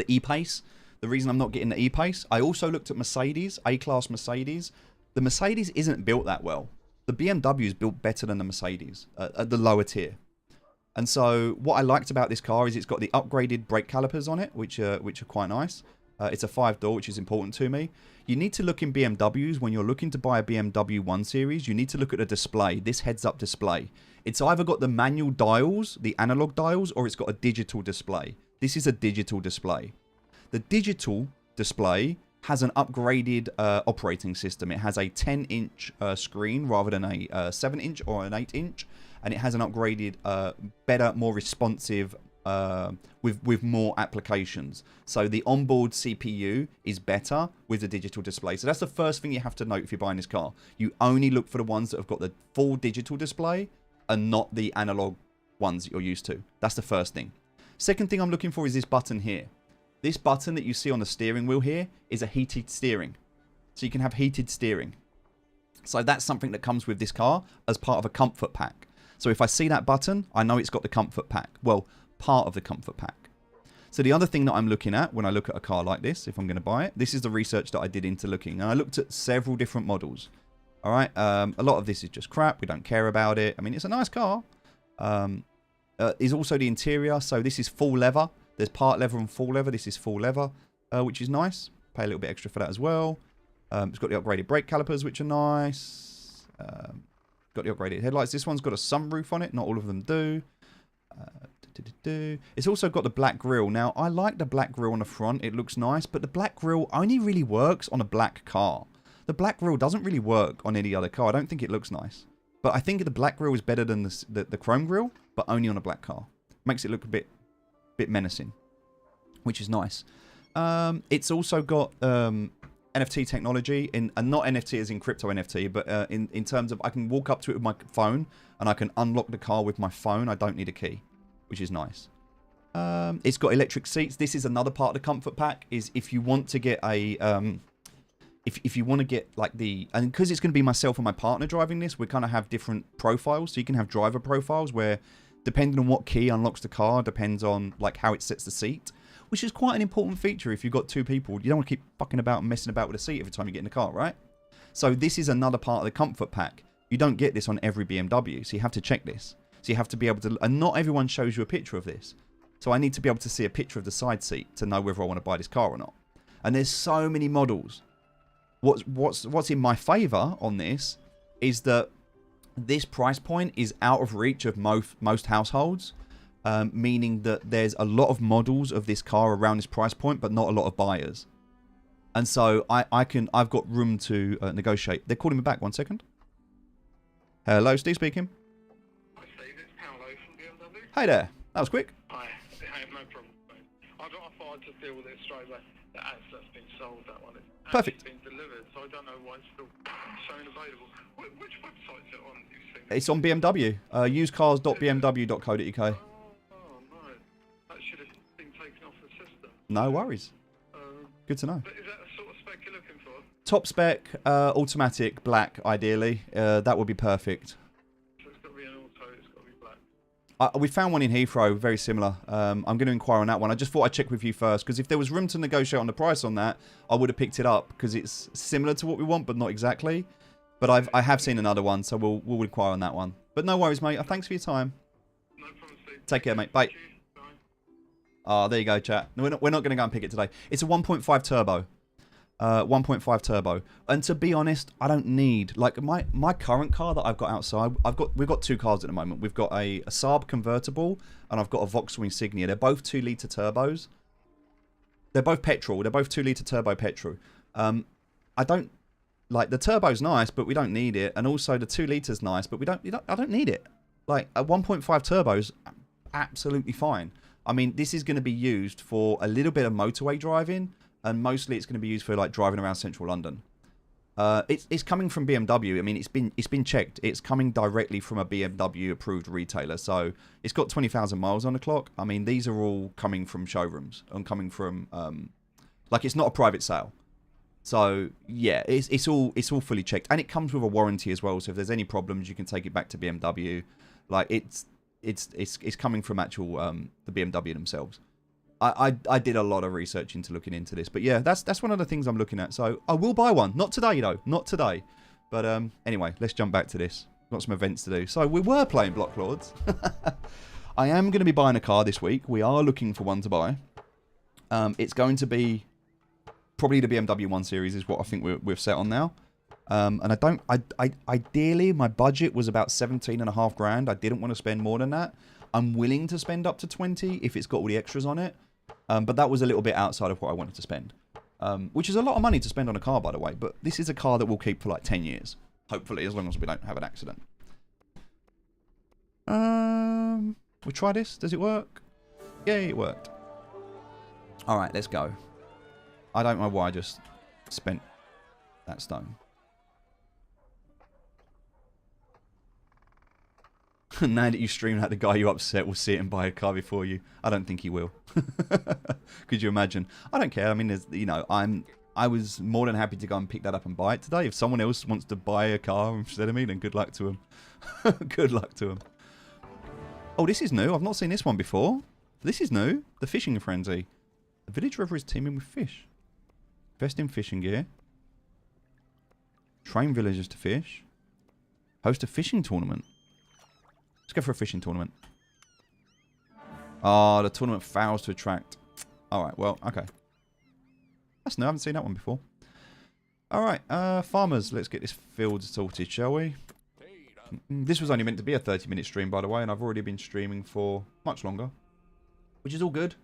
E-Pace. The reason I'm not getting the E-Pace, I also looked at Mercedes, A-Class Mercedes. The Mercedes isn't built that well. The BMW is built better than the Mercedes at the lower tier. And so what I liked about this car is it's got the upgraded brake calipers on it, which are quite nice. It's a 5-door, which is important to me. You need to look in BMWs when you're looking to buy a BMW 1 Series. You need to look at the display, this heads-up display. It's either got the manual dials, the analog dials, or it's got a digital display. This is a digital display. The digital display has an upgraded operating system. It has a 10-inch screen rather than a 7-inch or an 8-inch. And it has an upgraded, better, more responsive, with more applications. So the onboard CPU is better with the digital display. So that's the first thing you have to note if you're buying this car. You only look for the ones that have got the full digital display and not the analog ones that you're used to. That's the first thing. Second thing I'm looking for is this button here. This button that you see on the steering wheel here is a heated steering. So you can have heated steering. So that's something that comes with this car as part of a comfort pack. So if I see that button, I know it's got the comfort pack. Well, part of the comfort pack. So the other thing that I'm looking at when I look at a car like this, if I'm going to buy it, this is the research that I did into looking. And I looked at several different models. All right. A lot of this is just crap. We don't care about it. I mean, it's a nice car. Is also the interior. So this is full leather. There's part leather and full leather. This is full leather, which is nice. Pay a little bit extra for that as well. It's got the upgraded brake calipers, which are nice. Got the upgraded headlights. This one's got a sunroof on it. Not all of them do. It's also got the black grille. Now, I like the black grille on the front. It looks nice, but the black grille only really works on a black car. The black grille doesn't really work on any other car. I don't think it looks nice. But I think the black grille is better than the chrome grille, but only on a black car. Makes it look a bit menacing, which is nice. It's also got NFT technology, and not NFT as in crypto NFT, but in terms of I can walk up to it with my phone and I can unlock the car with my phone. I don't need a key, which is nice. It's got electric seats. This is another part of the comfort pack, is if you want to get a if you want to get like and because it's going to be myself and my partner driving this, we kind of have different profiles. So you can have driver profiles where, depending on what key unlocks the car, depends on like how it sets the seat, which is quite an important feature if you've got two people. You don't want to keep fucking about and messing about with the seat every time you get in the car, right? So this is another part of the comfort pack. You don't get this on every BMW, so you have to check this. So you have to be able to, and not everyone shows you a picture of this. So I need to be able to see a picture of the side seat to know whether I want to buy this car or not. And there's so many models. What's in my favour on this is that this price point is out of reach of most households, meaning that there's a lot of models of this car around this price point, but not a lot of buyers. And so I've got room to negotiate. They're calling me back. 1 second. Hello, Steve speaking. Hi, Steve. It's Paolo from BMW. Hey there. That was quick. Hi. I have no problem, mate. I thought I'd just deal with it straight away. That's been sold, that one. It's Perfect. been delivered, so I don't know why it's still showing available. Which website is it on? You've seen It's on BMW. Usedcars.bmw.co.uk. Oh, no. That should have been taken off the system. No worries. Good to know. But is that the sort of spec you're looking for? Top spec, automatic, black, ideally. That would be perfect. So it's got to be an auto, it's got to be black. We found one in Heathrow, very similar. I'm going to inquire on that one. I just thought I'd check with you first, because if there was room to negotiate on the price on that, I would have picked it up, because it's similar to what we want, but not exactly. But I have seen another one, so we'll inquire on that one. But no worries, mate. Thanks for your time. No problem, Steve. Take care, mate. Bye. Bye. Oh, there you go, chat. No, we're not going to go and pick it today. It's a 1.5 turbo. 1.5 turbo. And to be honest, I don't need, like, my current car that I've got outside, we've got two cars at the moment. We've got a Saab convertible, and I've got a Vauxhall Insignia. They're both 2-litre turbos. They're both petrol. They're both 2-litre turbo petrol. I don't, like, the turbo's nice, but we don't need it. And also the 2 litres nice, but I don't need it. Like, a 1.5 turbo's absolutely fine. I mean, this is going to be used for a little bit of motorway driving, and mostly it's going to be used for like driving around central London. It's coming from BMW. I mean, it's been checked. It's coming directly from a BMW approved retailer, so it's got 20,000 miles on the clock. I mean, these are all coming from showrooms and coming from like, it's not a private sale. So yeah, it's all fully checked, and it comes with a warranty as well. So if there's any problems, you can take it back to BMW. Like, it's coming from actual the BMW themselves. I did a lot of research into looking into this, but yeah, that's one of the things I'm looking at. So I will buy one. Not today though, not today. But anyway, let's jump back to this. Got some events to do. So we were playing Blocklords. I am going to be buying a car this week. We are looking for one to buy. It's going to be probably the BMW 1 Series is what I think we've set on now. And ideally my budget was about 17.5 grand. I didn't want to spend more than that. I'm willing to spend up to 20 if it's got all the extras on it. But that was a little bit outside of what I wanted to spend. Which is a lot of money to spend on a car, by the way. But this is a car that we'll keep for like 10 years. Hopefully, as long as we don't have an accident. We try this. Does it work? Yeah, it worked. Alright, let's go. I don't know why I just spent that stone. Now that you stream that, the guy you upset will see it and buy a car before you. I don't think he will. Could you imagine? I don't care. I mean, you know, I was more than happy to go and pick that up and buy it today. If someone else wants to buy a car instead of me, then good luck to them. Good luck to them. Oh, this is new. I've not seen this one before. This is new. The Fishing Frenzy. The village river is teeming with fish. Invest in fishing gear. Train villagers to fish. Host a fishing tournament. Let's go for a fishing tournament. Oh, the tournament fails to attract. Alright, well, okay. That's new. I haven't seen that one before. Alright, farmers. Let's get this field sorted, shall we? This was only meant to be a 30-minute stream, by the way, and I've already been streaming for much longer. Which is all good.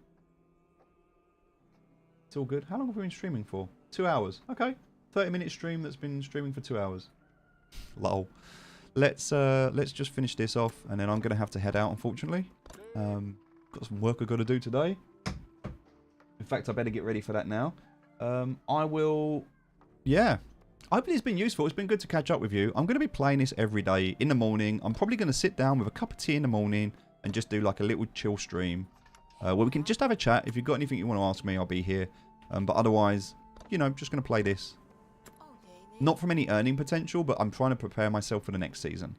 It's all good. How long have we been streaming for? 2 hours. Okay. 30-minute stream that's been streaming for 2 hours. Lol. let's just finish this off, and then I'm going to have to head out, unfortunately. Got some work I've got to do today. In fact, I better get ready for that now. I will... Yeah. Hopefully it's been useful. It's been good to catch up with you. I'm going to be playing this every day in the morning. I'm probably going to sit down with a cup of tea in the morning and just do like a little chill stream. Where we can just have a chat. If you've got anything you want to ask me, I'll be here. But otherwise, you know, just going to play this. Not from any earning potential, but I'm trying to prepare myself for the next season.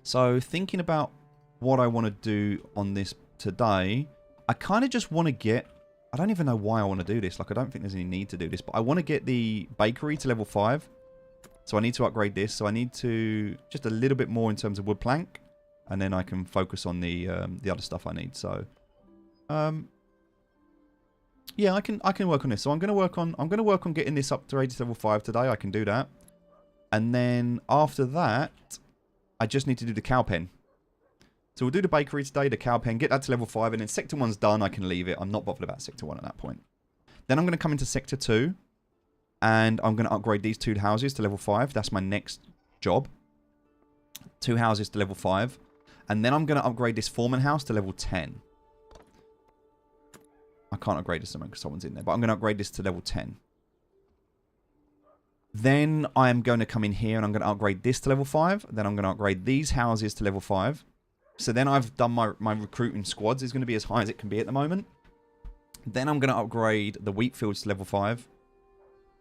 So thinking about what I want to do on this today, I kind of just want to get... I don't even know why I want to do this. Like, I don't think there's any need to do this. But I want to get the bakery to level 5. So I need to upgrade this. So I need to... Just a little bit more in terms of wood plank. And then I can focus on the other stuff I need. So... yeah, I can work on this. So I'm going to work on getting this upgraded to level 5 today. I can do that. And then after that, I just need to do the cow pen. So we'll do the bakery today, the cow pen, get that to level 5, and then Sector 1's done, I can leave it. I'm not bothered about Sector 1 at that point. Then I'm going to come into Sector 2, and I'm going to upgrade these 2 houses to level 5. That's my next job. 2 houses to level 5. And then I'm going to upgrade this foreman house to level 10. I can't upgrade this because someone's in there, but I'm going to upgrade this to level 10. Then I am going to come in here, and I'm going to upgrade this to level 5. Then I'm going to upgrade these houses to level 5. So then I've done my recruiting squads is going to be as high as it can be at the moment. Then I'm going to upgrade the wheat fields to level 5.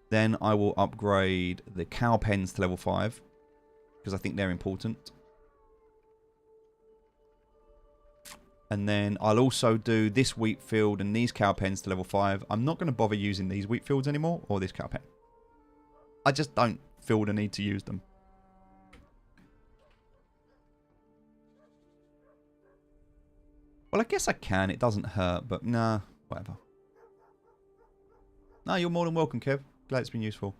Then I will upgrade the cow pens to level 5. Because I think they're important. And then I'll also do this wheat field and these cow pens to level 5. I'm not going to bother using these wheat fields anymore. Or this cow pen. I just don't feel the need to use them. Well, I guess I can. It doesn't hurt, but nah, whatever. No, you're more than welcome, Kev. Glad it's been useful.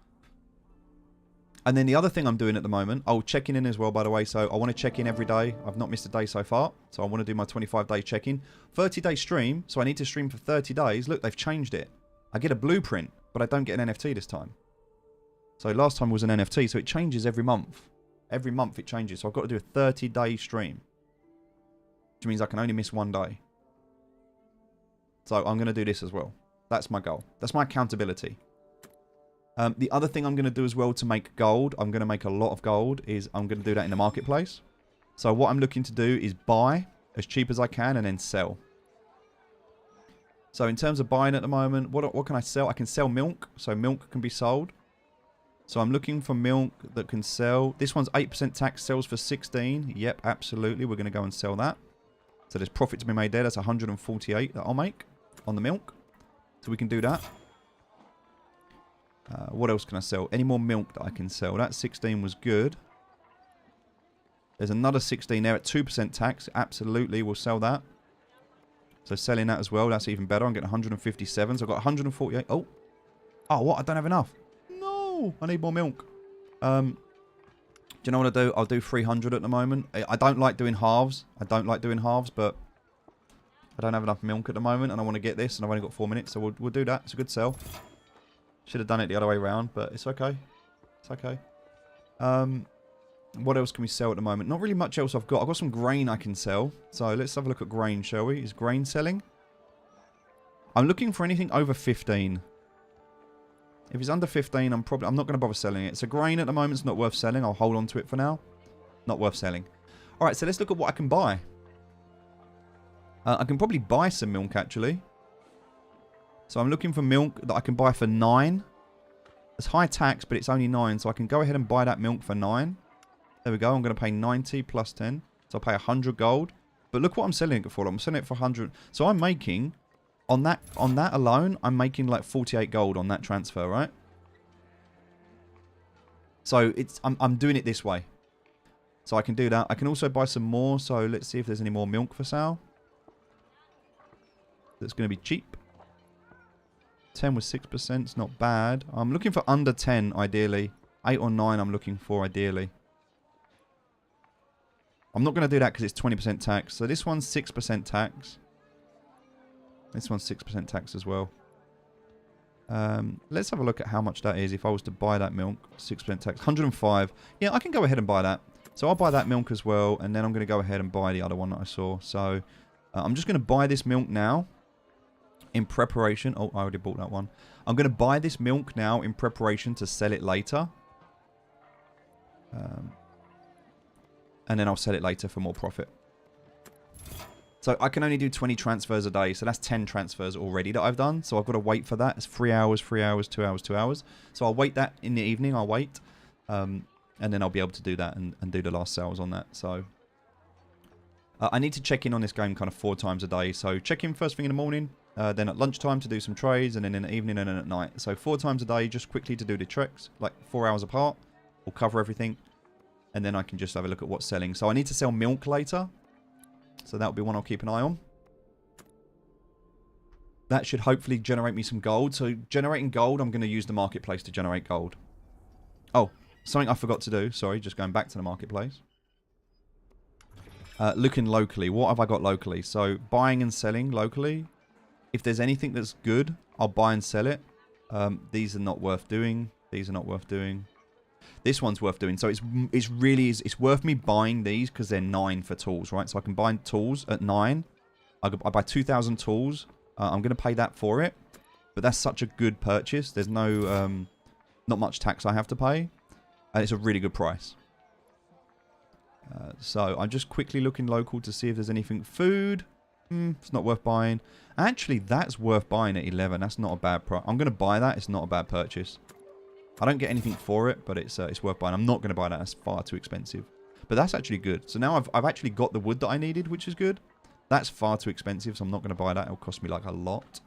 And then the other thing I'm doing at the moment, I'll check in as well, by the way. So I want to check in every day. I've not missed a day so far. So I want to do my 25-day check-in. 30-day stream, so I need to stream for 30 days. Look, they've changed it. I get a blueprint, but I don't get an NFT this time. So last time was an NFT, so it changes every month. Every month it changes. So I've got to do a 30-day stream. Which means I can only miss one day. So I'm going to do this as well. That's my goal. That's my accountability. The other thing I'm going to do as well to make gold, I'm going to make a lot of gold, is I'm going to do that in the marketplace. So what I'm looking to do is buy as cheap as I can and then sell. So in terms of buying at the moment, what can I sell? I can sell milk. So milk can be sold. So I'm looking for milk that can sell. This one's 8% tax, sells for 16. Yep, absolutely. We're going to go and sell that. So there's profit to be made there. That's 148 that I'll make on the milk. So we can do that. What else can I sell? Any more milk that I can sell? That 16 was good. There's another 16 there at 2% tax. Absolutely, we'll sell that. So selling that as well. That's even better. I'm getting 157. So I've got 148. Oh, what? I don't have enough. No, I need more milk. Do you know what I'll do? I'll do 300 at the moment. I don't like doing halves. But I don't have enough milk at the moment, and I want to get this, and I've only got 4 minutes, so we'll do that. It's a good sell. Should have done it the other way around, but it's okay. It's okay. What else can we sell at the moment? Not really much else I've got. I've got some grain I can sell. So let's have a look at grain, shall we? Is grain selling? I'm looking for anything over 15. If it's under 15, I'm not going to bother selling it. So grain at the moment is not worth selling. I'll hold on to it for now. Not worth selling. Alright, so let's look at what I can buy. I can probably buy some milk, actually. So I'm looking for milk that I can buy for 9. It's high tax, but it's only 9. So I can go ahead and buy that milk for 9. There we go. I'm going to pay 90 plus 10. So I'll pay 100 gold. But look what I'm selling it for. I'm selling it for 100. So I'm making... On that alone, I'm making like 48 gold on that transfer, right? So I'm doing it this way. So I can do that. I can also buy some more. So let's see if there's any more milk for sale. That's going to be cheap. 10 with 6%. It's not bad. I'm looking for under 10, ideally. 8 or 9 I'm looking for, ideally. I'm not going to do that because it's 20% tax. So this one's 6% tax. This one's 6% tax as well. Let's have a look at how much that is if I was to buy that milk. 6% tax. 105. Yeah, I can go ahead and buy that. So I'll buy that milk as well, and then I'm going to go ahead and buy the other one that I saw. So I'm just going to buy this milk now in preparation. Oh, I already bought that one. I'm going to buy this milk now in preparation to sell it later. And then I'll sell it later for more profit. So I can only do 20 transfers a day. So that's 10 transfers already that I've done. So I've got to wait for that. It's 3 hours, 3 hours, 2 hours, 2 hours. So I'll wait that in the evening. I'll wait. And then I'll be able to do that and do the last sales on that. So I need to check in on this game kind of 4 times a day. So check in first thing in the morning. Then at lunchtime to do some trades. And then in the evening and then at night. So 4 times a day just quickly to do the treks. Like 4 hours apart. We'll cover everything. And then I can just have a look at what's selling. So I need to sell milk later. So that'll be one I'll keep an eye on. That should hopefully generate me some gold. So generating gold, I'm going to use the marketplace to generate gold. Oh, something I forgot to do. Sorry, just going back to the marketplace. Looking locally. What have I got locally? So buying and selling locally. If there's anything that's good, I'll buy and sell it. These are not worth doing. These are not worth doing. This one's worth doing. So it's worth me buying these because they're 9 for tools, right? So I can buy tools at 9. I buy 2,000 tools. I'm going to pay that for it. But that's such a good purchase. There's no, not much tax I have to pay. And it's a really good price. So I'm just quickly looking local to see if there's anything. Food. It's not worth buying. Actually, that's worth buying at 11. That's not a bad price. I'm going to buy that. It's not a bad purchase. I don't get anything for it, but it's worth buying. I'm not going to buy that. That's far too expensive. But that's actually good. So now I've actually got the wood that I needed, which is good. That's far too expensive, so I'm not going to buy that. It'll cost me like a lot.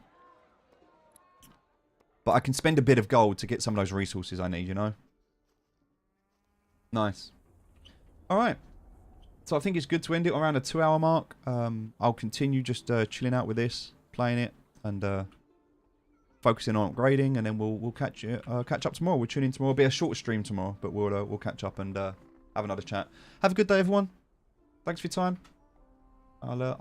But I can spend a bit of gold to get some of those resources I need, you know? Nice. Alright. So I think it's good to end it around a 2-hour mark. I'll continue just chilling out with this, playing it, and focusing on upgrading, and then we'll catch up tomorrow. We'll tune in tomorrow. It'll be a short stream tomorrow, but we'll catch up and have another chat. Have a good day, everyone. Thanks for your time. I'll